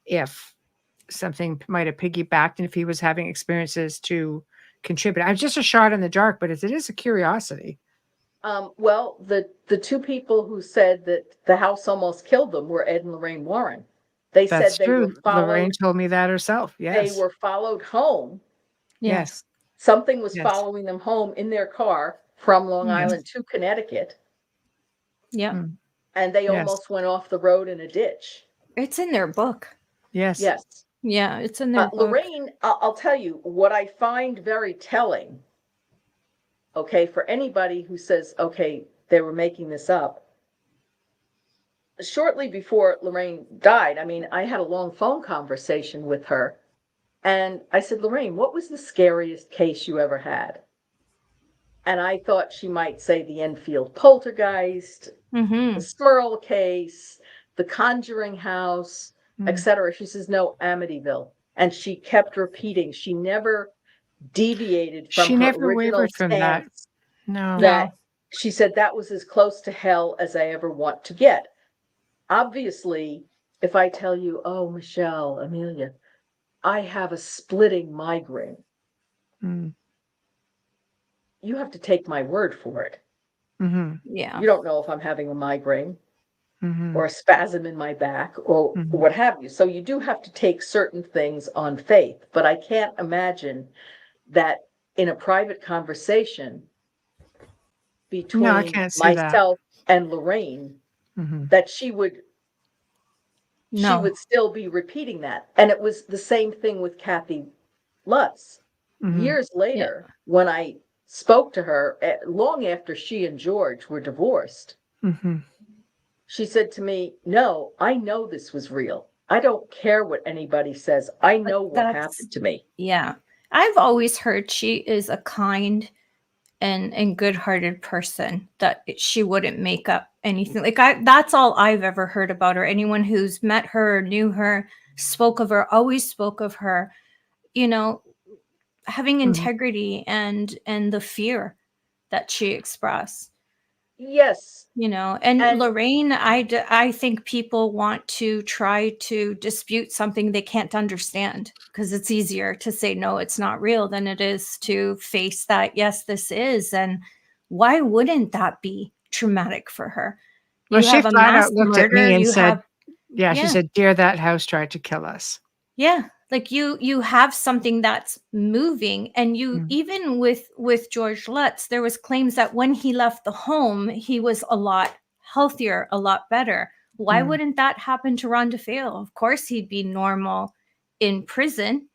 [SPEAKER 2] if something might have piggybacked, and if he was having experiences to contribute. I'm just a shot in the dark, but it is a curiosity.
[SPEAKER 4] Well, the two people who said that the house almost killed them were Ed and Lorraine Warren. They
[SPEAKER 2] That's
[SPEAKER 4] said they were
[SPEAKER 2] true. Lorraine
[SPEAKER 4] followed.
[SPEAKER 2] told me that herself.
[SPEAKER 4] They
[SPEAKER 2] Yes.
[SPEAKER 4] were followed home.
[SPEAKER 2] Yes.
[SPEAKER 4] Something was
[SPEAKER 2] Yes.
[SPEAKER 4] following them home in their car from Long
[SPEAKER 2] Yes.
[SPEAKER 4] Island to Connecticut,
[SPEAKER 3] Yeah.
[SPEAKER 2] Mm.
[SPEAKER 4] and they
[SPEAKER 2] Yes.
[SPEAKER 4] almost went off the road in a ditch.
[SPEAKER 3] It's in their book.
[SPEAKER 2] Yes.
[SPEAKER 4] Yes.
[SPEAKER 3] Yeah, it's in their book.
[SPEAKER 4] Lorraine, I'll tell you what I find very telling. Okay, for anybody who says, okay, they were making this up. Shortly before Lorraine died, I mean, I had a long phone conversation with her, and I said, Lorraine, what was the scariest case you ever had? And I thought she might say the Enfield poltergeist,
[SPEAKER 3] Mm-hmm.
[SPEAKER 4] the Smurl case, the Conjuring House, etc. She says, no, Amityville. And she kept repeating. She never deviated from
[SPEAKER 2] She
[SPEAKER 4] her
[SPEAKER 2] never
[SPEAKER 4] original
[SPEAKER 2] wavered from that.
[SPEAKER 4] stance.
[SPEAKER 2] No.
[SPEAKER 4] That she said that was as close to hell as I ever want to get. Obviously, if I tell you, oh, Michelle, Amelia, I have a splitting migraine,
[SPEAKER 2] Mm.
[SPEAKER 4] you have to take my word for it.
[SPEAKER 2] Mm-hmm.
[SPEAKER 3] Yeah.
[SPEAKER 4] You don't know if I'm having a migraine
[SPEAKER 2] Mm-hmm.
[SPEAKER 4] or a spasm in my back or
[SPEAKER 2] Mhm.
[SPEAKER 4] what have you. So you do have to take certain things on faith. But I can't imagine that in a private conversation between
[SPEAKER 2] No, I can't see that.
[SPEAKER 4] myself and Lorraine,
[SPEAKER 2] Mm-hmm.
[SPEAKER 4] that she would
[SPEAKER 3] No.
[SPEAKER 4] still be repeating that. And it was the same thing with Kathy Lutz.
[SPEAKER 2] Mhm.
[SPEAKER 4] Years later, when I spoke to her, long after she and George were divorced,
[SPEAKER 2] Mm-hmm.
[SPEAKER 4] she said to me, no, I know this was real. I don't care what anybody says. I know what happened to me.
[SPEAKER 3] Yeah. I've always heard she is a kind and good-hearted person, that she wouldn't make up anything. Like, that's all I've ever heard about her. Anyone who's met her or knew her spoke of her, always spoke of her, you know, having integrity and the fear that she expressed.
[SPEAKER 4] Yes.
[SPEAKER 3] You know, and Lorraine, I think people want to try to dispute something they can't understand, because it's easier to say, no, it's not real, than it is to face that, yes, this is. And why wouldn't that be traumatic for her?
[SPEAKER 2] Well,
[SPEAKER 3] You
[SPEAKER 2] she
[SPEAKER 3] have a
[SPEAKER 2] flat
[SPEAKER 3] mass
[SPEAKER 2] out looked
[SPEAKER 3] murder,
[SPEAKER 2] at me and
[SPEAKER 3] you
[SPEAKER 2] said,
[SPEAKER 3] have,
[SPEAKER 2] yeah, she
[SPEAKER 3] yeah.
[SPEAKER 2] said, dear, that house tried to kill us.
[SPEAKER 3] Yeah, like you have something that's moving, and you even with George Lutz, there was claims that when he left the home, he was a lot healthier, a lot better. Why wouldn't that happen to Ron DeFeo? Of course, he'd be normal in prison,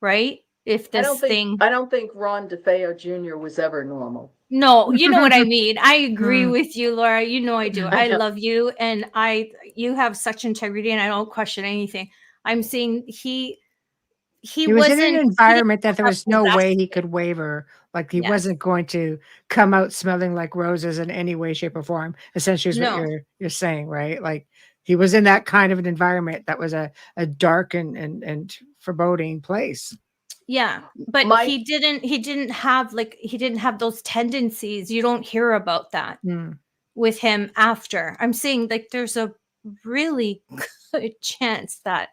[SPEAKER 3] right? If this thing,
[SPEAKER 4] I don't think Ron DeFeo Jr. was ever normal.
[SPEAKER 3] no, you know what I mean. I agree with you, Laura. You know I do.
[SPEAKER 4] I
[SPEAKER 3] I
[SPEAKER 4] know.
[SPEAKER 3] love you, and you have such integrity, and I don't question anything. I'm saying he
[SPEAKER 2] was in an environment that there was no way he
[SPEAKER 3] possessed.
[SPEAKER 2] could waver. Like, he
[SPEAKER 3] Yes.
[SPEAKER 2] wasn't going to come out smelling like roses in any way, shape, or form. Essentially, is
[SPEAKER 3] No.
[SPEAKER 2] what you're saying, right? Like, he was in that kind of an environment that was a dark and foreboding place.
[SPEAKER 3] Yeah, but he didn't have those tendencies. You don't hear about that with him after. I'm saying, like, there's a really good chance that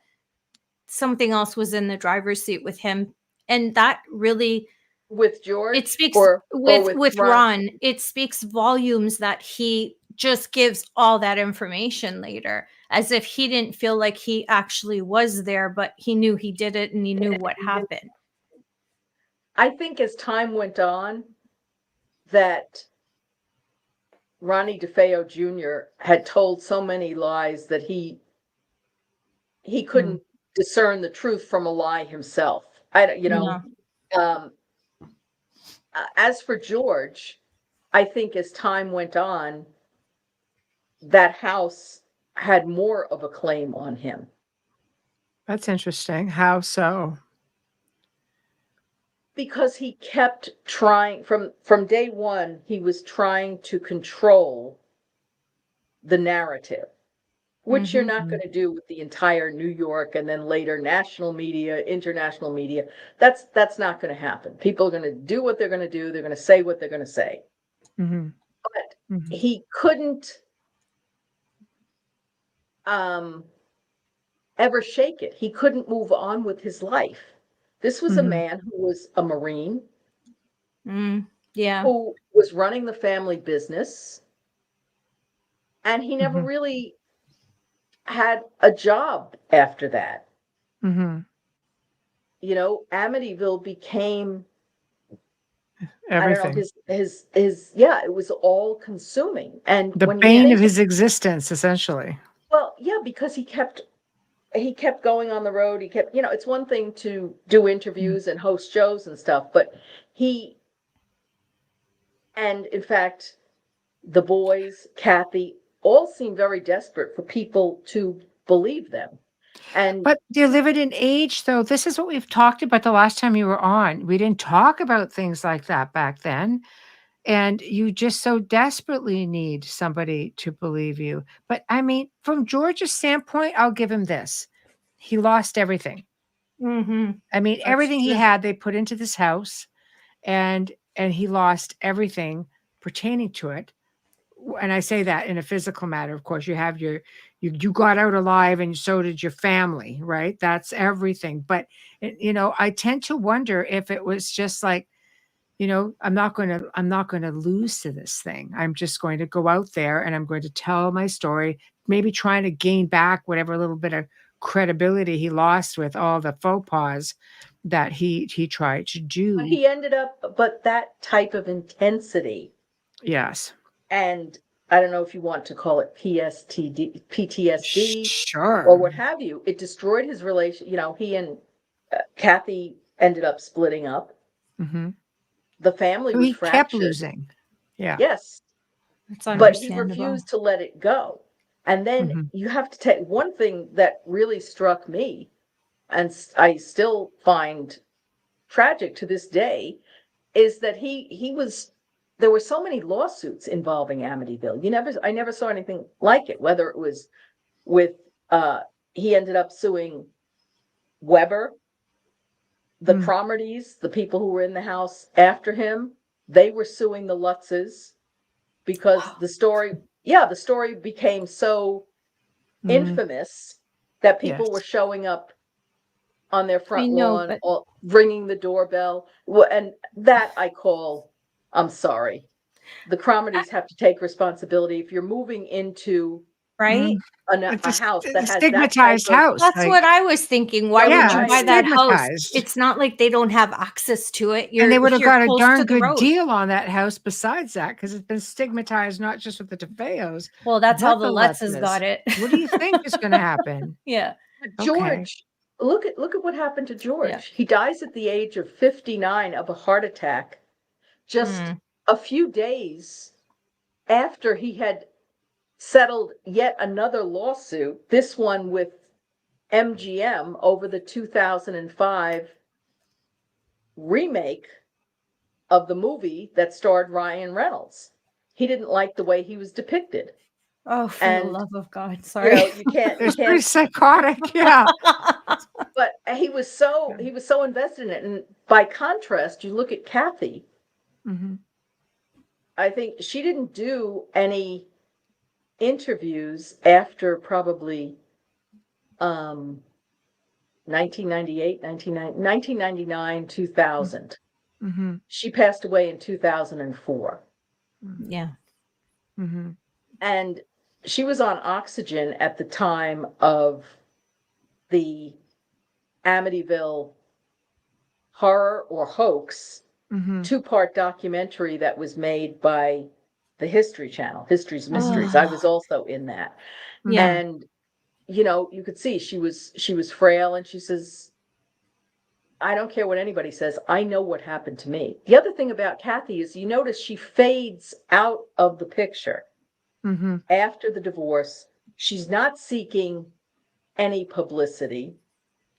[SPEAKER 3] something else was in the driver's seat with him, and that really,
[SPEAKER 4] with George,
[SPEAKER 3] it speaks
[SPEAKER 4] or
[SPEAKER 3] with Ron. It speaks volumes that he just gives all that information later, as if he didn't feel like he actually was there, but he knew he did it, and he knew what happened.
[SPEAKER 4] I think as time went on, that Ronnie DeFeo Jr. had told so many lies that he couldn't discern the truth from a lie himself. Um, as for George, I think as time went on, that house had more of a claim on him.
[SPEAKER 2] That's interesting. How so?
[SPEAKER 4] Because he kept trying from day one, he was trying to control the narrative, which you're not going to do with the entire New York and then later national media, international media. That's not going to happen. People are going to do what they're going to do. They're going to say what they're going to say. But he couldn't ever shake it. He couldn't move on with his life. This was a man who was a Marine, who was running the family business, and he never really had a job after that. You know, Amityville became
[SPEAKER 2] everything.
[SPEAKER 4] I don't know, his it was all consuming. And
[SPEAKER 2] The
[SPEAKER 4] when
[SPEAKER 2] bane of his existence, essentially.
[SPEAKER 4] Well, yeah, because he kept going on the road. He kept, it's one thing to do interviews and host shows and stuff, but and in fact, the boys, Kathy, all seem very desperate for people to believe them.
[SPEAKER 2] But they live at an age, though. This is what we've talked about the last time you were on. We didn't talk about things like that back then. And you just so desperately need somebody to believe you. But I mean, from George's standpoint, I'll give him this. He lost everything. I mean, everything he had, they put into this house, and he lost everything pertaining to it. And I say that in a physical matter. Of course, you have you got out alive, and so did your family, right? That's everything. But I tend to wonder if it was just like, I'm not going to lose to this thing. I'm just going to go out there and I'm going to tell my story, maybe trying to gain back whatever little bit of credibility he lost with all the faux pas that he tried to do.
[SPEAKER 4] But that type of intensity.
[SPEAKER 2] Yes.
[SPEAKER 4] And I don't know if you want to call it PTSD,
[SPEAKER 2] sure,
[SPEAKER 4] or what have you. It destroyed his relation. He and Kathy ended up splitting up. The family was fractured.
[SPEAKER 2] Kept losing. Yeah.
[SPEAKER 4] Yes. But he refused to let it go. And then you have to take one thing that really struck me, and I still find tragic to this day, is that there were so many lawsuits involving Amityville. I never saw anything like it, whether it was with, he ended up suing Weber, the Cromarties, the people who were in the house after him. They were suing the Lutzes because the story became so infamous that people were showing up on their front lawn, ringing the doorbell. And that I call, I'm sorry. The Cromarties have to take responsibility. If you're moving into
[SPEAKER 3] a
[SPEAKER 4] house that has
[SPEAKER 2] stigmatized house.
[SPEAKER 3] That's what I was thinking. Why would you buy that house? It's not like they don't have access to it.
[SPEAKER 2] And they would have got a darn good deal on that house besides that, because it's been stigmatized not just with the DeFeos.
[SPEAKER 3] Well, that's how the Lutzes got it.
[SPEAKER 2] What do you think is going to happen?
[SPEAKER 3] Yeah.
[SPEAKER 4] George, look at what happened to George. Yeah. He dies at the age of 59 of a heart attack, just a few days after he had settled yet another lawsuit, this one with MGM over the 2005 remake of the movie that starred Ryan Reynolds. He didn't like the way he was depicted.
[SPEAKER 3] Oh, for the love of God. Sorry.
[SPEAKER 4] You can't.
[SPEAKER 2] It's pretty psychotic. Yeah.
[SPEAKER 4] But he was so invested in it. And by contrast, you look at Kathy. I think she didn't do any interviews after probably 1999, 2000. She passed away in 2004.
[SPEAKER 3] Yeah.
[SPEAKER 4] And she was on oxygen at the time of the Amityville Horror or Hoax 2-part documentary that was made by the History Channel, History's Mysteries. I was also in that.
[SPEAKER 3] Yeah.
[SPEAKER 4] And, you know, you could see she was frail, and she says, I don't care what anybody says. I know what happened to me. The other thing about Kathy is you notice she fades out of the picture after the divorce. She's not seeking any publicity.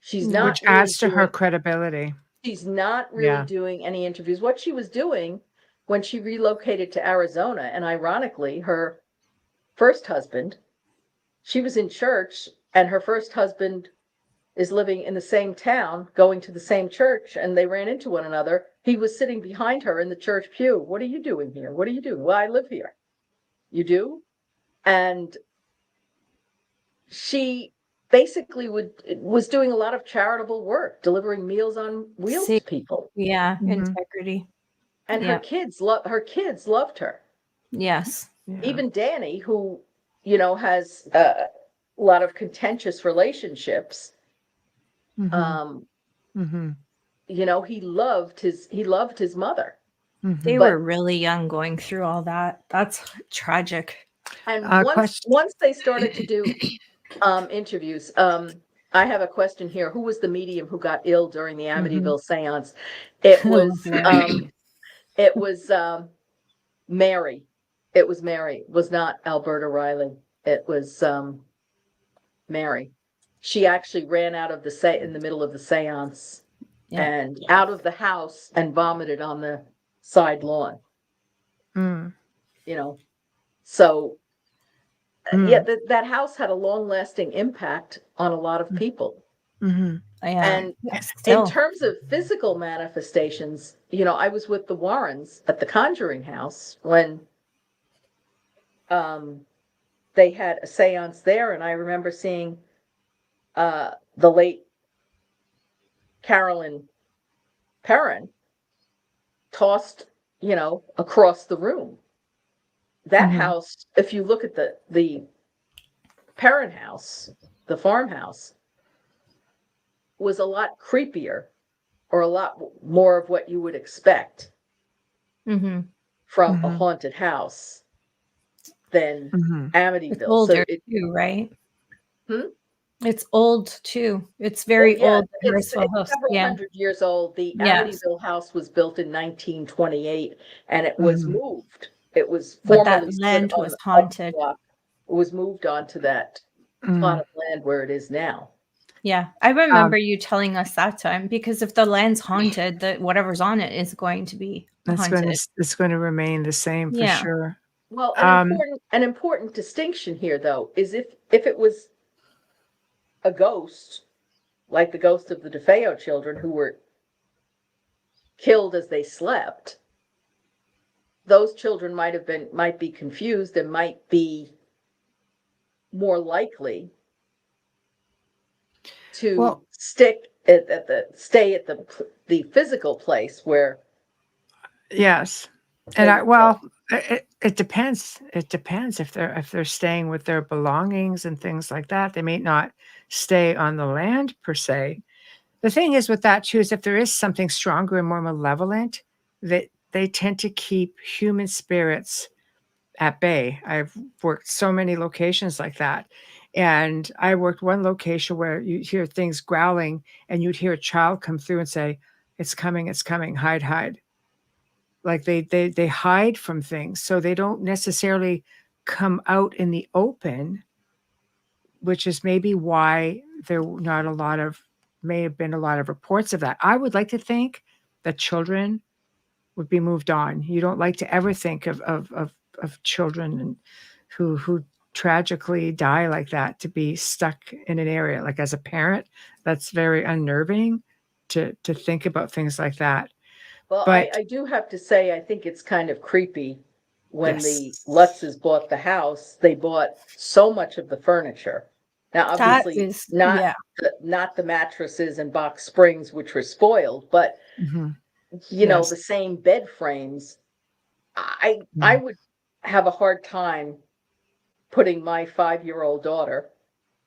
[SPEAKER 4] She's not
[SPEAKER 2] Which
[SPEAKER 4] really
[SPEAKER 2] adds to her credibility.
[SPEAKER 4] She's not really doing any interviews. What she was doing when she relocated to Arizona, and ironically, her first husband, she was in church, and her first husband is living in the same town, going to the same church, and they ran into one another. He was sitting behind her in the church pew. What are you doing here? What are you doing? Well, I live here. You do? And she basically was doing a lot of charitable work, delivering Meals on Wheels to people.
[SPEAKER 3] Yeah, integrity.
[SPEAKER 4] And her kids loved her.
[SPEAKER 3] Yes.
[SPEAKER 4] Even Danny, who, you know, has a lot of contentious relationships. You know, he loved his mother.
[SPEAKER 3] They were really young going through all that. That's tragic.
[SPEAKER 4] And once they started to do interviews, I have a question here. Who was the medium who got ill during the Amityville Seance? It was Mary. It was Mary. It was not Alberta Riley. It was Mary. She actually ran out of in the middle of the seance and out of the house and vomited on the side lawn. You know, so that house had a long-lasting impact on a lot of people. And in terms of physical manifestations, you know, I was with the Warrens at the Conjuring House when they had a seance there, and I remember seeing the late Carolyn Perrin tossed, you know, across the room. That house, if you look at the Perrin house, the farmhouse, was a lot creepier, or a lot more of what you would expect from a haunted house than Amityville.
[SPEAKER 3] It's older too, right? It's old too. It's very old.
[SPEAKER 4] It's several hundred years old. The Amityville house was built in 1928, and it was moved. It was
[SPEAKER 3] but that land was haunted.
[SPEAKER 4] It was moved onto that plot of land where it is now.
[SPEAKER 3] Yeah, I remember you telling us that time, because if the land's haunted, that whatever's on it is going to be haunted.
[SPEAKER 2] It's going to remain the same for sure.
[SPEAKER 4] Well, an important distinction here, though, is if it was a ghost, like the ghost of the Defeo children who were killed as they slept, those children might be confused and might be more likely to stay at the physical place where.
[SPEAKER 2] Yes, and it depends. It depends if they're staying with their belongings and things like that. They may not stay on the land per se. The thing is with that too is if there is something stronger and more malevolent, that they tend to keep human spirits at bay. I've worked so many locations like that. And I worked one location where you hear things growling and you'd hear a child come through and say, it's coming, hide. Like they hide from things. So they don't necessarily come out in the open, which is maybe why there may have been a lot of reports of that. I would like to think that children would be moved on. You don't like to ever think of children who tragically die like that, to be stuck in an area. Like as a parent, that's very unnerving to think about things like that.
[SPEAKER 4] Well, but I do have to say, I think it's kind of creepy when the Lutzes bought the house. They bought so much of the furniture. Now, obviously, not the mattresses and box springs, which were spoiled, but you know, the same bed frames. I would have a hard time putting my 5-year-old daughter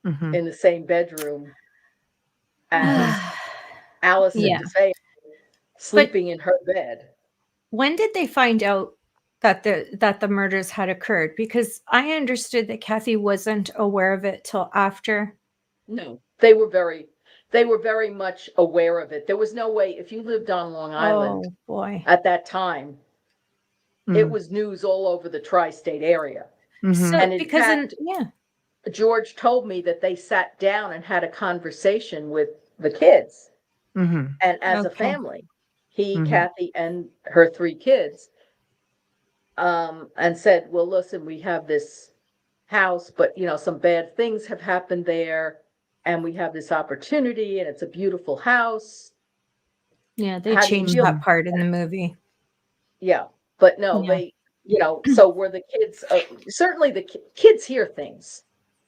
[SPEAKER 4] in the same bedroom as Allison Defeo sleeping in her bed.
[SPEAKER 3] When did they find out that the murders had occurred? Because I understood that Kathy wasn't aware of it till after.
[SPEAKER 4] No, they were very much aware of it. There was no way, if you lived on Long Island
[SPEAKER 3] Oh boy.
[SPEAKER 4] at that time, it was news all over the tri-state area.
[SPEAKER 3] So
[SPEAKER 4] And in
[SPEAKER 3] because
[SPEAKER 4] fact,
[SPEAKER 3] yeah.
[SPEAKER 4] George told me that they sat down and had a conversation with the kids and as a
[SPEAKER 3] Okay.
[SPEAKER 4] family, he, Kathy, and her 3 kids, and said, well, listen, we have this house, but you know, some bad things have happened there, and we have this opportunity, and it's a beautiful house.
[SPEAKER 3] Yeah, they
[SPEAKER 4] How do you
[SPEAKER 3] changed
[SPEAKER 4] feel?
[SPEAKER 3] that part in the movie.
[SPEAKER 4] Yeah, but no,
[SPEAKER 3] Yeah.
[SPEAKER 4] they, you know, so were the kids, certainly the kids hear things.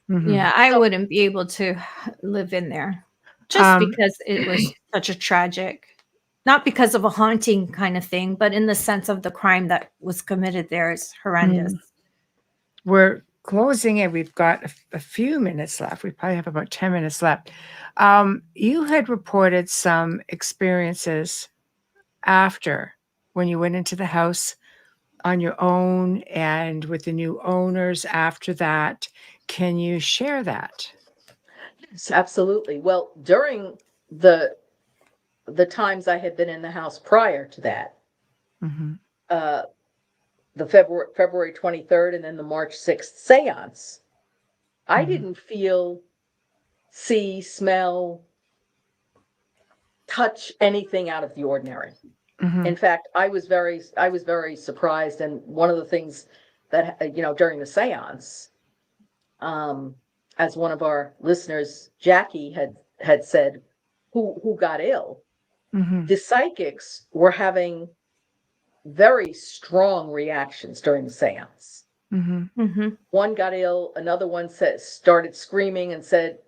[SPEAKER 3] Yeah, I wouldn't be able to live in there just because it was such a tragic, not because of a haunting kind of thing, but in the sense of the crime that was committed there is horrendous.
[SPEAKER 2] We're closing it. We've got a few minutes left. We probably have about 10 minutes left. You had reported some experiences after when you went into the house on your own and with the new owners after that. Can you share that?
[SPEAKER 4] Yes, absolutely. Well, during the times I had been in the house prior to that, the February 23rd and then the March 6th seance, I didn't feel, see, smell, touch anything out of the ordinary. In fact, I was very surprised. And one of the things that, you know, during the seance, as one of our listeners, Jackie, had said, who got ill, the psychics were having very strong reactions during the seance. One got ill, another one started screaming and said,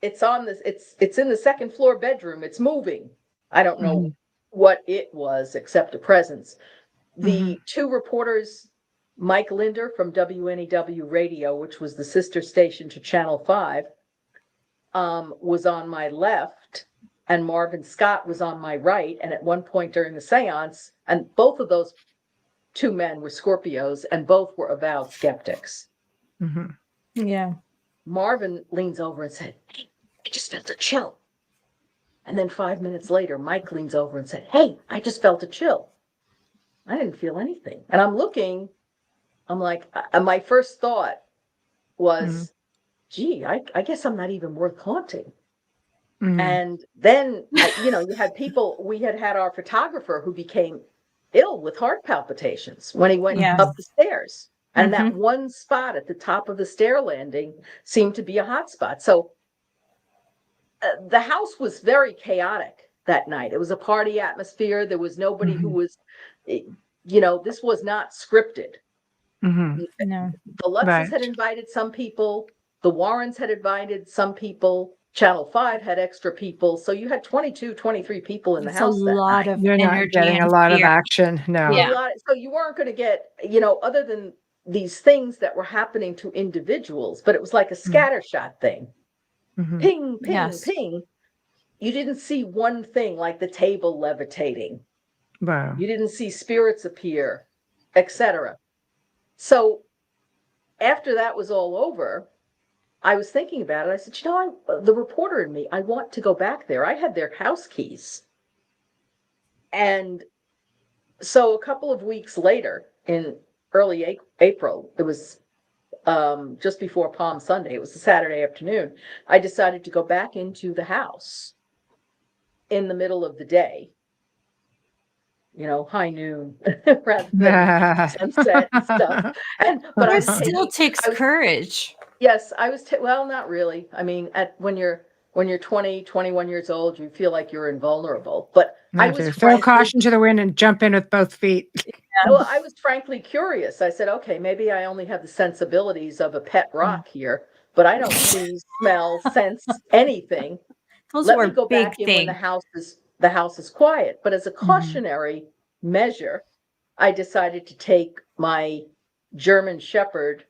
[SPEAKER 4] it's in the second floor bedroom, it's moving. I don't know what it was except a presence. The 2 reporters, Mike Linder from WNEW Radio, which was the sister station to Channel 5, was on my left, and Marvin Scott was on my right. And at one point during the seance, and both of those 2 men were Scorpios, and both were avowed skeptics.
[SPEAKER 3] Yeah.
[SPEAKER 4] Marvin leans over and said, hey, I just felt a chill. And then 5 minutes later, Mike leans over and said, hey, I just felt a chill. I didn't feel anything. And I'm looking, I'm like, my first thought was, gee, I guess I'm not even worth haunting. And then, you know, you had people, we had our photographer who became ill with heart palpitations when he went up the stairs. And that one spot at the top of the stair landing seemed to be a hot spot. So the house was very chaotic that night. It was a party atmosphere. There was nobody who was, you know, this was not scripted.
[SPEAKER 3] No.
[SPEAKER 4] The Lutzes had invited some people. The Warrens had invited some people. Channel 5 had extra people. So you had 22, 23 people in the house.
[SPEAKER 3] A lot of
[SPEAKER 2] You're not
[SPEAKER 3] energy
[SPEAKER 2] getting a
[SPEAKER 3] and
[SPEAKER 2] lot of
[SPEAKER 3] fear.
[SPEAKER 2] action. No.
[SPEAKER 3] Yeah.
[SPEAKER 4] So you weren't going to get, you know, other than these things that were happening to individuals, but it was like a scattershot thing. Ping, ping, ping. You didn't see one thing like the table levitating.
[SPEAKER 2] Wow.
[SPEAKER 4] You didn't see spirits appear, etc. So after that was all over, I was thinking about it. I said, you know, the reporter in me, I want to go back there. I had their house keys. And so a couple of weeks later, in early April, it was just before Palm Sunday, it was a Saturday afternoon, I decided to go back into the house in the middle of the day, you know, high noon, rather than sunset and stuff. But
[SPEAKER 3] it still takes courage.
[SPEAKER 4] Yes, I was, well, not really. I mean, when you're 20, 21 years old, you feel like you're invulnerable. But I was
[SPEAKER 2] throw caution to the wind and jump in with both feet.
[SPEAKER 4] Well, I was frankly curious. I said, okay, maybe I only have the sensibilities of a pet rock here, but I don't see, smell, sense anything. Let me go back in when the house is quiet. But as a cautionary measure, I decided to take my German Shepherd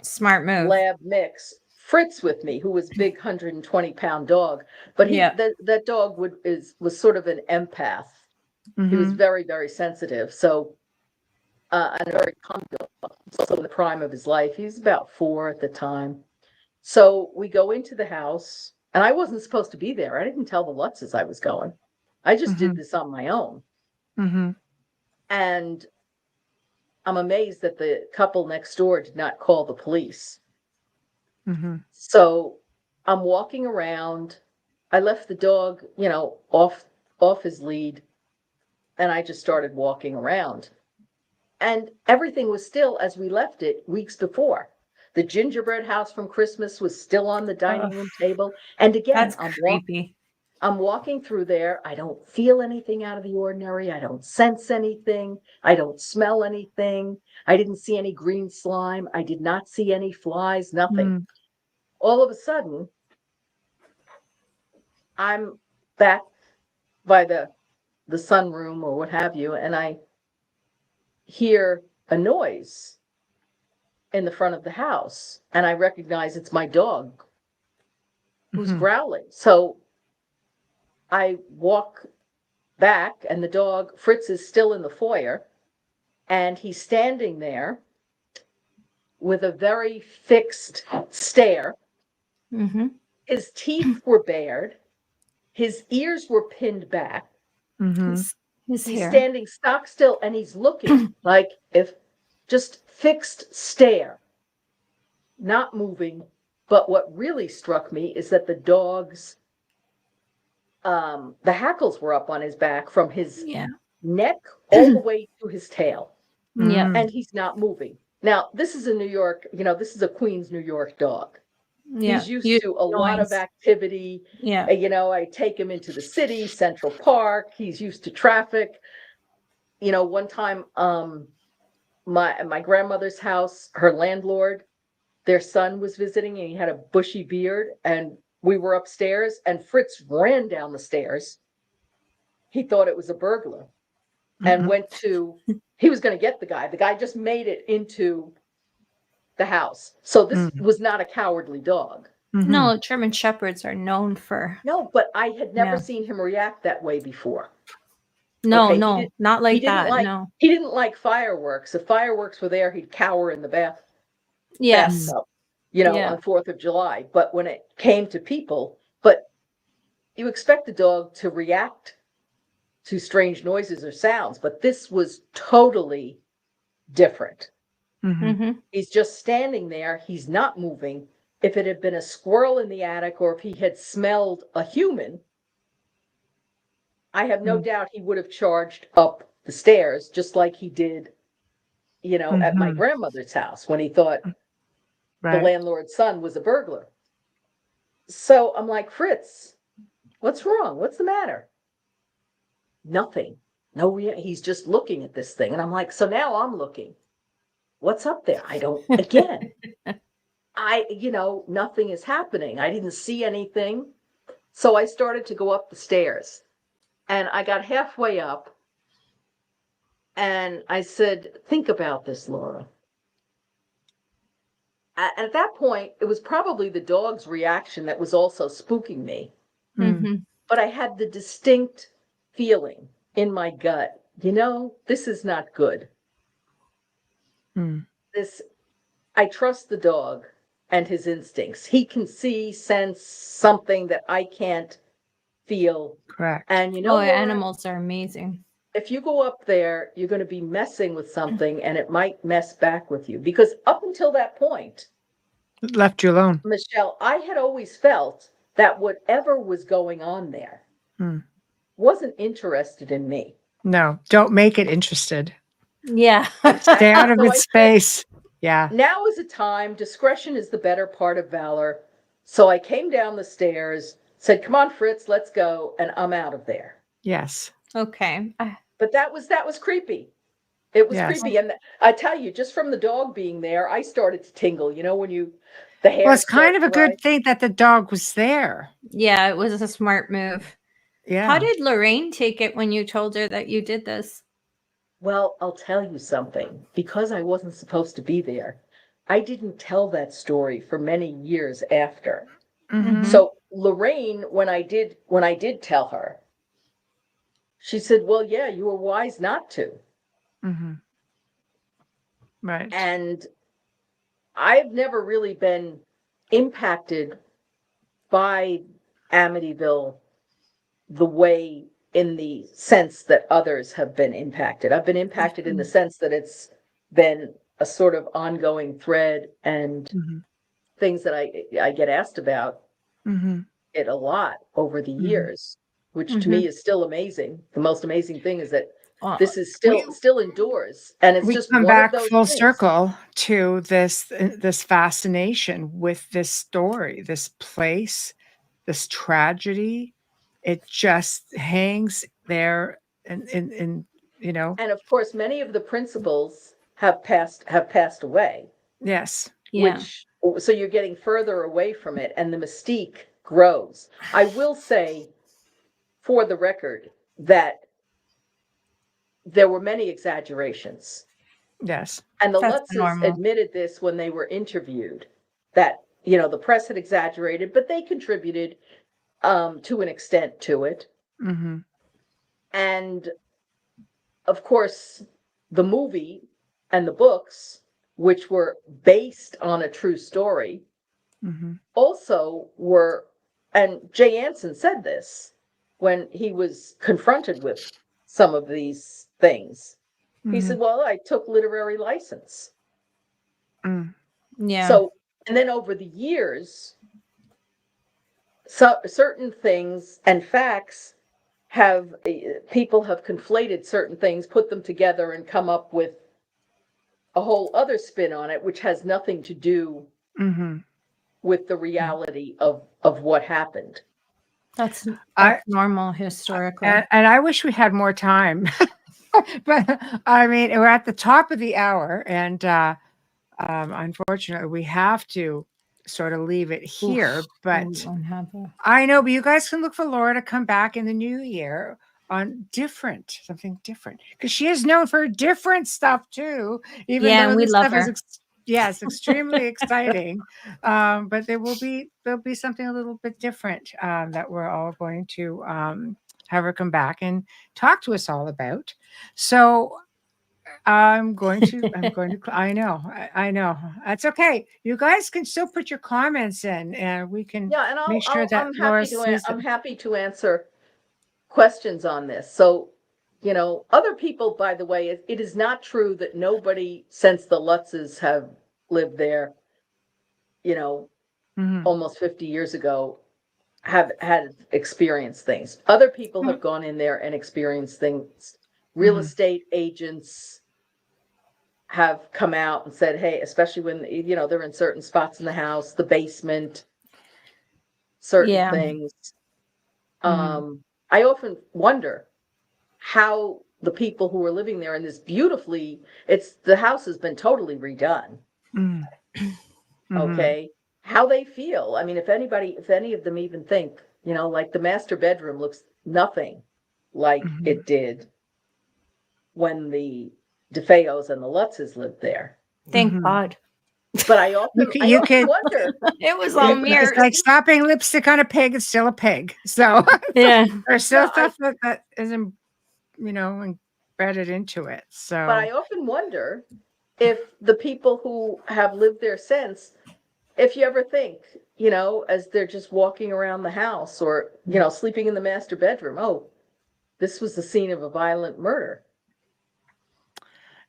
[SPEAKER 3] Smart move.
[SPEAKER 4] lab mix Fritz with me, who was a big 120-pound dog. But that dog was sort of an empath. He was very, very sensitive. So and a very calm dog. He's also in the prime of his life. He's about 4 at the time. So we go into the house, and I wasn't supposed to be there. I didn't tell the Lutzes I was going. I just did this on my own. And I'm amazed that the couple next door did not call the police. So I'm walking around. I left the dog, off his lead, and I just started walking around. And everything was still as we left it weeks before. The gingerbread house from Christmas was still on the dining room table. And again,
[SPEAKER 3] That's creepy.
[SPEAKER 4] I'm walking through there. I don't feel anything out of the ordinary. I don't sense anything. I don't smell anything. I didn't see any green slime. I did not see any flies, nothing. All of a sudden, I'm back by the sunroom or what have you, and I hear a noise in the front of the house, and I recognize it's my dog who's growling. So I walk back, and the dog, Fritz, is still in the foyer, and he's standing there with a very fixed stare. His teeth were bared. His ears were pinned back.
[SPEAKER 3] His
[SPEAKER 4] He's
[SPEAKER 3] hair.
[SPEAKER 4] standing stock still, and he's looking like if just fixed stare, not moving. But what really struck me is that the dog's, the hackles were up on his back from his neck all the way to his tail. And he's not moving. Now, this is a New York, this is a Queens, New York dog. He's used to a lot of activity. I take him into the city, Central Park. He's used to traffic. One time, my grandmother's house, her landlord, their son was visiting, and he had a bushy beard, and we were upstairs, and Fritz ran down the stairs. He thought it was a burglar and he was going to get the guy. The guy just made it into the house. So this was not a cowardly dog.
[SPEAKER 3] No, German Shepherds are known for.
[SPEAKER 4] No, but I had never seen him react that way before.
[SPEAKER 3] No,
[SPEAKER 4] Okay,
[SPEAKER 3] not like that. No.
[SPEAKER 4] He didn't like fireworks. If fireworks were there, he'd cower in the bathtub, on 4th of July. But when it came to people, you expect the dog to react to strange noises or sounds, but this was totally different. He's just standing there. He's not moving. If it had been a squirrel in the attic, or if he had smelled a human, I have no doubt he would have charged up the stairs, just like he did, at my grandmother's house when he thought the landlord's son was a burglar. So I'm like, Fritz, what's wrong? What's the matter? Nothing. No, he's just looking at this thing. And I'm like, so now I'm looking. What's up there? I don't, again, nothing is happening. I didn't see anything. So I started to go up the stairs, and I got halfway up, and I said, think about this, Laura. At that point, it was probably the dog's reaction that was also spooking me. But I had the distinct feeling in my gut, this is not good. I trust the dog and his instincts. He can see, sense something that I can't feel.
[SPEAKER 2] Correct.
[SPEAKER 4] And
[SPEAKER 3] animals are amazing.
[SPEAKER 4] If you go up there, you're going to be messing with something, and it might mess back with you. Because up until that point,
[SPEAKER 2] it left you alone.
[SPEAKER 4] Michelle, I had always felt that whatever was going on there wasn't interested in me.
[SPEAKER 2] No, don't make it interested.
[SPEAKER 3] Yeah.
[SPEAKER 2] Stay out of its space.
[SPEAKER 4] Now is a time, discretion is the better part of valor. So I came down the stairs, said, come on, Fritz, let's go. And I'm out of there.
[SPEAKER 2] Yes.
[SPEAKER 3] Okay.
[SPEAKER 4] But that was creepy. It was creepy. And I tell you, just from the dog being there, I started to tingle, when the hair.
[SPEAKER 2] Well, it's kind of a good thing that the dog was there.
[SPEAKER 3] Yeah, it was a smart move.
[SPEAKER 2] Yeah.
[SPEAKER 3] How did Lorraine take it when you told her that you did this?
[SPEAKER 4] Well, I'll tell you something. Because I wasn't supposed to be there, I didn't tell that story for many years after. So Lorraine, when I did tell her, she said, well, yeah, you were wise not to.
[SPEAKER 2] Right.
[SPEAKER 4] And I've never really been impacted by Amityville the way, in the sense that others have been impacted. I've been impacted in the sense that it's been a sort of ongoing thread, and things that I get asked about it a lot over the years, which to me is still amazing. The most amazing thing is that this is still indoors, and it's just
[SPEAKER 2] come
[SPEAKER 4] one of
[SPEAKER 2] back
[SPEAKER 4] those
[SPEAKER 2] full
[SPEAKER 4] things.
[SPEAKER 2] circle to this fascination with this story, this place, this tragedy. It just hangs there, and you know.
[SPEAKER 4] And of course, many of the principals have passed away.
[SPEAKER 2] Yes.
[SPEAKER 3] Yeah.
[SPEAKER 4] So you're getting further away from it, and the mystique grows. I will say, for the record, that there were many exaggerations.
[SPEAKER 2] Yes.
[SPEAKER 4] And the
[SPEAKER 3] That's
[SPEAKER 4] Lutzes
[SPEAKER 3] normal.
[SPEAKER 4] admitted this when they were interviewed, that, the press had exaggerated, but they contributed to an extent to it. And of course, the movie and the books, which were based on a true story, also were, and Jay Anson said this when he was confronted with some of these things. He said, well, I took literary license.
[SPEAKER 3] Yeah.
[SPEAKER 4] So, and then over the years, certain things and facts people have conflated certain things, put them together, and come up with a whole other spin on it, which has nothing to do with the reality of what happened.
[SPEAKER 3] That's normal historically.
[SPEAKER 2] And I wish we had more time. But I mean, we're at the top of the hour, and unfortunately, we have to sort of leave it here. But I know, but you guys can look for Laura to come back in the new year on something different, because she is known for different stuff too. Even though
[SPEAKER 3] we
[SPEAKER 2] this
[SPEAKER 3] love
[SPEAKER 2] stuff
[SPEAKER 3] her.
[SPEAKER 2] is extremely exciting. But there'll be something a little bit different that we're all going to have her come back and talk to us all about. So I'm going to, I know. That's okay. You guys can still put your comments in, and we can
[SPEAKER 4] And
[SPEAKER 2] make sure that Laura sees
[SPEAKER 4] I'm
[SPEAKER 2] them.
[SPEAKER 4] happy to answer questions on this. So, other people, by the way, it is not true that nobody since the Lutzes have lived there, almost 50 years ago, have had experienced things. Other people have gone in there and experienced things. Real estate agents have come out and said, hey, especially when, they're in certain spots in the house, the basement, certain things. I often wonder how the people who are living there in this the house has been totally redone. Okay. How they feel. I mean, if any of them even think, like the master bedroom looks nothing like it did when the Defeos and the Lutzes lived there.
[SPEAKER 3] Thank God.
[SPEAKER 4] But I often wonder.
[SPEAKER 3] It was all mirrors.
[SPEAKER 2] It's like slapping lipstick on a pig. It's still a pig. So
[SPEAKER 3] Yeah.
[SPEAKER 2] there's still stuff that isn't, embedded into it. So,
[SPEAKER 4] but I often wonder if the people who have lived there since, if you ever think, as they're just walking around the house or, sleeping in the master bedroom, oh, this was the scene of a violent murder.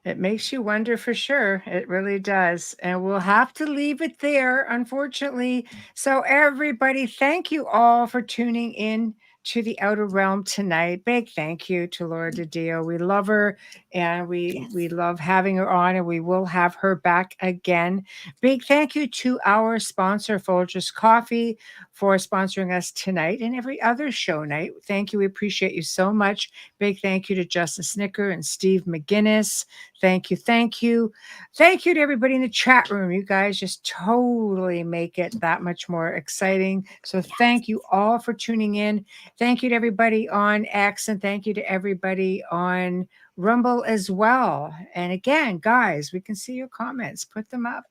[SPEAKER 2] it makes you wonder for sure. It really does. And we'll have to leave it there, unfortunately. So everybody, thank you all for tuning in to the Outer Realm tonight. Big thank you to Laura DiDio. We love her, and we love having her on, and we will have her back again. Big thank you to our sponsor, Folgers Coffee, for sponsoring us tonight and every other show night. Thank you. We appreciate you so much. Big thank you to Justin Snicker and Steve McGinnis. Thank you. Thank you. Thank you to everybody in the chat room. You guys just totally make it that much more exciting. So thank you all for tuning in. Thank you to everybody on X, and thank you to everybody on Rumble as well. And again, guys, we can see your comments. Put them up.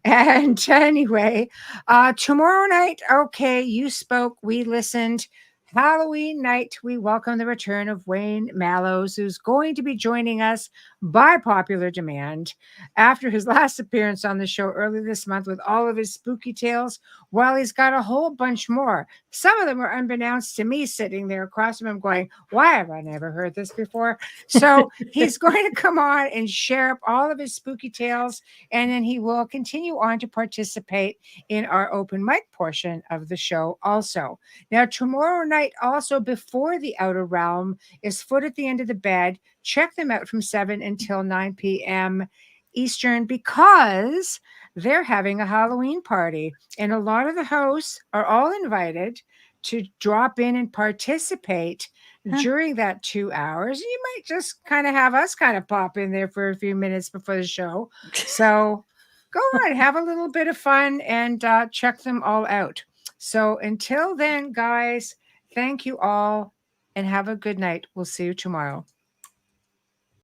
[SPEAKER 2] And anyway, tomorrow night, okay, you spoke, we listened. Halloween night, we welcome the return of Wayne Mallows, who's going to be joining us by popular demand after his last appearance on the show early this month with all of his spooky tales. While he's got a whole bunch more. Some of them are unbeknownst to me sitting there across from him going, why have I never heard this before? So he's going to come on and share up all of his spooky tales, and then he will continue on to participate in our open mic portion of the show also. Now, tomorrow night, also before the Outer Realm is Foot at the End of the Bed. Check them out from 7 until 9 p.m. Eastern, because they're having a Halloween party, and a lot of the hosts are all invited to drop in and participate during that 2 hours. You might just kind of have us kind of pop in there for a few minutes before the show. So go on, have a little bit of fun, and check them all out. So until then, guys, thank you all and have a good night. We'll see you tomorrow.